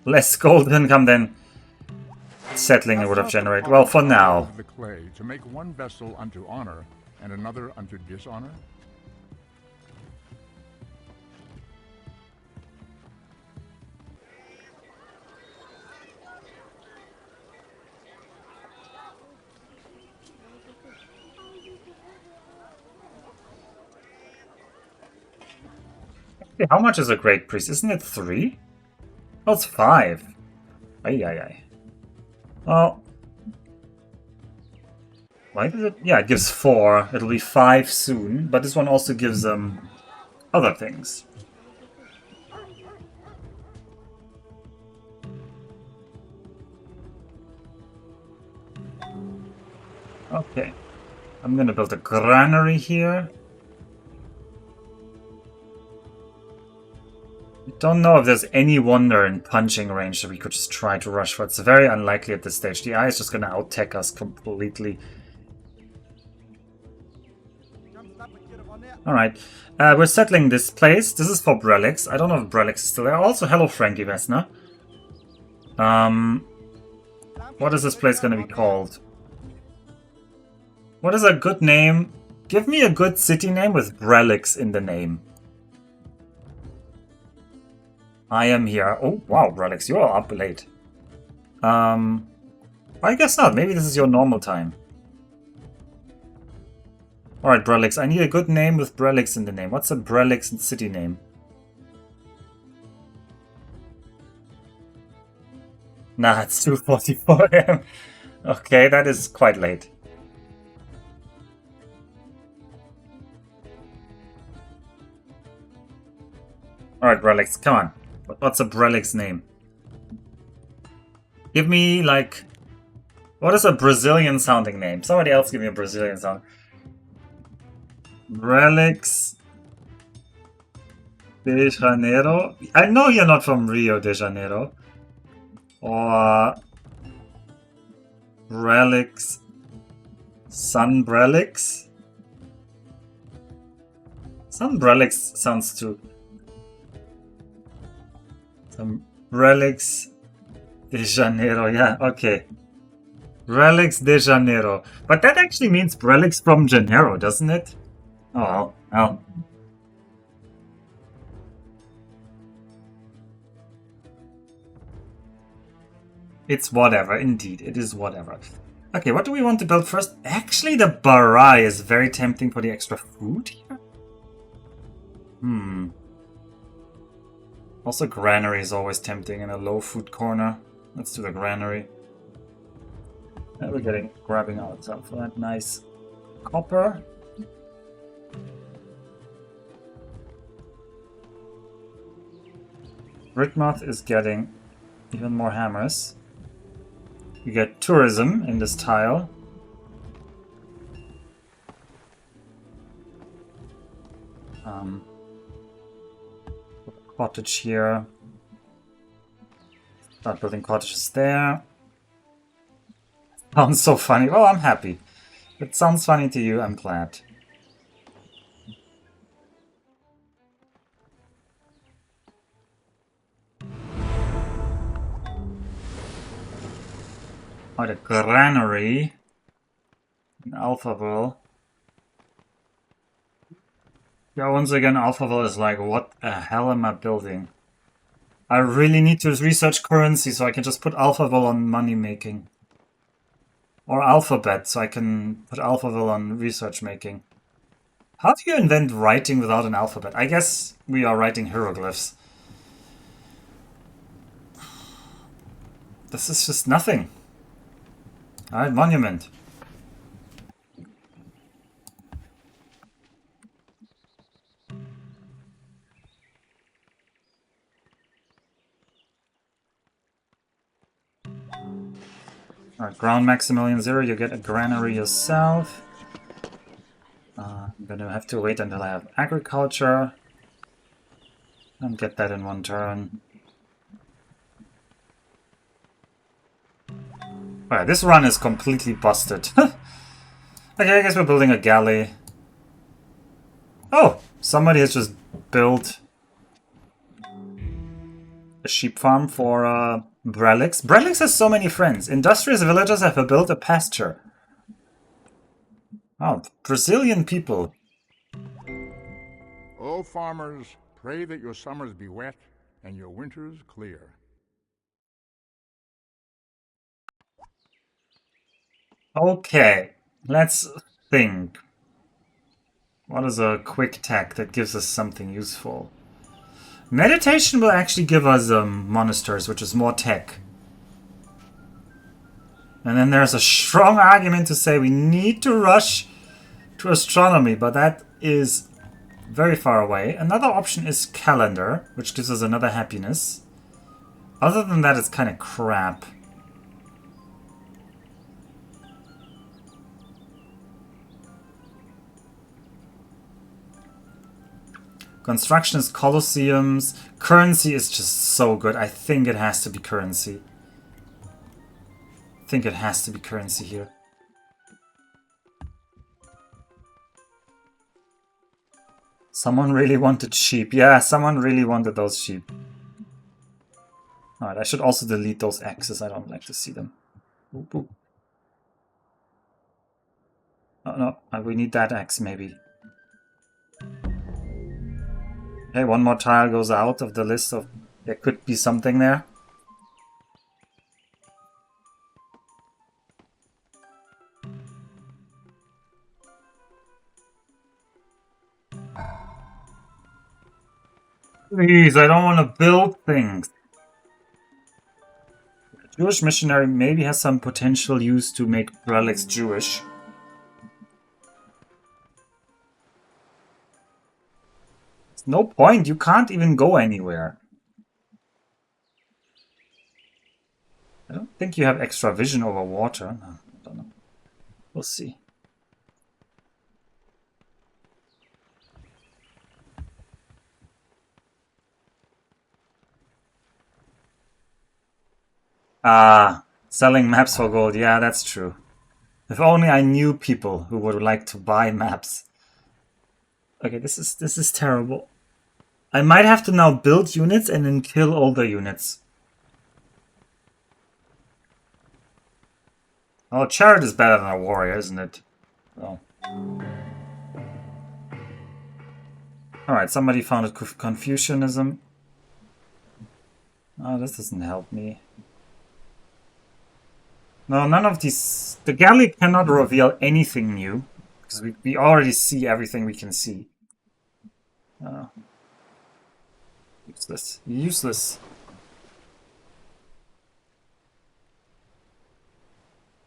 Speaker 1: Less gold income than settling it would have generated. Well, for now.
Speaker 2: The clay to make one vessel unto honor and another unto dishonor?
Speaker 1: How much is a great priest? Isn't it 3? Oh, it's 5. Ay. Well, why does it? Yeah, it gives 4. It'll be 5 soon, but this one also gives them other things. Okay, I'm gonna build a granary here. Don't know if there's any wonder in punching range that we could just try to rush for. It's very unlikely at this stage. The eye is just going to out-tech us completely. Alright, we're settling this place. This is for Brelix. I don't know if Brelix is still there. Also, hello Frankie Vesna. What is this place going to be called? What is a good name? Give me a good city name with Brelix in the name. I am here. Oh, wow, Brelix, you are up late. I guess not. Maybe this is your normal time. Alright, Brelix, I need a good name with Brelix in the name. What's a Brelix city name? Nah, it's 2:44 AM. Okay, that is quite late. Alright, Brelix, come on. What's a Brelix name? Give me, like... What is a Brazilian sounding name? Somebody else give me a Brazilian sound. Brelix de Janeiro. I know you're not from Rio de Janeiro. Or... Brelix... Sun Brelix? Sun Brelix sounds too... Brelix de Janeiro, yeah, okay. Brelix de Janeiro. But that actually means Brelix from Janeiro, doesn't it? Oh, well. It's whatever, indeed, it is whatever. Okay, what do we want to build first? Actually, the Barai is very tempting for the extra food here. Also, granary is always tempting in a low food corner. Let's do the granary. And we're grabbing ourselves for that nice copper. Brickmoth is getting even more hammers. We get tourism in this tile. Cottage here. Start building cottages there. Sounds so funny. Oh, I'm happy. It sounds funny to you, I'm glad. Oh, the granary in Alphaville. Yeah, once again, Alphaville is like, what the hell am I building? I really need to research currency so I can just put Alphaville on money making. Or Alphabet, so I can put Alphaville on research making. How do you invent writing without an alphabet? I guess we are writing hieroglyphs. This is just nothing. Alright, monument. Alright, ground Maximilian 0, you get a granary yourself. I'm gonna have to wait until I have agriculture. And get that in one turn. Alright, this run is completely busted. Okay, I guess we're building a galley. Oh! Somebody has just built a sheep farm for Brelix. Brelix has so many friends. Industrious villagers have built a pasture. Oh, Brazilian people.
Speaker 2: O farmers, pray that your summers be wet and your winters clear.
Speaker 1: Okay, let's think. What is a quick tech that gives us something useful? Meditation will actually give us monasteries, which is more tech. And then there's a strong argument to say we need to rush to astronomy, but that is very far away. Another option is calendar, which gives us another happiness. Other than that, it's kind of crap. Construction is colosseums. Currency is just so good. I think it has to be currency. I think it has to be currency here. Someone really wanted sheep. Yeah, someone really wanted those sheep. Alright, I should also delete those X's. I don't like to see them. Oop, oop. Oh no, we need that X maybe. Okay, one more tile goes out of the list of... There could be something there. Please, I don't want to build things. A Jewish missionary maybe has some potential use to make relics Jewish. There's no point, you can't even go anywhere. I don't think you have extra vision over water. No, I don't know. We'll see. Ah, selling maps for gold. Yeah, that's true. If only I knew people who would like to buy maps. Okay, this is terrible. I might have to now build units and then kill all the units. Oh, Chariot is better than a warrior, isn't it? Oh. Alright, somebody founded Confucianism. Oh, this doesn't help me. No, none of these... The galley cannot reveal anything new. Because we already see everything we can see. Oh. Useless. Useless.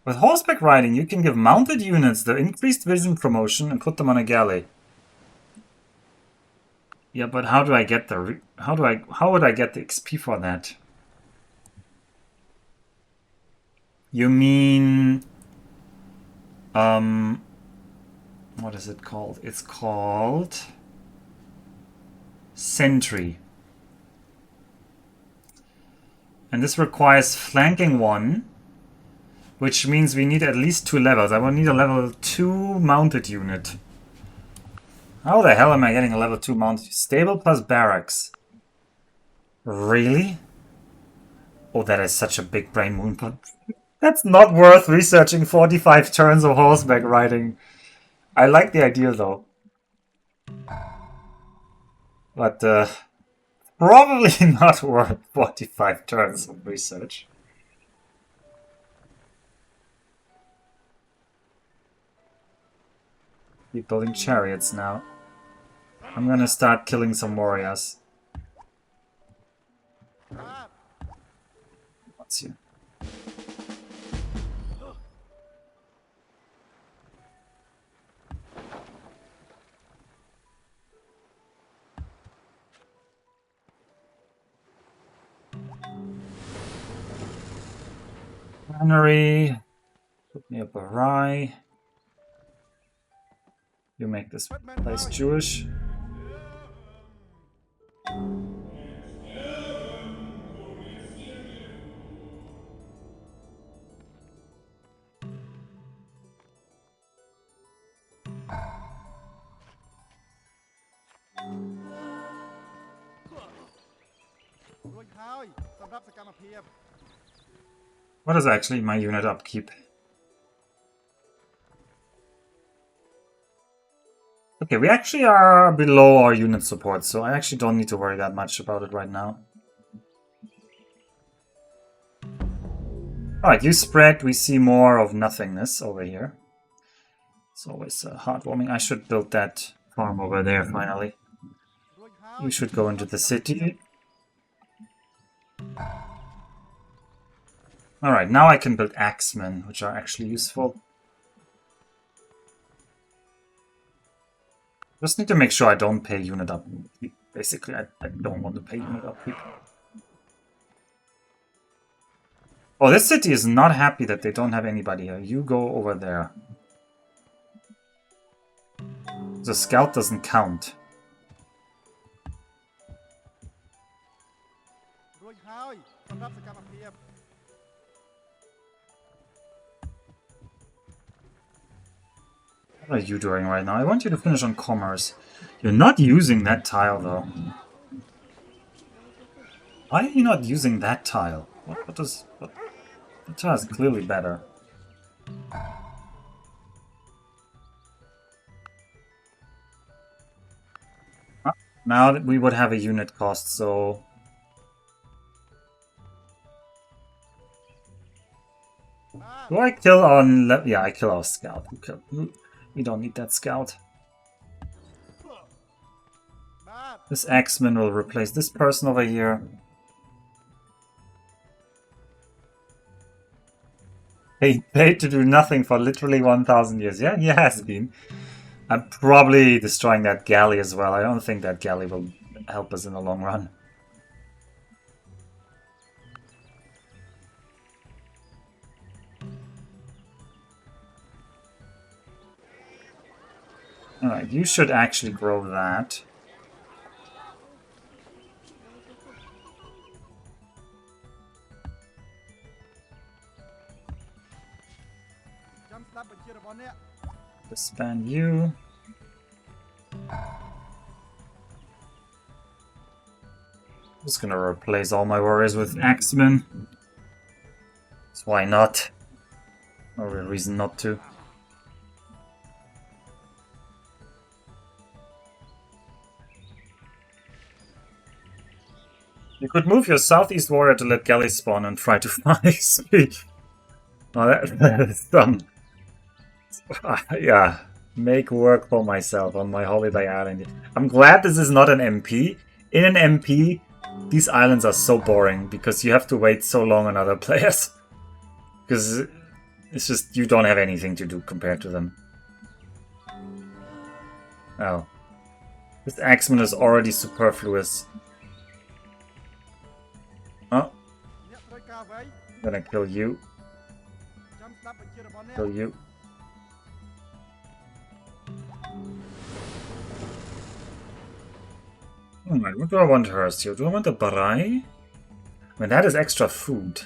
Speaker 1: With horseback riding, you can give mounted units the increased vision promotion and put them on a galley. Yeah, but how do I get the... How would I get the XP for that? You mean... What is it called? It's called... Sentry. And this requires flanking 1, which means we need at least 2 levels. I will need a level 2 mounted unit. How the hell am I getting a level 2 mounted? Stable plus barracks. Really? Oh, that is such a big brain moon, but that's not worth researching 45 turns of horseback riding. I like the idea though. But probably not worth 45 turns of research. Keep building chariots now. I'm gonna start killing some warriors. What's you? Tannery. Put me a Barai. You make this place Jewish. What is actually my unit upkeep? Okay, we actually are below our unit support, so I actually don't need to worry that much about it right now. Alright, you spread, we see more of nothingness over here. It's always heartwarming. I should build that farm over there finally. You should go into the city. Alright, now I can build axemen, which are actually useful. Just need to make sure I don't pay unit upkeep. Basically, I don't want to pay unit upkeep. Oh, this city is not happy that they don't have anybody here. You go over there. The scout doesn't count. What are you doing right now? I want you to finish on commerce. You're not using that tile, though. Why are you not using that tile? What that tile is clearly better. Now that we would have a unit cost, so... Do I kill on... Yeah, I kill our scout. We don't need that scout. This axeman will replace this person over here. He paid to do nothing for literally 1,000 years. Yeah, he has been. I'm probably destroying that galley as well. I don't think that galley will help us in the long run. Alright, you should actually grow that. Disband you. Just gonna replace all my warriors with axemen. So why not? No real reason not to. You could move your southeast warrior to let galleys spawn and try to fly speed. Oh, that is dumb. Yeah, make work for myself on my holiday island. I'm glad this is not an MP. In an MP, these islands are so boring because you have to wait so long on other players. Because it's just, you don't have anything to do compared to them. Oh. This axeman is already superfluous. Oh. I'm gonna kill you. Kill you. Alright, what do I want first here? Do I want a barai? I mean, that is extra food.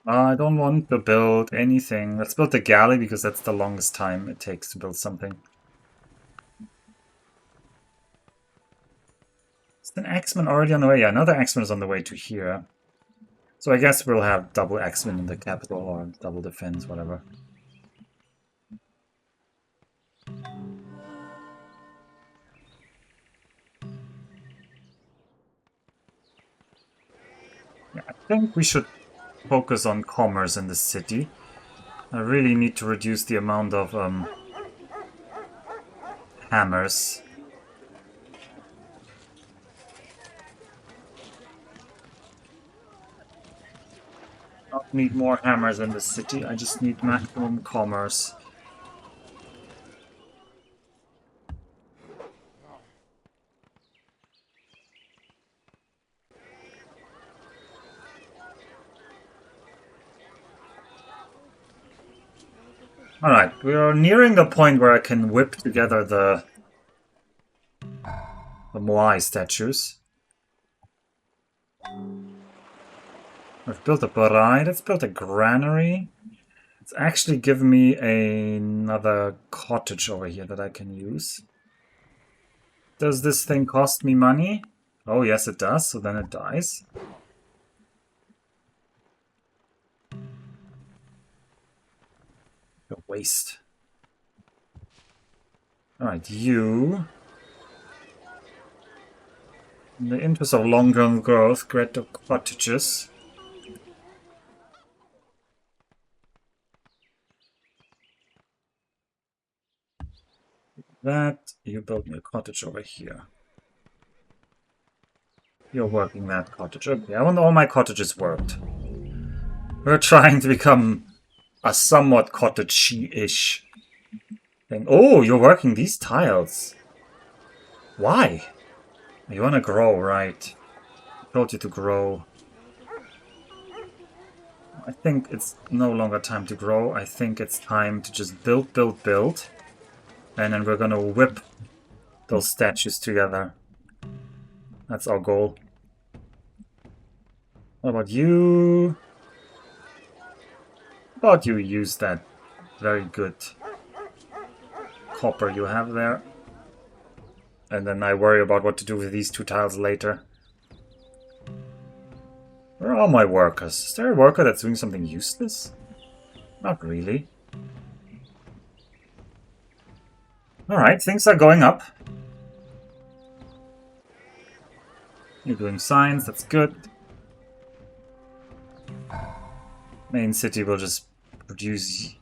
Speaker 1: I don't want to build anything. Let's build the galley because that's the longest time it takes to build something. Is an axeman already on the way? Yeah, another axeman is on the way to here. So I guess we'll have double axeman in the capital or double defense, whatever. Yeah, I think we should focus on commerce in the city. I really need to reduce the amount of hammers. not need more hammers in the city, I just need maximum commerce. Alright, we are nearing the point where I can whip together the Moai statues. I've built a bride, let's build a granary. It's actually given me another cottage over here that I can use. Does this thing cost me money? Oh yes it does, so then it dies. A waste. Alright, you... In the interest of long-term growth, get the cottages. That, you build me a cottage over here. You're working that cottage. Okay, I want all my cottages worked. We're trying to become a somewhat cottage-ish thing. Oh, you're working these tiles. Why? You want to grow, right? I told you to grow. I think it's no longer time to grow. I think it's time to just build, build, build. And then we're gonna whip those statues together. That's our goal. What about you? How about you use that very good copper you have there? And then I worry about what to do with these 2 tiles later. Where are all my workers? Is there a worker that's doing something useless? Not really. Alright, things are going up. You're doing science, that's good. Main city will just produce...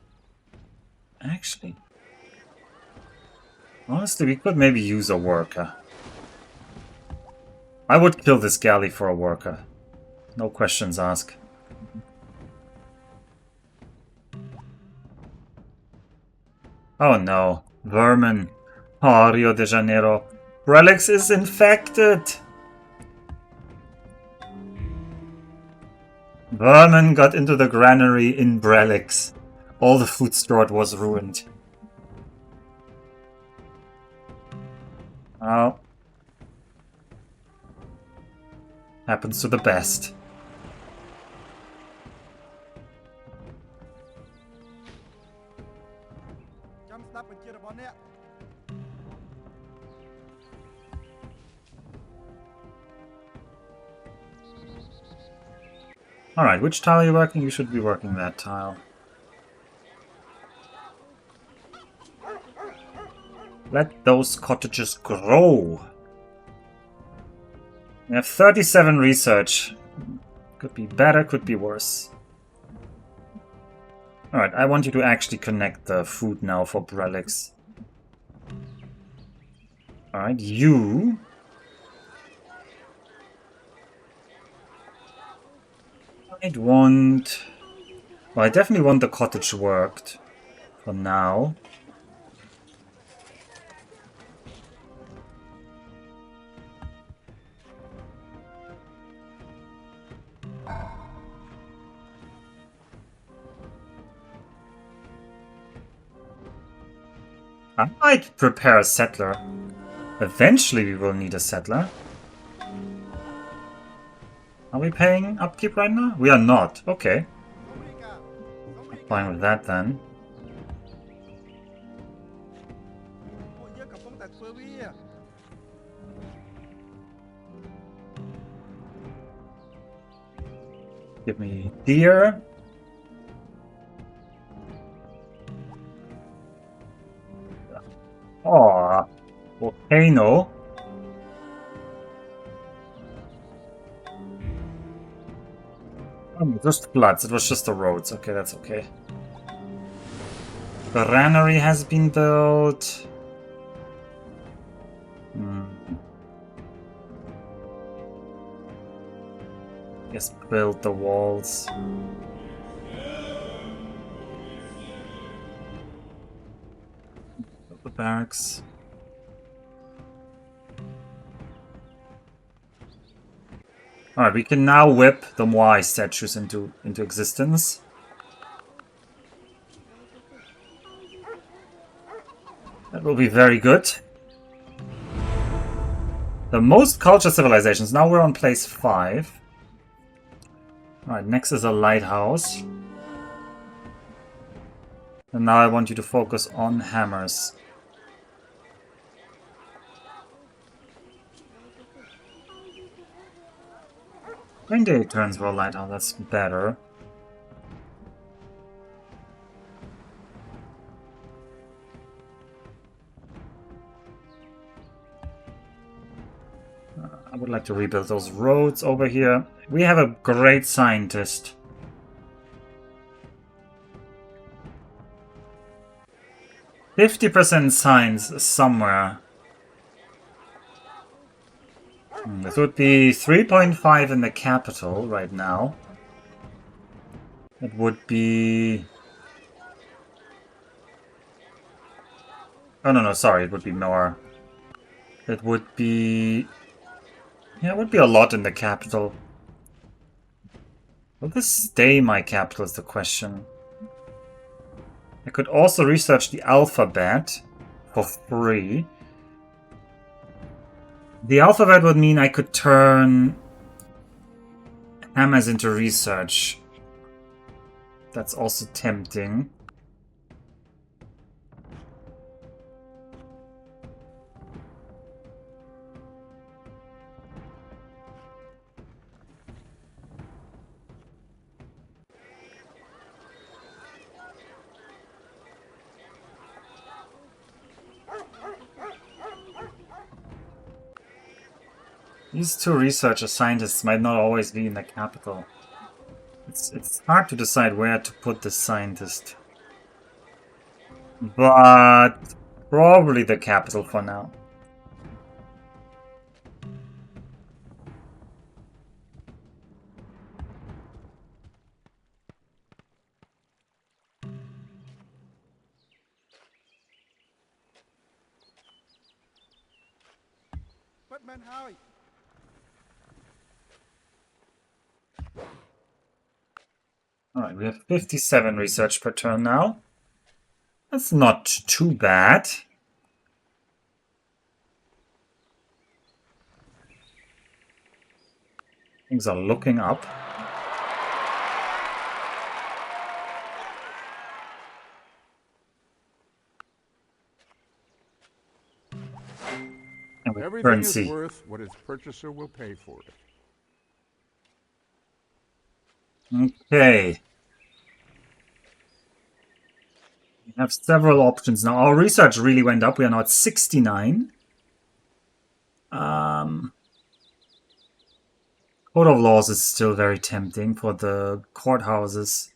Speaker 1: Actually... Honestly, we could maybe use a worker. I would kill this galley for a worker. No questions asked. Oh no. Vermin. Oh, Rio de Janeiro. Relics is infected! Vermin got into the granary in Brelix. All the food stored was ruined. Oh. Happens to the best. Alright, which tile are you working? You should be working that tile. Let those cottages grow. We have 37 research. Could be better, could be worse. Alright, I want you to actually connect the food now for Brelix. Alright, you... I'd want... Well, I definitely want the cottage worked. For now. I might prepare a settler. Eventually we will need a settler. Are we paying upkeep right now? We are not. Okay. I'm fine with that then. Give me deer. Aww. Volcano. Oh, just floods. It was just the roads. Okay, that's okay. The granary has been built. Just build the walls. barracks. Alright, we can now whip the Moai statues into existence. That will be very good. The most cultured civilizations. Now we're on place 5. Alright, next is a lighthouse. And now I want you to focus on hammers. 28 turns for a lighthouse, that's better. I would like to rebuild those roads over here. We have a great scientist. "50% science somewhere." This would be 3.5 in the capital right now. It would be... Oh, no, sorry, it would be more. It would be... Yeah, it would be a lot in the capital. Will this stay my capital is the question. I could also research the alphabet for free. The alphabet would mean I could turn hammers into research. That's also tempting. These two researcher scientists might not always be in the capital. It's hard to decide where to put this scientist. But probably the capital for now. Alright, we have 57 research per turn now. That's not too bad. Things are looking up. And
Speaker 2: everything is worth what its purchaser will pay for it.
Speaker 1: Okay. We have several options now. Our research really went up. We are now at 69. Code of Laws is still very tempting for the courthouses.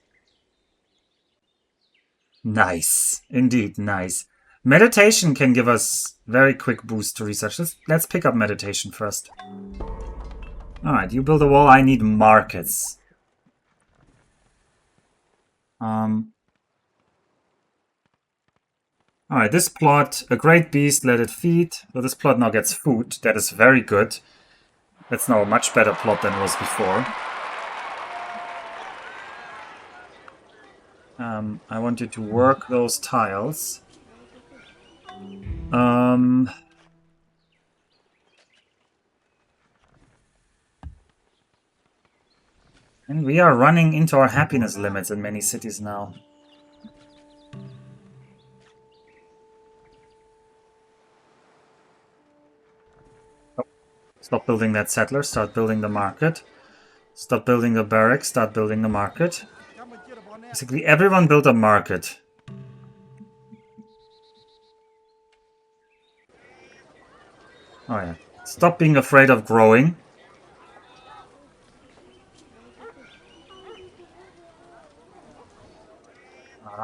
Speaker 1: Nice. Indeed, nice. Meditation can give us very quick boost to research. Let's pick up meditation first. Alright, you build a wall. I need markets. Alright, this plot, a great beast, let it feed. So this plot now gets food. That is very good. That's now a much better plot than it was before. I want you to work those tiles. And we are running into our happiness limits in many cities now. Oh, stop building that settler, start building the market. Stop building the barracks, start building the market. Basically, everyone built a market. Oh yeah. Stop being afraid of growing.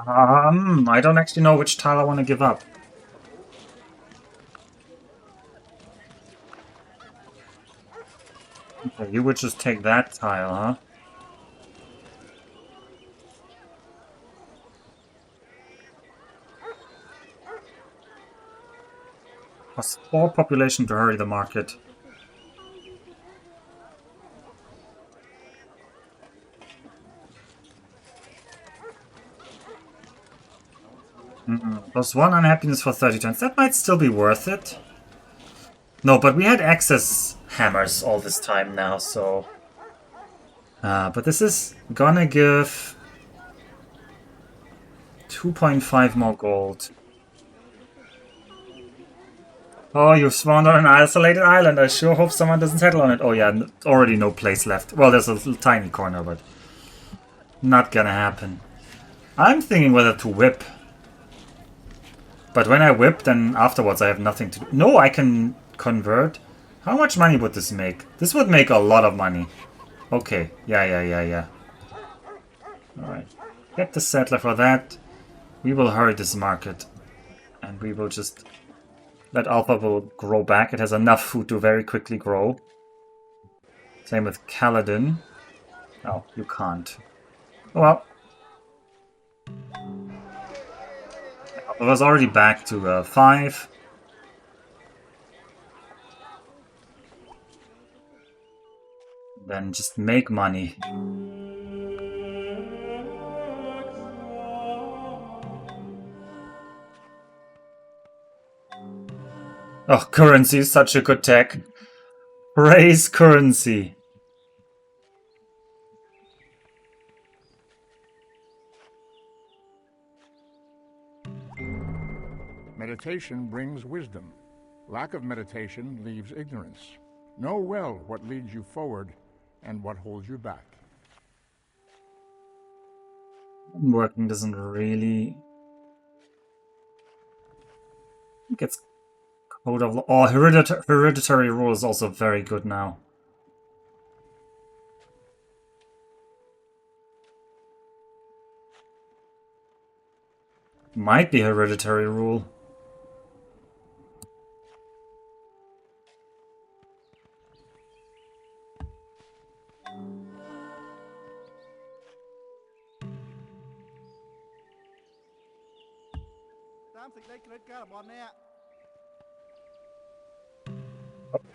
Speaker 1: I don't actually know which tile I want to give up. Okay, you would just take that tile, huh? Plus 4 population to hurry the market. Plus 1 unhappiness for 30 turns. That might still be worth it. No, but we had access hammers all this time now, so... but this is gonna give 2.5 more gold. Oh, you've spawned on an isolated island. I sure hope someone doesn't settle on it. Oh yeah, already no place left. Well, there's a little tiny corner, but not gonna happen. I'm thinking whether to whip. But when I whip, then afterwards I have nothing to do. No, I can convert. How much money would this make? This would make a lot of money. Okay, yeah. Alright. Get the settler for that. We will hurry this market. And we will just... That alpha will grow back. It has enough food to very quickly grow. Same with Kaladin. Oh, you can't. Well. I was already back to 5. Then just make money. Oh, currency is such a good tech. Praise currency.
Speaker 2: Meditation brings wisdom. Lack of meditation leaves ignorance. Know well what leads you forward and what holds you back.
Speaker 1: Working doesn't really... I think it's Code of Law. Oh, hereditary rule is also very good now. Might be hereditary rule.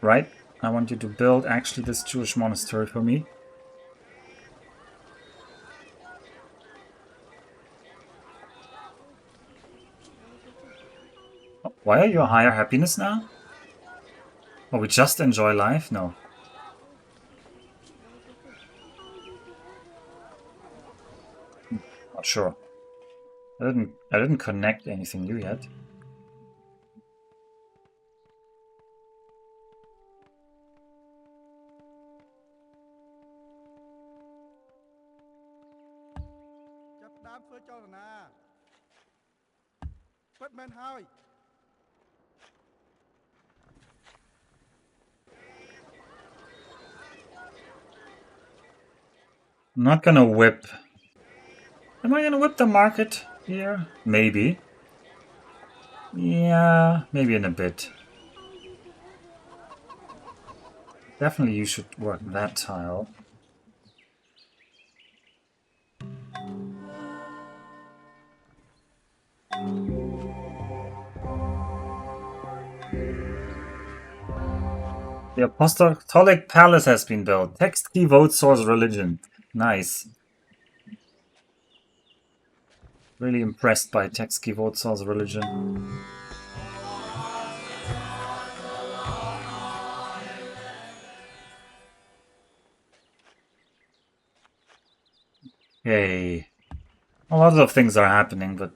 Speaker 1: Right, I want you to build actually this Jewish monastery for me. Oh, why are you a higher happiness now? Oh, we just enjoy life? No. Not sure. I didn't connect anything new yet. I'm not gonna whip. Am I gonna whip the market here? Maybe. Yeah, maybe in a bit. Definitely you should work that tile. The Apostolic Palace has been built. Text key vote source religion. Nice. Really impressed by text key vote source religion. Hey. A lot of things are happening, but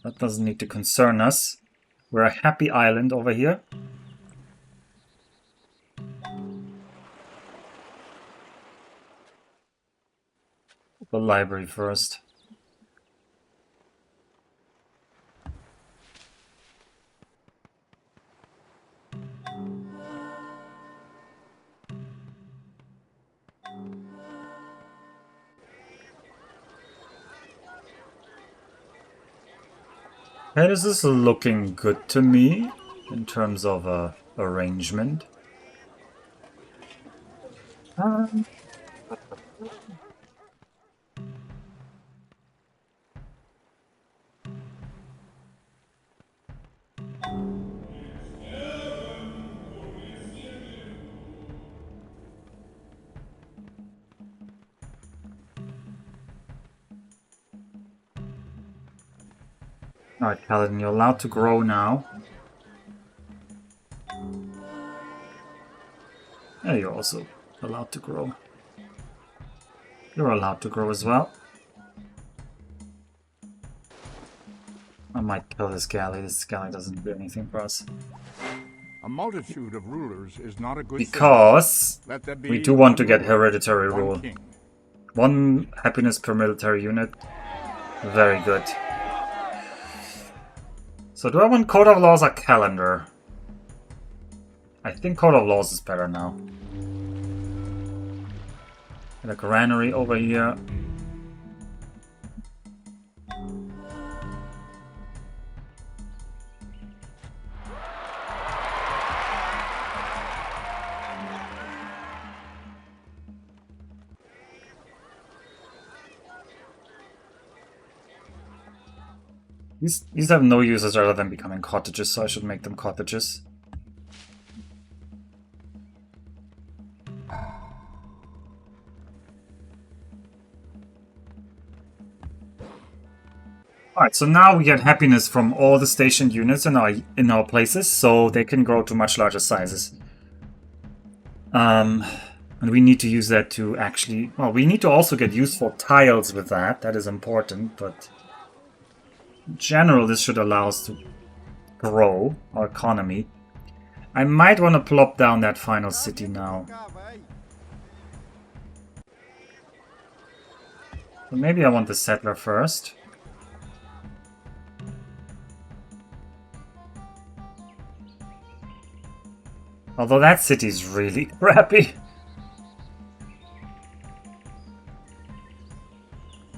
Speaker 1: that doesn't need to concern us. We're a happy island over here. The library first. Hey, this is looking good to me in terms of arrangement. Alright, Paladin, you're allowed to grow now. Yeah, you're also allowed to grow. You're allowed to grow as well. I might kill this galley. This galley doesn't do anything for us.
Speaker 2: A multitude of rulers is not a good
Speaker 1: Because
Speaker 2: thing. Let there be
Speaker 1: we do want to
Speaker 2: one
Speaker 1: get
Speaker 2: ruler,
Speaker 1: hereditary
Speaker 2: one
Speaker 1: rule.
Speaker 2: king.
Speaker 1: 1 happiness per military unit. Very good. So do I want Code of Laws or Calendar? I think Code of Laws is better now. And a granary over here. These have no uses other than becoming cottages, so I should make them cottages. Alright, so now we get happiness from all the stationed units in our places, so they can grow to much larger sizes. And we need to use that to actually... Well, we need to also get useful tiles with that. That is important, but... In general, this should allow us to grow our economy. I might want to plop down that final city now. But maybe I want the settler first. Although that city's really crappy.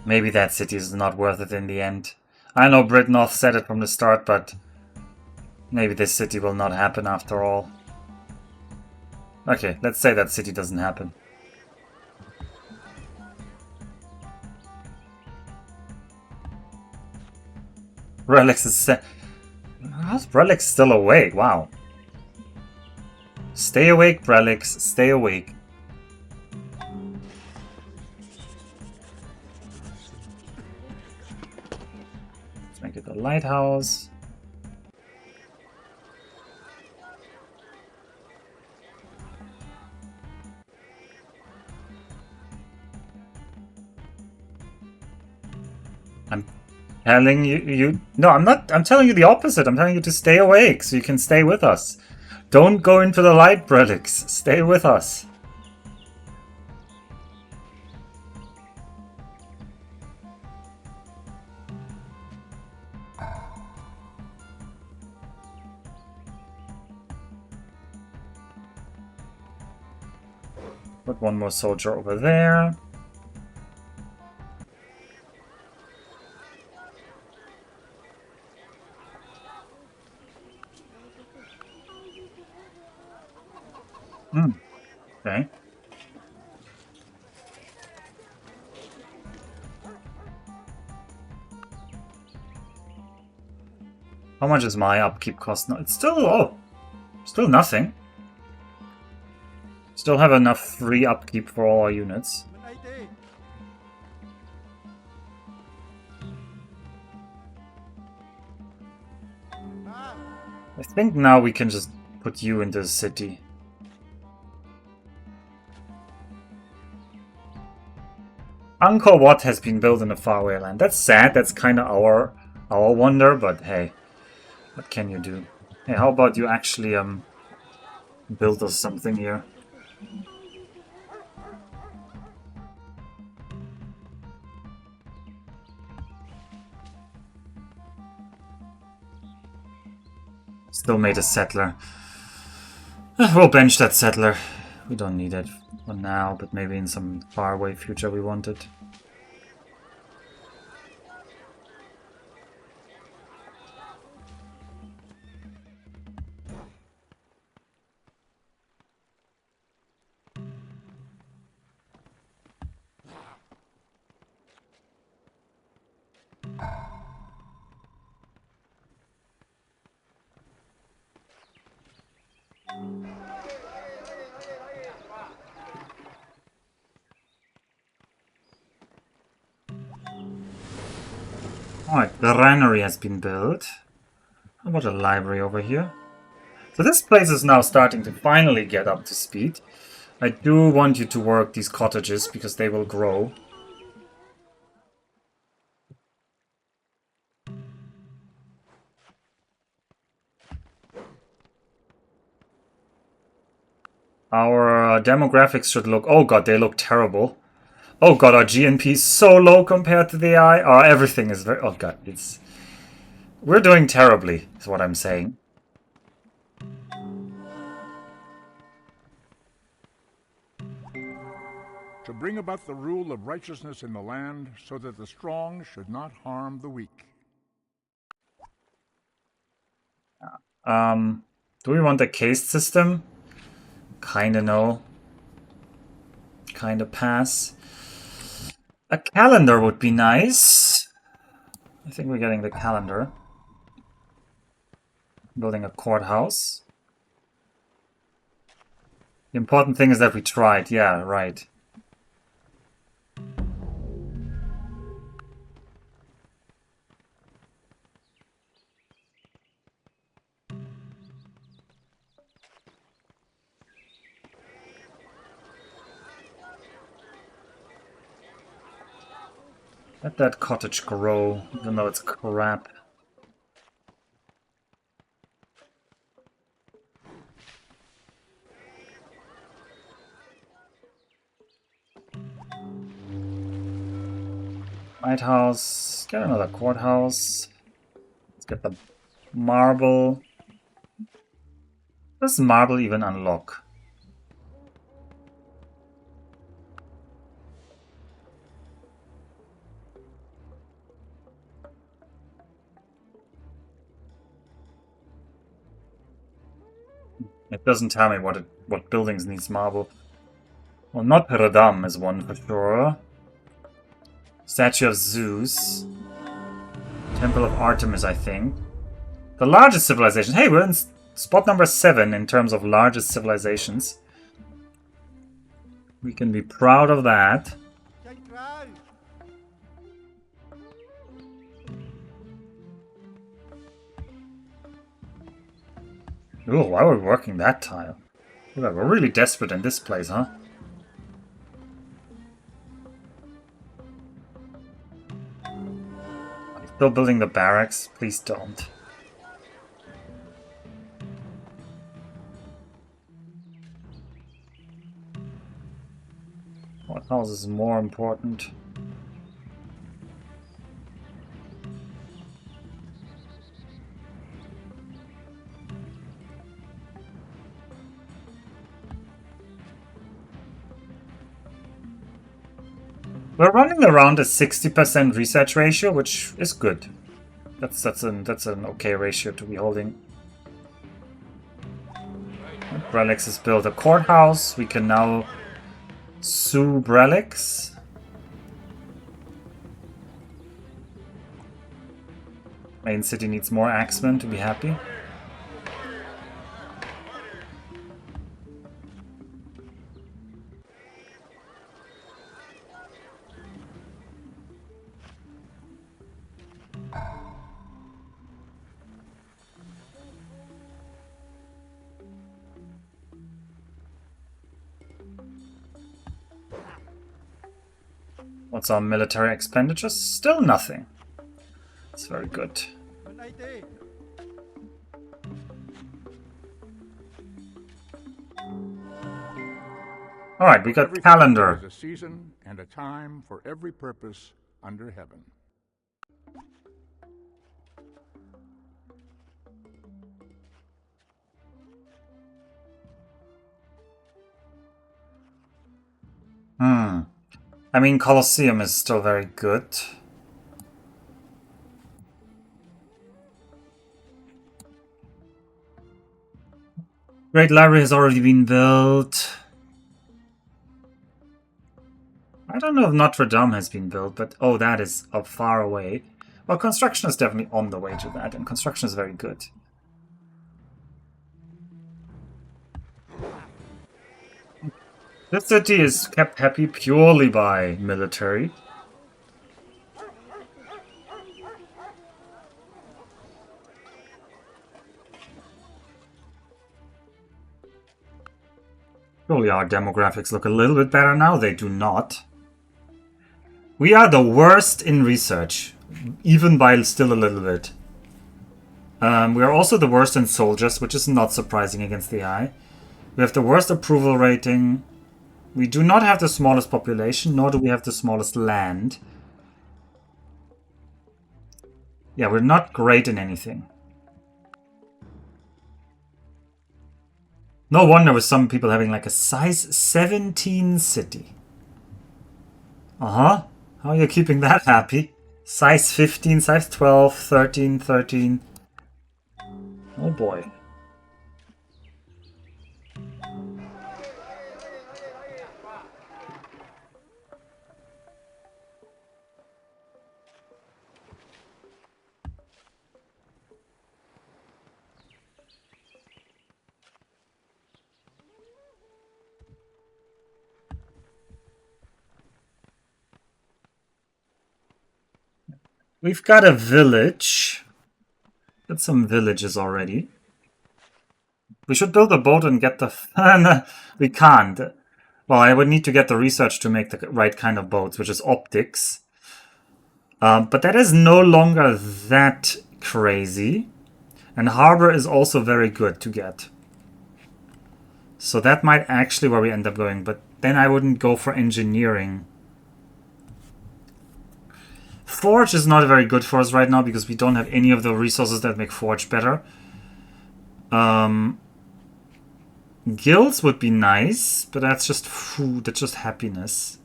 Speaker 1: Maybe that city is not worth it in the end. I know Britnoth said it from the start, but maybe this city will not happen after all. Okay, let's say that city doesn't happen. Relics is set. How's Relics still awake? Wow. Stay awake, Relics. Stay awake. Let's make it a lighthouse. I'm telling you... No, I'm not. I'm telling you the opposite. I'm telling you to stay awake so you can stay with us. Don't go into the light, Relics. Stay with us. Put one more soldier over there. Okay. How much is my upkeep cost now? It's still, still nothing. Still have enough free upkeep for all our units. I think now we can just put you into the city. Angkor Wat has been built in a faraway land. That's sad, that's kinda our wonder, but hey. What can you do? Hey, how about you actually build us something here? Still made a settler. We'll bench that settler. We don't need it for now, but maybe in some faraway future we want it. Alright, the granary has been built. How about a library over here? So this place is now starting to finally get up to speed. I do want you to work these cottages because they will grow. Our demographics should look... Oh god, they look terrible. Oh god, our GNP is so low compared to the AI. Oh, everything is very... Oh god, it's... We're doing terribly, is what I'm saying.
Speaker 2: To bring about the rule of righteousness in the land, so that the strong should not harm the weak.
Speaker 1: Do we want a caste system? Kinda no. Kinda pass. A calendar would be nice. I think we're getting the calendar. Building a courthouse. The important thing is that we tried. Yeah, right. Let that cottage grow, even though it's crap. Lighthouse, get another courthouse. Let's get the marble. Does marble even unlock? It doesn't tell me what buildings needs marble. Well, Notre Dame is one for sure. Statue of Zeus. Temple of Artemis, I think. The largest civilization. Hey, we're in spot number 7 in terms of largest civilizations. We can be proud of that. Ooh, why are we working that tile? We're really desperate in this place, huh? Are you still building the barracks? Please don't. What house is more important? We're running around a 60% research ratio, which is good. That's an okay ratio to be holding. Brelix has built a courthouse. We can now sue Brelix. Main city needs more axemen to be happy. What's our military expenditures? Still nothing. That's very good. Alright, we got
Speaker 2: Everything
Speaker 1: calendar.
Speaker 2: has a season and a time for every purpose under heaven.
Speaker 1: I mean, Colosseum is still very good. Great Library has already been built. I don't know if Notre Dame has been built, but oh, that is up far away. Well, construction is definitely on the way to that, and construction is very good. This city is kept happy purely by military. Surely our demographics look a little bit better now. They do not. We are the worst in research, even by still a little bit. We are also the worst in soldiers, which is not surprising against the eye. We have the worst approval rating. We do not have the smallest population, nor do we have the smallest land. Yeah, we're not great in anything. No wonder with some people having like a size 17 city. Uh-huh. How are you keeping that happy? Size 15, size 12, 13, 13. Oh boy. We've got a village. Got some villages already. We should build a boat and get the... No, we can't. Well, I would need to get the research to make the right kind of boats, which is optics. But that is no longer that crazy. And harbor is also very good to get. So that might actually where we end up going. But then I wouldn't go for engineering. Forge is not very good for us right now because we don't have any of the resources that make Forge better. Guilds would be nice, but that's just food, that's just happiness.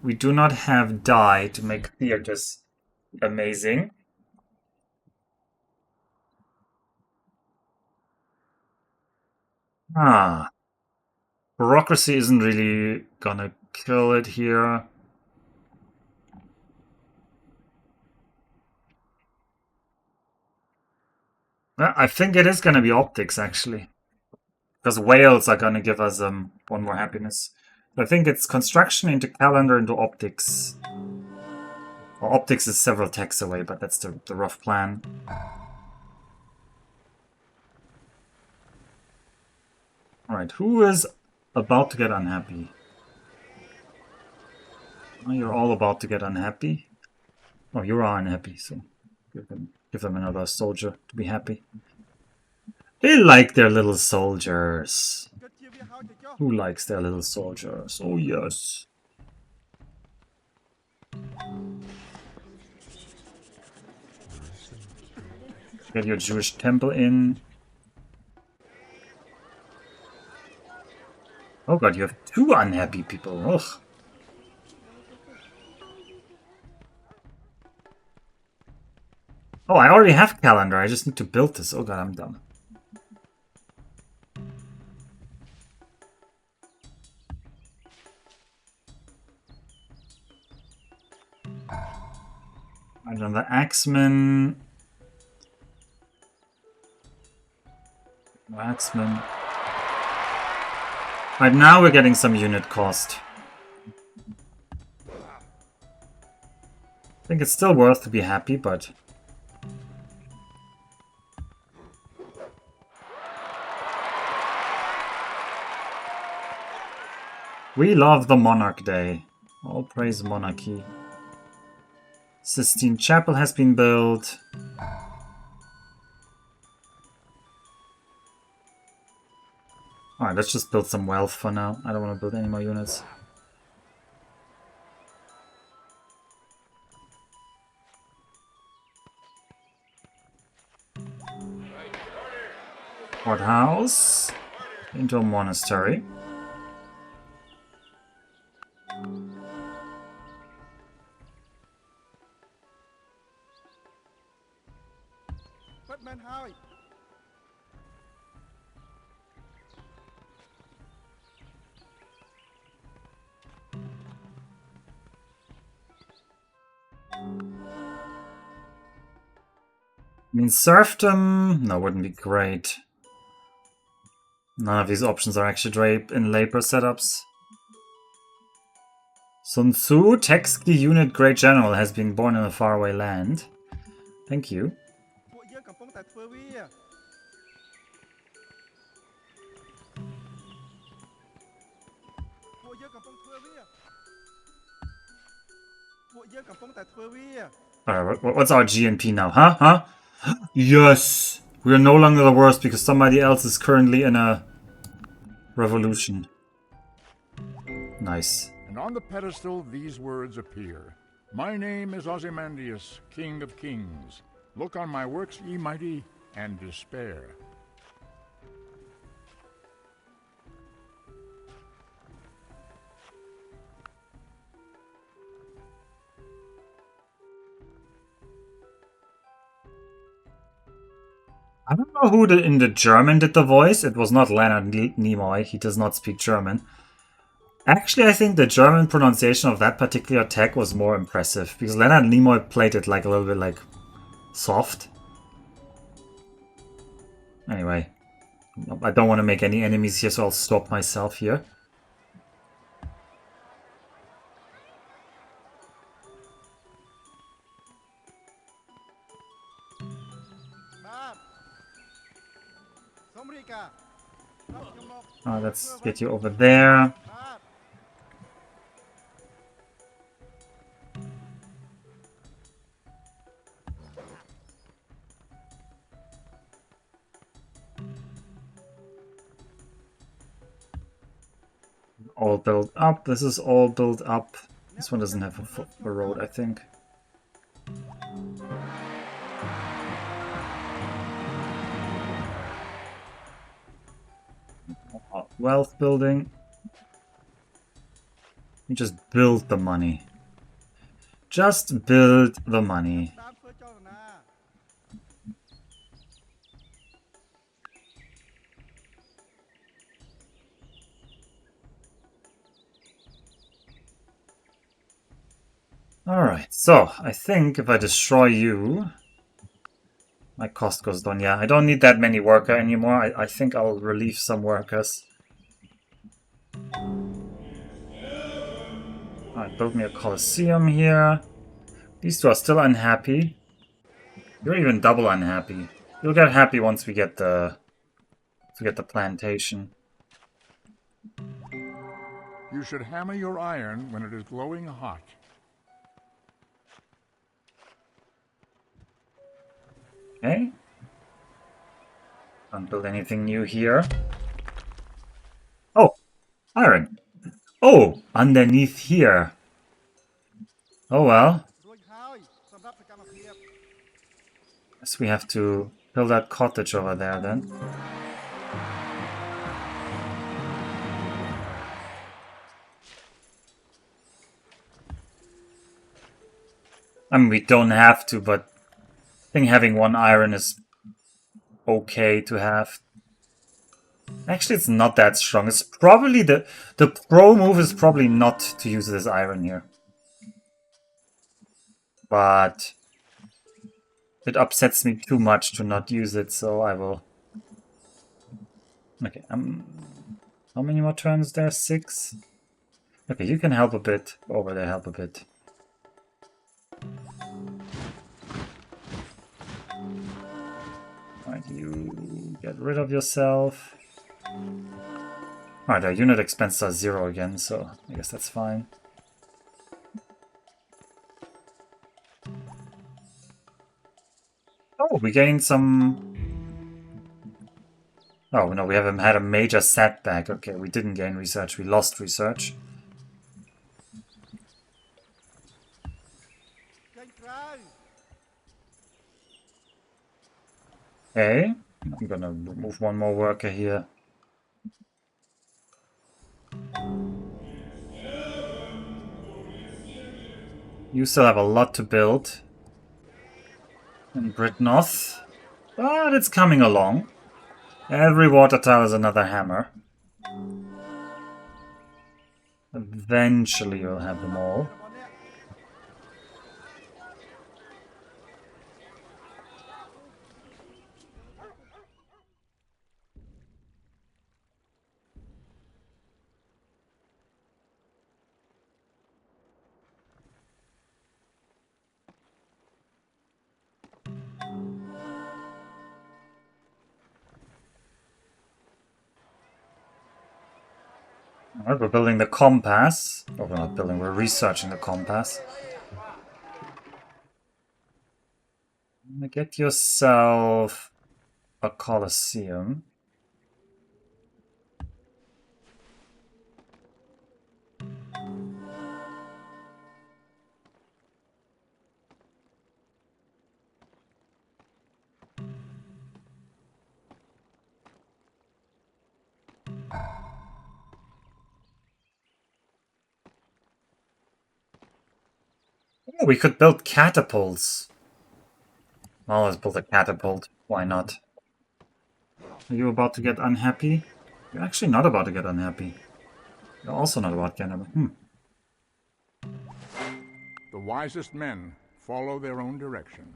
Speaker 1: We do not have dye to make theaters amazing. Bureaucracy isn't really gonna kill it here. Well, I think it is gonna be optics actually. Because whales are gonna give us one more happiness. I think it's construction into calendar into optics. Well, optics is several techs away, but that's the rough plan. Alright, who is about to get unhappy? Oh, you're all about to get unhappy. Oh, you are unhappy, so give them another soldier to be happy. They like their little soldiers. Who likes their little soldiers? Oh, yes. Get your Jewish temple in. Oh god, you have two unhappy people. Ugh. Oh, I already have calendar. I just need to build this. Oh god, I'm dumb. Right on the Axeman. No Axeman. Right now we're getting some unit cost. I think it's still worth to be happy, but... We love the Monarch Day. All praise monarchy. Sistine Chapel has been built. Alright, let's just build some wealth for now. I don't want to build any more units. Courthouse. Into a monastery. I mean, serfdom... No, wouldn't be great. None of these options are actually in labor setups. Sun Tzu, Texki unit great general, has been born in a faraway land. Thank you. Alright, what's our GNP now? Huh? Yes! We are no longer the worst because somebody else is currently in a revolution. Nice.
Speaker 2: And on the pedestal these words appear. My name is Ozymandias, King of Kings. Look on my works, ye mighty, and despair.
Speaker 1: I don't know who in the German did the voice. It was not Leonard Nimoy. He does not speak German. Actually, I think the German pronunciation of that particular tag was more impressive, because Leonard Nimoy played it like a little bit like soft. Anyway, I don't want to make any enemies here, so I'll stop myself here. Let's get you over there. All built up. This is all built up. This one doesn't have a road, I think. Wealth building. You just build the money. Just build the money. Alright, so I think if I destroy you, my cost goes down. Yeah, I don't need that many workers anymore. I think I'll relieve some workers. Alright, build me a Colosseum here. These two are still unhappy. You're even double unhappy. You'll get happy once we get the plantation.
Speaker 2: You should hammer your iron when it is glowing hot.
Speaker 1: Okay. Don't build anything new here. Oh, iron. Oh, underneath here. Oh well. Guess we have to build that cottage over there then. I mean, we don't have to, but I think having one iron is okay to have. Actually, it's not that strong. It's probably the pro move is probably not to use this iron here. But it upsets me too much to not use it, so I will. Okay, how many more turns there? 6? Okay, you can help a bit. Over there, help a bit. Alright, you get rid of yourself. Alright, our unit expenses are 0 again, so I guess that's fine. Oh, we gained some... Oh, no, we haven't had a major setback. Okay, we didn't gain research, we lost research. Okay, I'm gonna remove one more worker here. You still have a lot to build in Britnoth, but it's coming along. Every water tile is another hammer. Eventually you'll have them all. Alright, we're building the compass. Oh, we're not building, we're researching the compass. Get yourself a Colosseum. Oh, we could build catapults. Well, let's build a catapult. Why not? Are you about to get unhappy? You're actually not about to get unhappy. You're also not about to get unhappy.
Speaker 2: The wisest men follow their own direction.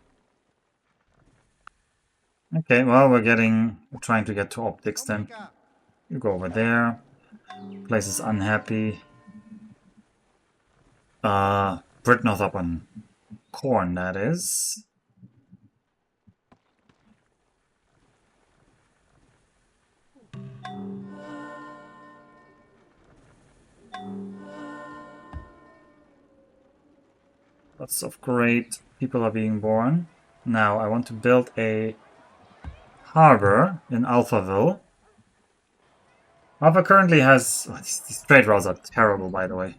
Speaker 1: Okay, well, we're trying to get to optics then. You go over there. Place is unhappy. Britnoth up on corn, that is. Lots of great people are being born. Now, I want to build a harbor in Alphaville. Alpha currently has... Oh, these trade routes are terrible, by the way.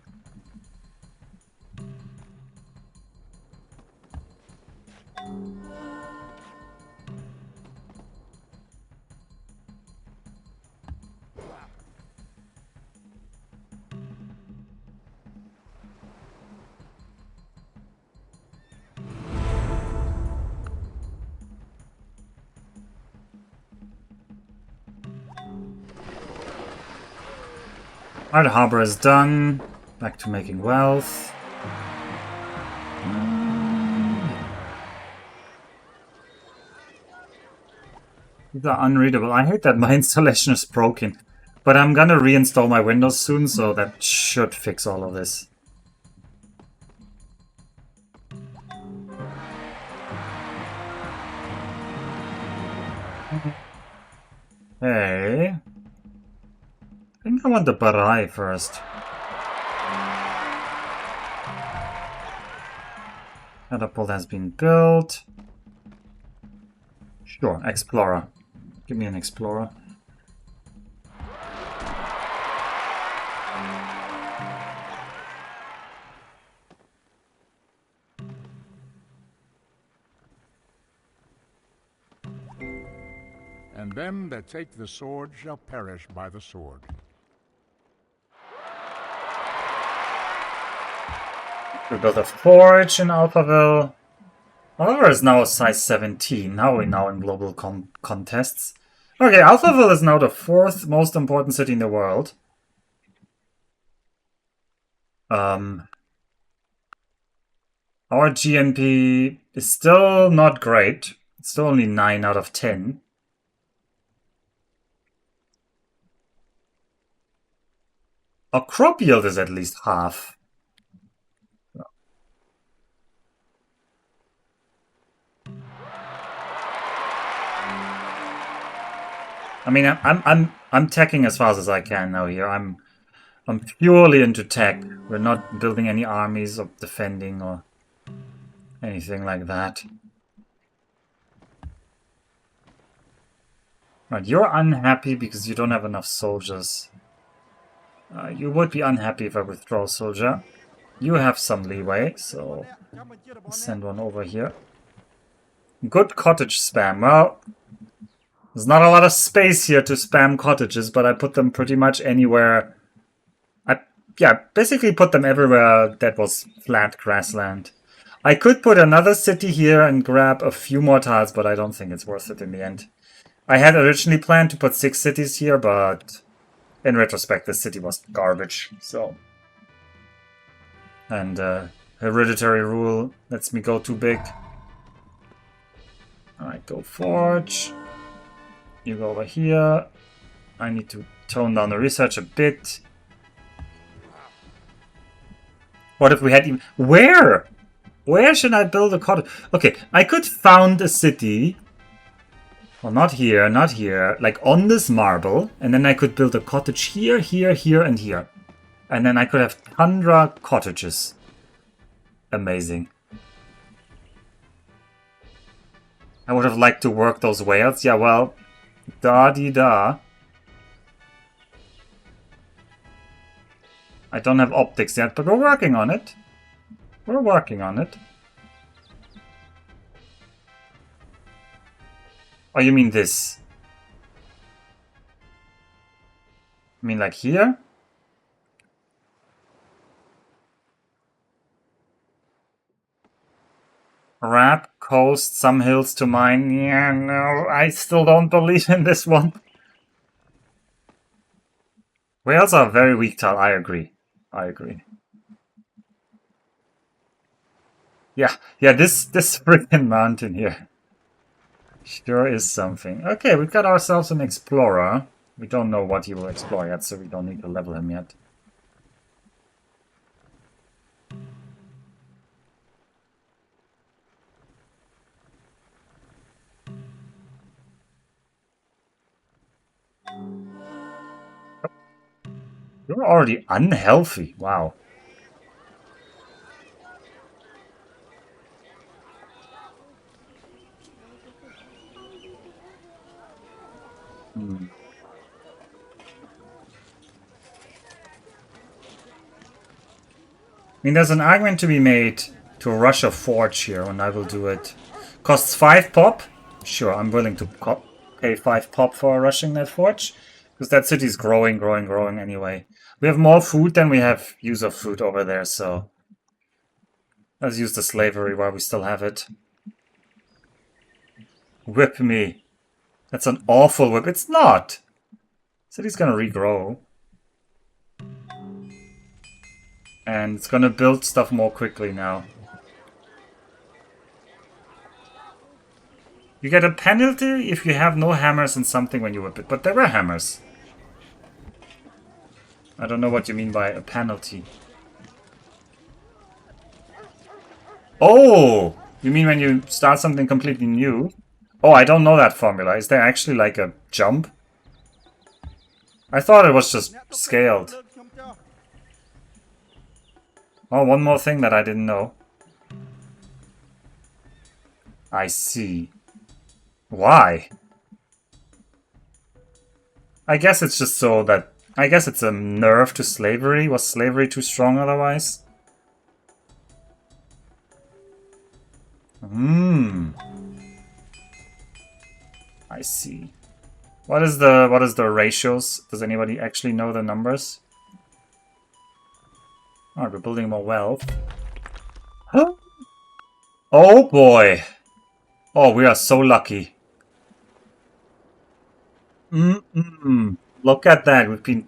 Speaker 1: Alright, the harbor is done. Back to making wealth. These are unreadable. I hate that my installation is broken. But I'm gonna reinstall my Windows soon, so that should fix all of this. Hey. I think I want the Barai first. Catapult has been built. Sure, Explorer. Give me an Explorer.
Speaker 2: And them that take the sword shall perish by the sword.
Speaker 1: We built a forge in Alphaville. Oliver is now a size 17. Now we're in global contests. Okay, Alphaville is now the 4th most important city in the world. Our GNP is still not great. It's still only 9 out of 10. Our crop yield is at least half. I mean, I'm teching as fast as I can now here. I'm purely into tech. We're not building any armies or defending or anything like that. Right, you're unhappy because you don't have enough soldiers. You would be unhappy if I withdraw a soldier. You have some leeway, so I'll send one over here. Good cottage spam. Well, there's not a lot of space here to spam cottages, but I put them pretty much anywhere. Yeah, basically put them everywhere that was flat grassland. I could put another city here and grab a few more tiles, but I don't think it's worth it in the end. I had originally planned to put 6 cities here, but in retrospect, this city was garbage, so... And hereditary rule lets me go too big. Alright, go forge. You go over here. I need to tone down the research a bit. What if we had even... Where? Where should I build a cottage? Okay, I could found a city. Well, not here, not here. Like on this marble. And then I could build a cottage here, here, here, and here. And then I could have Tundra cottages. Amazing. I would have liked to work those whales. Yeah, well, da-dee-da. I don't have optics yet, but we're working on it. We're working on it. Oh, you mean this? I mean like here? Rap, coast, some hills to mine. Yeah, no, I still don't believe in this one. Whales are very weak tile, I agree. I agree. Yeah, this freaking mountain here sure is something. Okay, we've got ourselves an explorer. We don't know what he will explore yet, so we don't need to level him yet. You're already unhealthy. Wow. Hmm. I mean, there's an argument to be made to rush a forge here, and I will do it. Costs 5 pop? Sure, I'm willing to pay 5 pop for rushing that forge. Because that city's growing, growing, growing anyway. We have more food than we have use of food over there, so... Let's use the slavery while we still have it. Whip me. That's an awful whip. It's not! City's gonna regrow. And it's gonna build stuff more quickly now. You get a penalty if you have no hammers and something when you whip it, but there were hammers. I don't know what you mean by a penalty. Oh! You mean when you start something completely new? Oh, I don't know that formula. Is there actually like a jump? I thought it was just scaled. Oh, one more thing that I didn't know. I see. Why? I guess it's just so that... I guess it's a nerf to slavery. Was slavery too strong otherwise? I see. What is the ratios? Does anybody actually know the numbers? Alright, we're building more wealth. Huh? Oh boy! Oh, we are so lucky. Look at that. We've been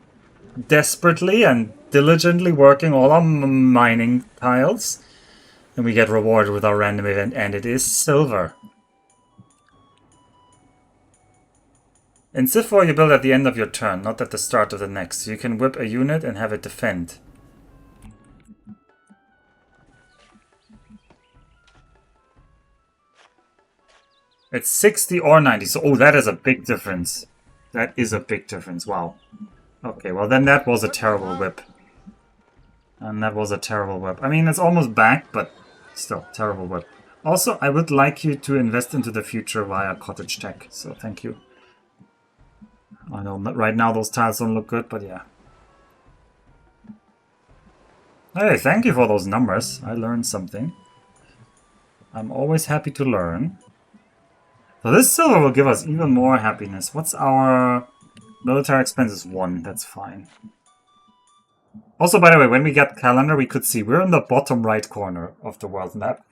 Speaker 1: desperately and diligently working all our mining tiles. And we get rewarded with our random event, and it is silver. In Civ IV, you build at the end of your turn, not at the start of the next. So you can whip a unit and have it defend. It's 60 or 90, so oh, that is a big difference. That is a big difference, wow. Okay, well then that was a terrible whip. And that was a terrible whip. I mean, it's almost back, but still, terrible whip. Also, I would like you to invest into the future via cottage tech, so thank you. I know right now those tiles don't look good, but yeah. Hey, thank you for those numbers. I learned something. I'm always happy to learn. So this silver will give us even more happiness. What's our military expenses? 1, that's fine. Also, by the way, when we get calendar, we could see we're in the bottom right corner of the world map.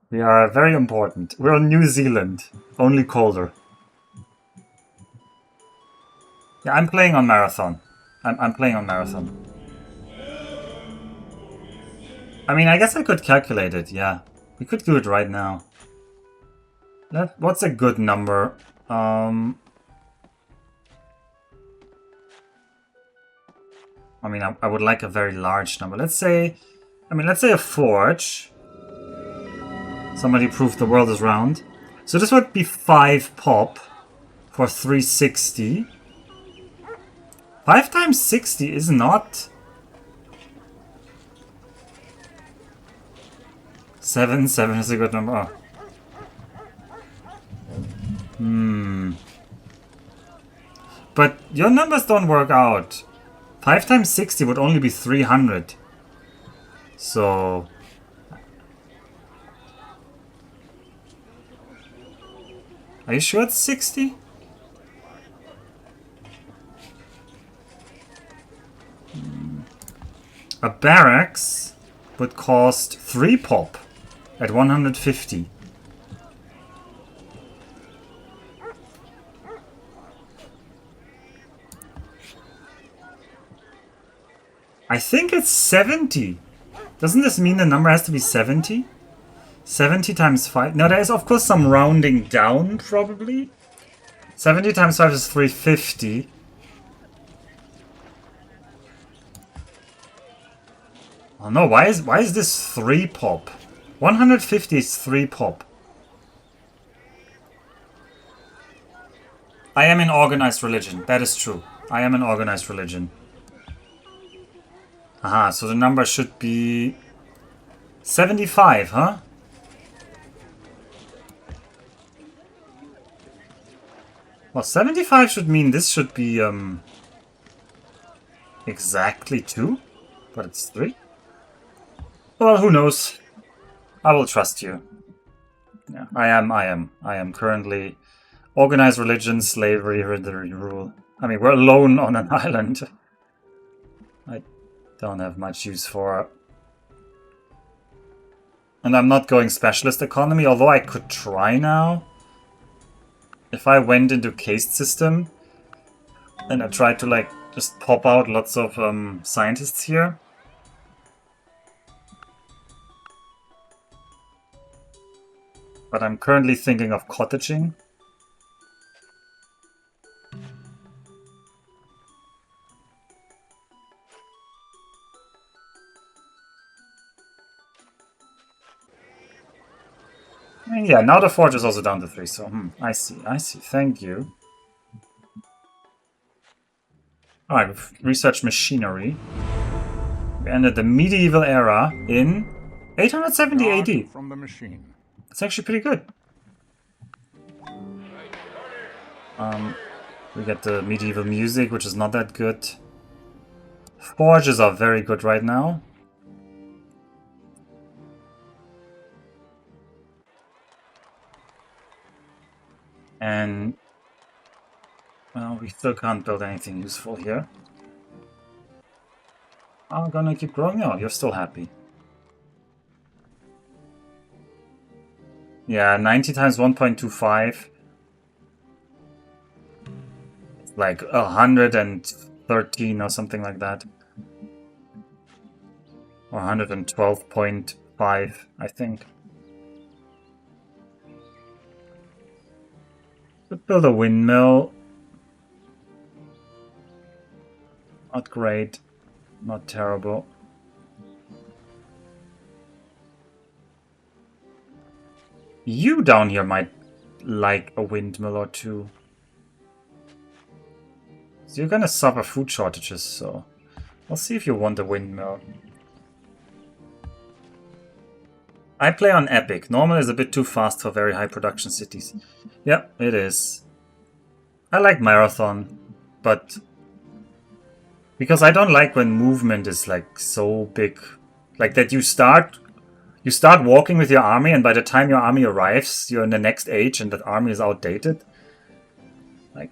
Speaker 1: We are very important. We're in New Zealand, only colder. Yeah, I'm playing on Marathon. I'm playing on Marathon. I mean, I guess I could calculate it, yeah. We could do it right now. What's a good number? I mean, I would like a very large number. Let's say a forge. Somebody proved the world is round. So this would be 5 pop for 360. 5 times 60 is not... 7 is a good number. Oh. your numbers don't work out. 5 times 60 would only be 300. So... Are you sure it's 60? A barracks would cost 3 pop at 150. I think it's 70. Doesn't this mean the number has to be 70? 70 times 5. No, there is of course some rounding down, probably. 70 times 5 is 350. Oh no, why is this 3 pop? 150 is 3 pop. I am in organized religion. That is true. I am in organized religion. Aha, so the number should be 75, huh? Well, 75 should mean this should be exactly 2, but it's 3. Well, who knows? I will trust you. Yeah, I am currently organized religion, slavery, hereditary rule. I mean, we're alone on an island. I don't have much use for... And I'm not going specialist economy, although I could try now. If I went into caste system and I tried to like just pop out lots of scientists here. But I'm currently thinking of cottaging. And yeah, now the forge is also down to 3, so I see, thank you. Alright, we've researched machinery. We ended the medieval era in 870 AD.
Speaker 2: From the machine.
Speaker 1: It's actually pretty good. We get the medieval music, which is not that good. Forges are very good right now. And... well, we still can't build anything useful here. I'm gonna keep growing. Oh, you're still happy. Yeah, 90 times 1.25. It's like 113 or something like that. Or 112.5, I think. Could build a windmill. Not great. Not terrible. You down here might like a windmill or two. So you're gonna suffer food shortages, so I'll see if you want a windmill. I play on Epic. Normal is a bit too fast for very high production cities. Yep, it is. I like Marathon, but because I don't like when movement is like so big. Like that you start walking with your army, and by the time your army arrives, you're in the next age and that army is outdated. Like,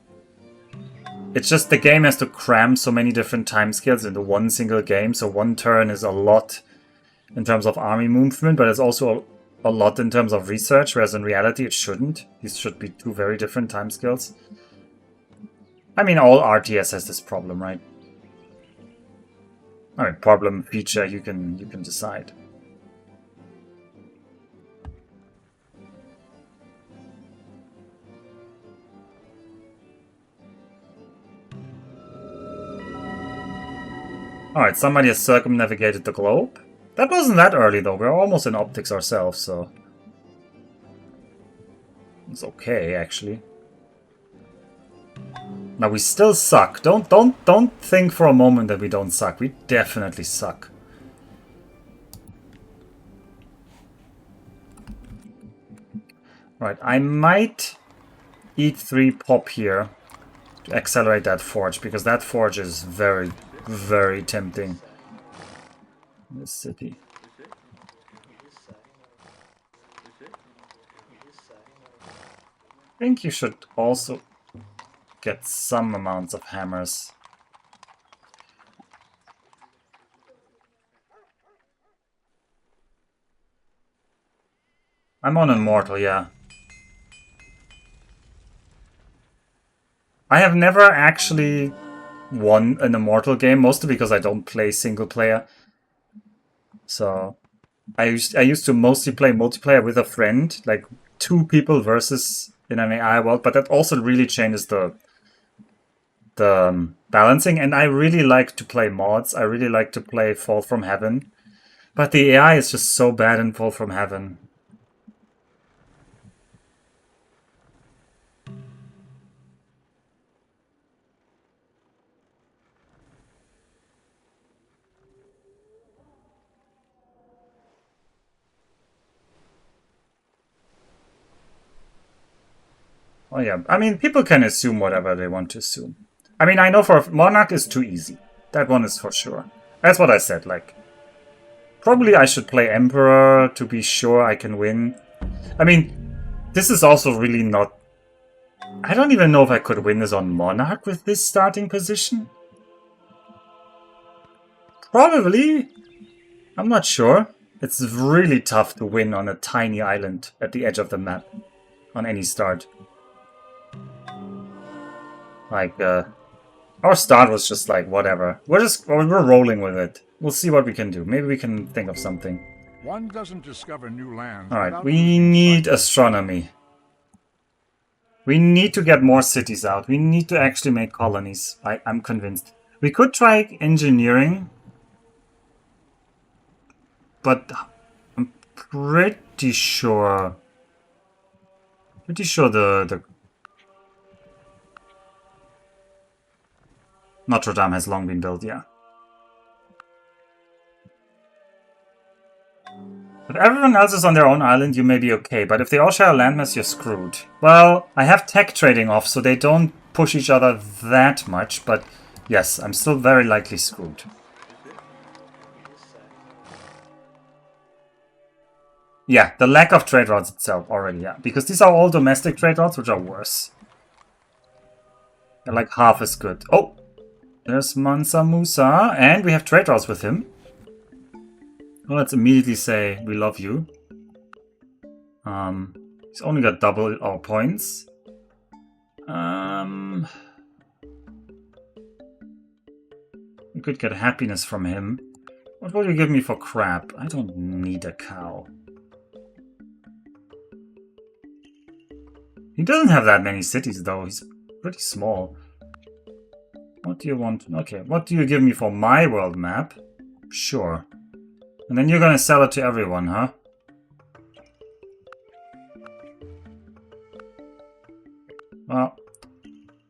Speaker 1: it's just the game has to cram so many different timescales into one single game, so one turn is a lot in terms of army movement, but it's also a lot in terms of research, whereas in reality it shouldn't. These should be two very different timescales. I mean, all RTS has this problem, right? Alright, problem, feature, you can decide. Alright, somebody has circumnavigated the globe. That wasn't that early though, we're almost in optics ourselves, so... it's okay, actually. Now we still suck. Don't think for a moment that we don't suck. We definitely suck. Right, I might eat 3 pop here to accelerate that forge, because that forge is very, very tempting. This city. I think you should also get some amounts of hammers. I'm on Immortal, yeah. I have never actually won an Immortal game, mostly because I don't play single player. So I used to mostly play multiplayer with a friend, like 2 people versus in an AI world, but that also really changes the balancing. And I really like to play mods. I really like to play Fall from Heaven, but the AI is just so bad in Fall from Heaven. Oh yeah, I mean, people can assume whatever they want to assume. I mean, I know for Monarch is too easy. That one is for sure. That's what I said, like, probably I should play Emperor to be sure I can win. I mean, this is also really not... I don't even know if I could win this on Monarch with this starting position. Probably. I'm not sure. It's really tough to win on a tiny island at the edge of the map on any start. Like, our start was just like, whatever. We're rolling with it. We'll see what we can do. Maybe we can think of something.
Speaker 2: One doesn't discover new lands.
Speaker 1: Alright, we need astronomy. We need to get more cities out. We need to actually make colonies. I'm convinced. We could try engineering. But I'm pretty sure... the Notre Dame has long been built, yeah. If everyone else is on their own island, you may be okay, but if they all share a landmass, you're screwed. Well, I have tech trading off, so they don't push each other that much, but yes, I'm still very likely screwed. Yeah, the lack of trade routes itself already, yeah. Because these are all domestic trade routes, which are worse. They're like half as good. Oh! There's Mansa Musa, and we have trade routes with him. Well, let's immediately say we love you. He's only got double our points. We could get happiness from him. What will you give me for crap? I don't need a cow. He doesn't have that many cities, though. He's pretty small. What do you want? Okay, what do you give me for my world map? Sure. And then you're gonna sell it to everyone, huh? Well,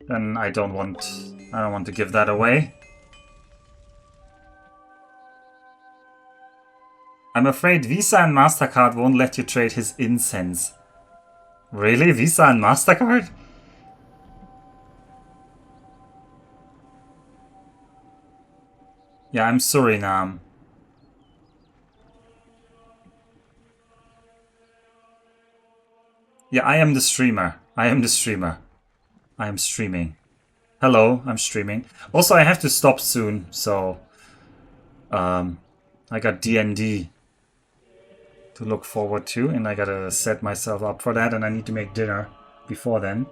Speaker 1: then I don't want to give that away. I'm afraid Visa and MasterCard won't let you trade his incense. Really? Visa and MasterCard? Yeah, I'm Suriname. Yeah, I am the streamer. I am the streamer. I am streaming. Hello, I'm streaming. Also, I have to stop soon, so... I got D&D to look forward to, and I gotta set myself up for that, and I need to make dinner before then.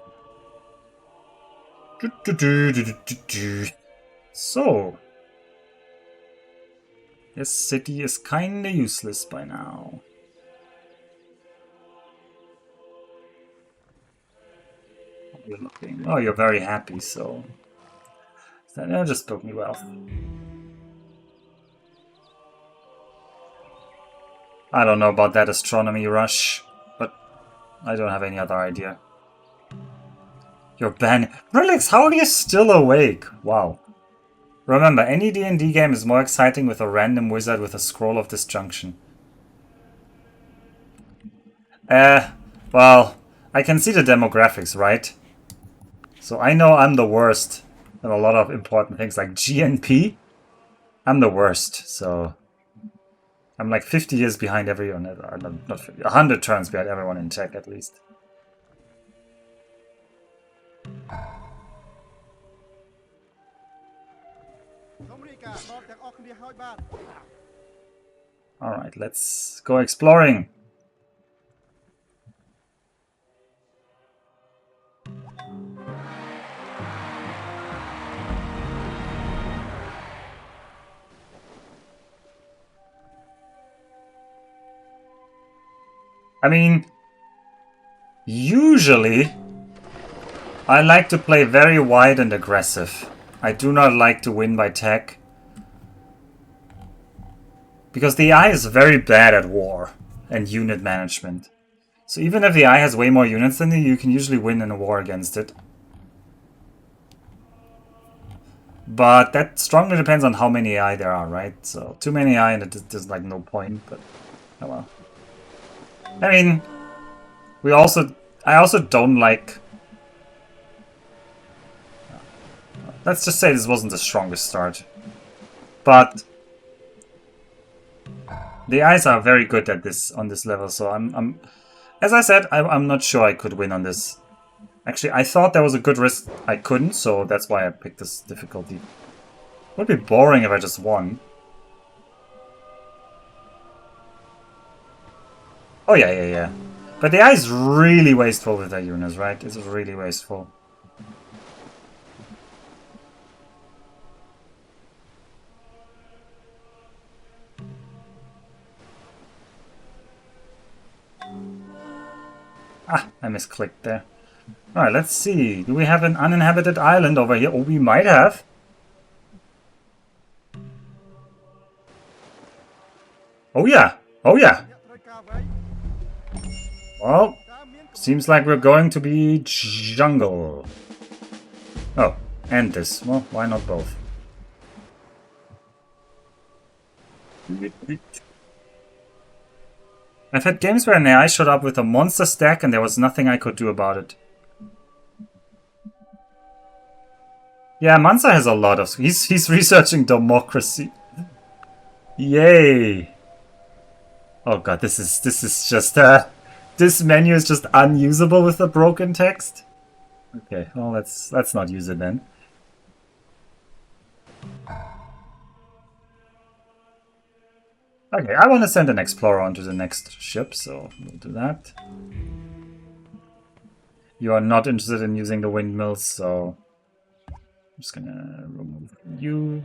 Speaker 1: So... This city is kinda useless by now. You're looking. Oh, you're very happy, so... That just spoke me well. I don't know about that astronomy rush, but I don't have any other idea. You're banned. Relix, how are you still awake? Wow. Remember, any D&D game is more exciting with a random wizard with a scroll of disjunction. Well, I can see the demographics, right? So I know I'm the worst in a lot of important things like GNP. I'm the worst, so I'm like 50 years behind everyone. Not 50, 100 turns behind everyone in tech at least. Alright, let's go exploring. I mean, usually I like to play very wide and aggressive. I do not like to win by tech. Because the AI is very bad at war and unit management. So even if the AI has way more units than you can usually win in a war against it. But that strongly depends on how many AI there are, right? So too many AI and there's like no point, but oh well. I mean, I also don't like... Let's just say this wasn't the strongest start. But the AIs are very good at this on this level, so I'm as I said, I'm not sure I could win on this. Actually, I thought there was a good risk I couldn't, so that's why I picked this difficulty. It would be boring if I just won. Oh yeah. But the AI is really wasteful with their units, right? It's really wasteful. Ah, I misclicked there. Alright, let's see. Do we have an uninhabited island over here? Oh, we might have. Oh yeah. Oh yeah. Well, seems like we're going to be jungle. Oh, and this. Well, why not both? I've had games where an AI showed up with a monster stack and there was nothing I could do about it. Yeah, Mansa has a lot of... He's researching democracy. Yay! Oh god, this is just... this menu is just unusable with the broken text. Okay, well let's not use it then. Okay, I want to send an explorer onto the next ship, so we'll do that. You are not interested in using the windmills, so I'm just gonna remove you.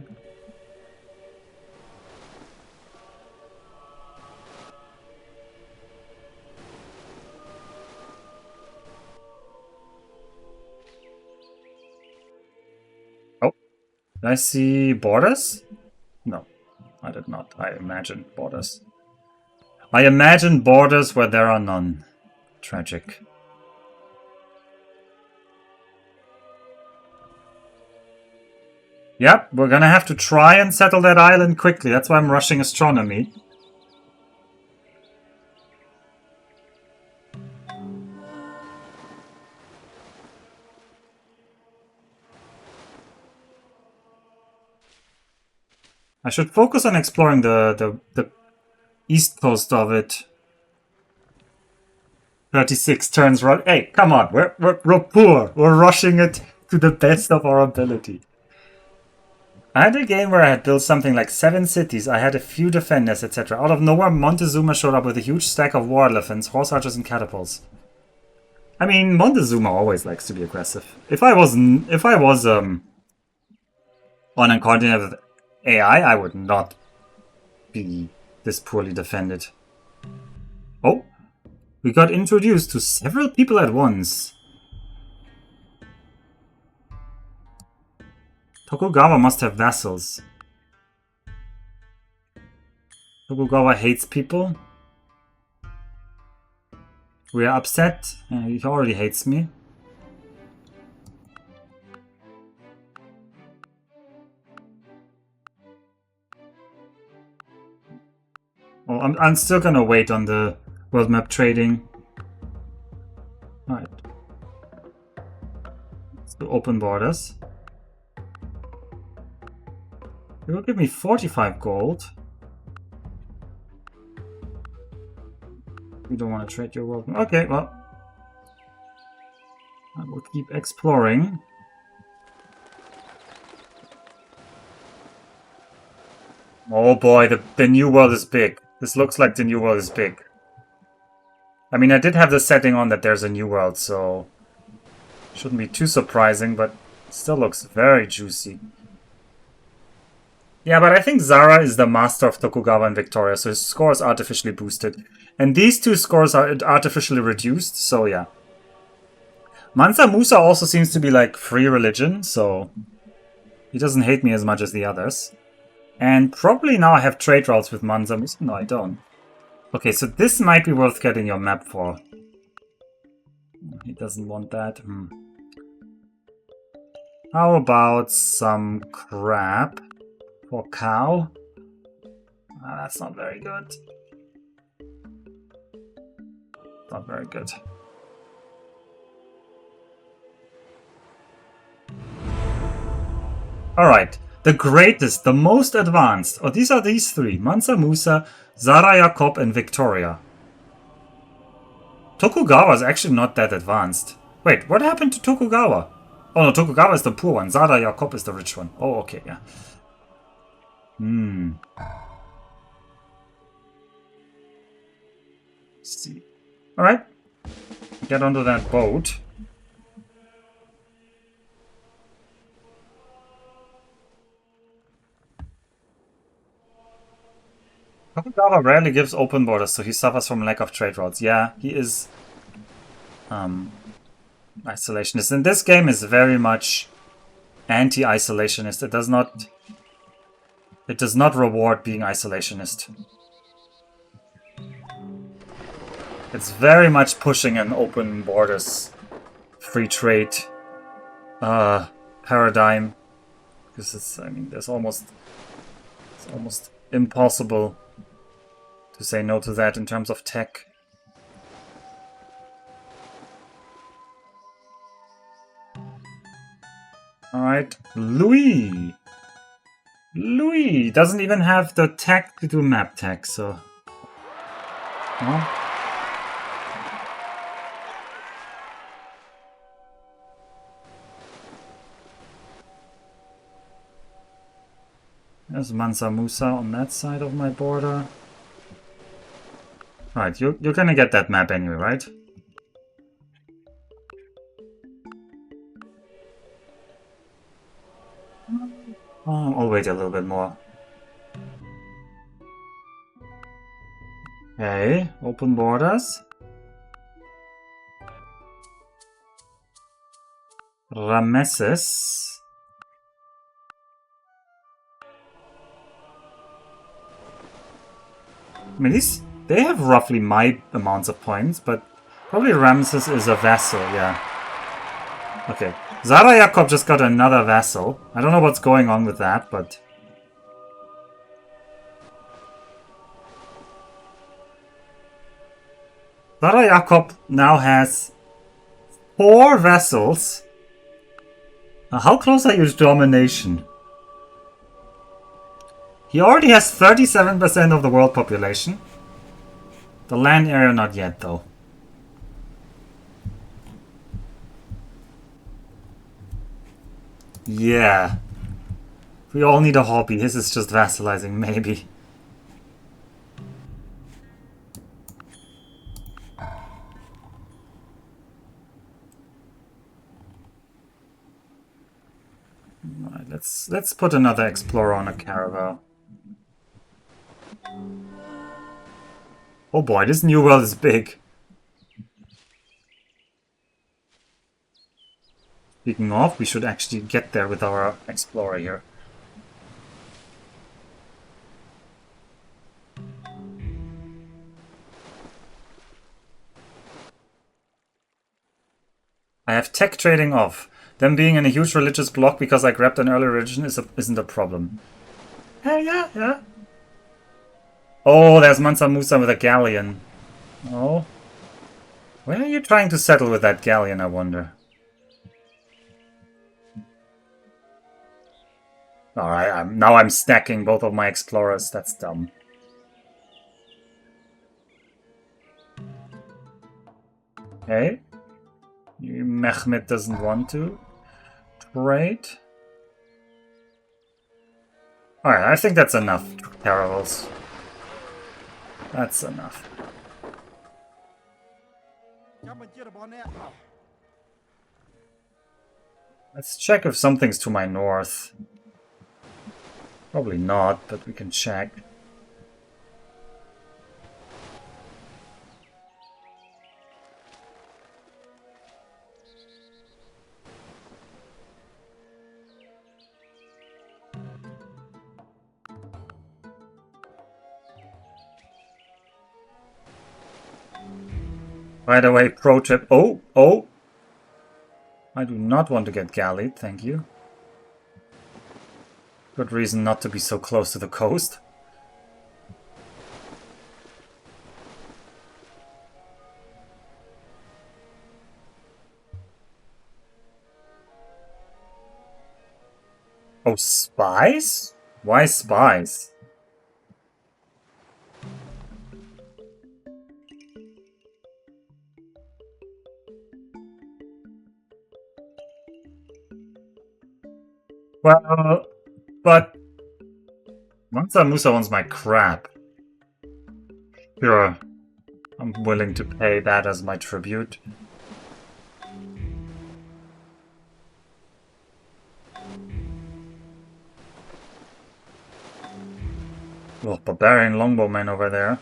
Speaker 1: Oh, did I see borders? No, I did not. I imagined borders. I imagine borders where there are none. Tragic. Yep, we're gonna have to try and settle that island quickly. That's why I'm rushing astronomy. I should focus on exploring the east coast of it. 36 turns run. Hey, come on, we're poor. We're rushing it to the best of our ability. I had a game where I had built something like 7 cities, I had a few defenders, etc. Out of nowhere, Montezuma showed up with a huge stack of war elephants, horse archers, and catapults. I mean, Montezuma always likes to be aggressive. If I was on a continent with AI, I would not be this poorly defended. Oh, we got introduced to several people at once. Tokugawa must have vassals. Tokugawa hates people. We are upset. He already hates me. Oh, I'm still gonna wait on the world map trading. Alright. to open borders. You will give me 45 gold. You don't want to trade your world. Okay, well. I will keep exploring. Oh boy, the new world is big. This looks like the new world is big. I mean, I did have the setting on that there's a new world, so shouldn't be too surprising, but it still looks very juicy. Yeah, but I think Zara is the master of Tokugawa and Victoria, so his score is artificially boosted. And these two scores are artificially reduced, so yeah. Mansa Musa also seems to be like free religion, so he doesn't hate me as much as the others. And probably now I have trade routes with Mansa Musa. No, I don't. Okay, so this might be worth getting your map for. He doesn't want that. How about some crab for cow? That's not very good. Not very good. Alright, the greatest, the most advanced. Oh, these are these three. Mansa Musa, Zara Jacob, and Victoria. Tokugawa is actually not that advanced. Wait, what happened to Tokugawa? Oh no, Tokugawa is the poor one. Zara Jacob is the rich one. Oh, okay, yeah. Let's see. Alright. Get onto that boat. Tokugawa rarely gives open borders, so he suffers from lack of trade routes. Yeah, he is isolationist. And this game is very much anti-isolationist. It does not reward being isolationist. It's very much pushing an open borders, free trade paradigm. Because it's, I mean, it's almost impossible to say no to that in terms of tech. Alright, Louis! Louis doesn't even have the tech to do map tech, so... Well. There's Mansa Musa on that side of my border. Right, you're gonna get that map anyway, right? Oh, I'll wait a little bit more. Okay, open borders. Rameses. I mean, they have roughly my amounts of points, but probably Ramses is a vassal, yeah. Okay. Zara Jacob just got another vassal. I don't know what's going on with that, but... Zara Jacob now has 4 vassals. How close are you to domination? He already has 37% of the world population. The land area not yet, though. Yeah. We all need a hobby. His is just vassalizing, maybe. Alright, let's put another explorer on a caravel. Oh boy, this new world is big. Speaking of, we should actually get there with our explorer here. I have tech trading off. Them being in a huge religious block because I grabbed an early religion isn't a problem. Yeah. Oh, there's Mansa Musa with a galleon. Oh. Where are you trying to settle with that galleon, I wonder? Alright, now I'm stacking both of my explorers. That's dumb. Okay. Mehmet doesn't want to trade. Alright, I think that's enough caravels. That's enough. Let's check if something's to my north. Probably not, but we can check. By the way, pro tip. Oh! I do not want to get gallied, thank you. Good reason not to be so close to the coast. Oh, spies? Why spies? Well, but Mansa Musa wants my crap. Sure, I'm willing to pay that as my tribute. Oh, barbarian longbowmen over there.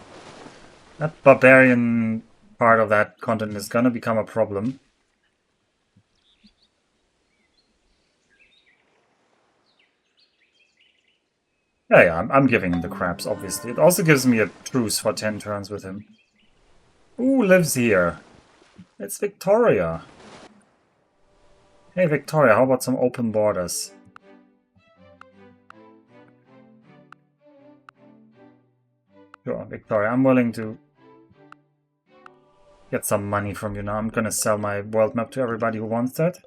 Speaker 1: That barbarian part of that continent is gonna become a problem. Yeah, I'm giving him the craps, obviously. It also gives me a truce for 10 turns with him. Who lives here? It's Victoria. Hey, Victoria, how about some open borders? Sure, Victoria, I'm willing to get some money from you now. I'm gonna sell my world map to everybody who wants that.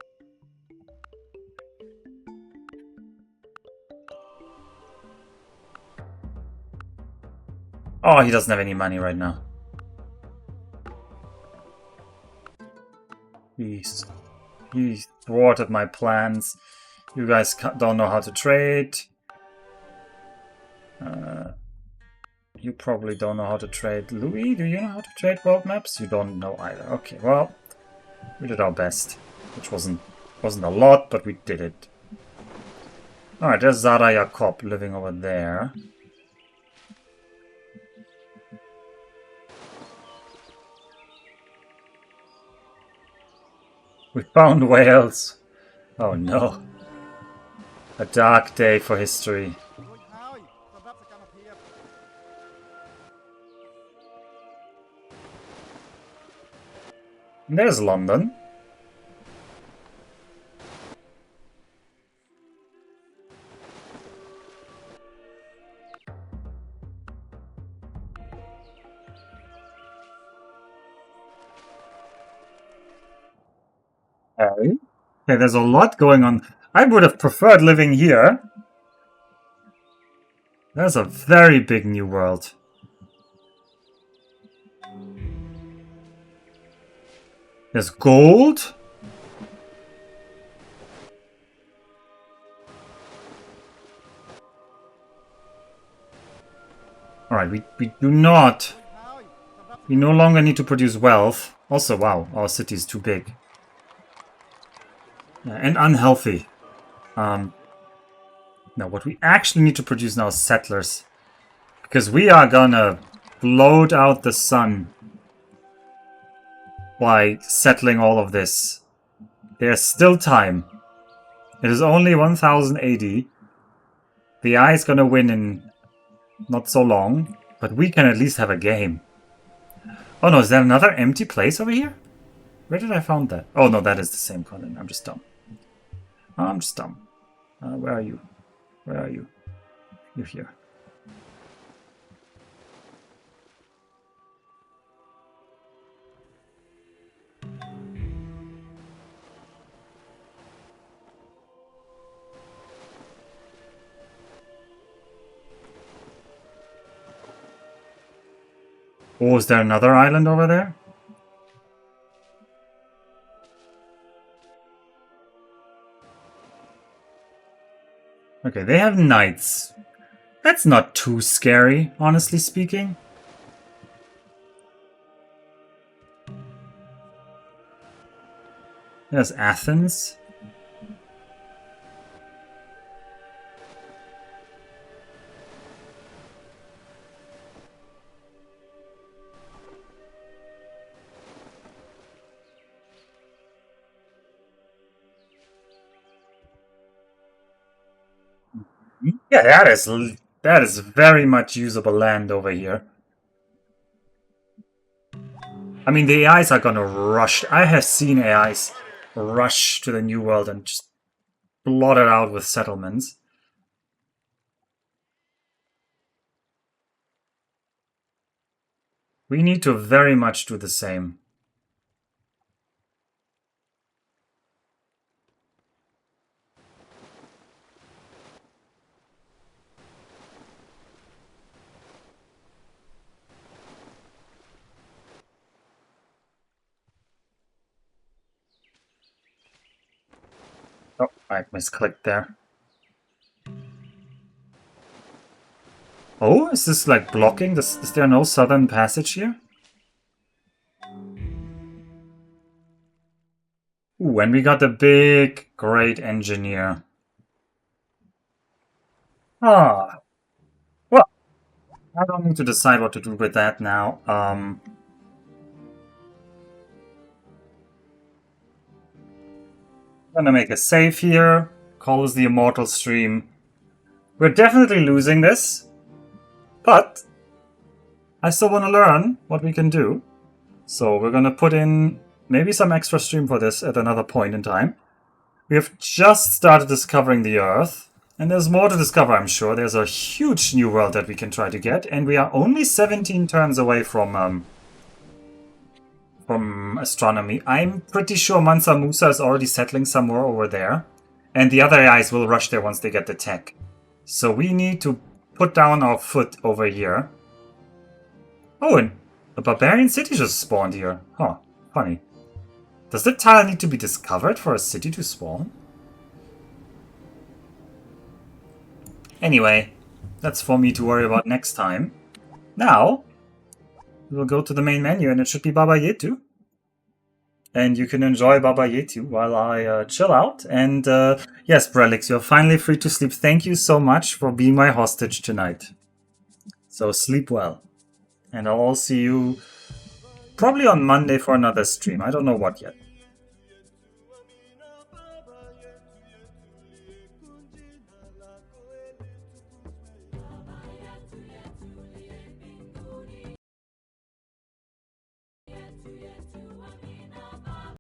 Speaker 1: Oh, he doesn't have any money right now. He thwarted my plans. You guys don't know how to trade. You probably don't know how to trade. Louis, do you know how to trade world maps? You don't know either. Okay, well, we did our best. Which wasn't a lot, but we did it. Alright, there's Zara Jakob living over there. We found Wales. Oh no. A dark day for history. And there's London. Okay, there's a lot going on. I would have preferred living here. There's a very big new world. There's gold. Alright, we do not. We no longer need to produce wealth. Also, wow, our city is too big. And unhealthy. Now, what we actually need to produce now is settlers. Because we are gonna bloat out the sun by settling all of this. There's still time. It is only 1080. The AI is gonna win in not so long, but we can at least have a game. Oh no, is there another empty place over here? Where did I find that? Oh no, that is the same continent. I'm just dumb. I'm just dumb. Where are you? Where are you? You're here. Oh, is there another island over there? Okay, they have knights. That's not too scary, honestly speaking. There's Athens. Yeah, that is very much usable land over here. I mean, the AIs are gonna rush. I have seen AIs rush to the New World and just blot it out with settlements. We need to very much do the same. Oh, I misclicked there. Oh, is this like blocking? Is there no southern passage here? Ooh, and we got the big, great engineer. Ah, well, I don't need to decide what to do with that now. I'm gonna make a save here. Call this the Immortal stream. We're definitely losing this, but I still want to learn what we can do. So we're gonna put in maybe some extra stream for this at another point in time. We have just started discovering the Earth, and there's more to discover, I'm sure. There's a huge new world that we can try to get, and we are only 17 turns away from astronomy. I'm pretty sure Mansa Musa is already settling somewhere over there, and the other AIs will rush there once they get the tech. So we need to put down our foot over here. Oh, and a barbarian city just spawned here. Huh, funny. Does the tile need to be discovered for a city to spawn? Anyway, that's for me to worry about next time. Now, we'll go to the main menu and it should be Baba Yetu. And you can enjoy Baba Yetu while I chill out. And yes, Brelix, you're finally free to sleep. Thank you so much for being my hostage tonight. So sleep well. And I'll see you probably on Monday for another stream. I don't know what yet.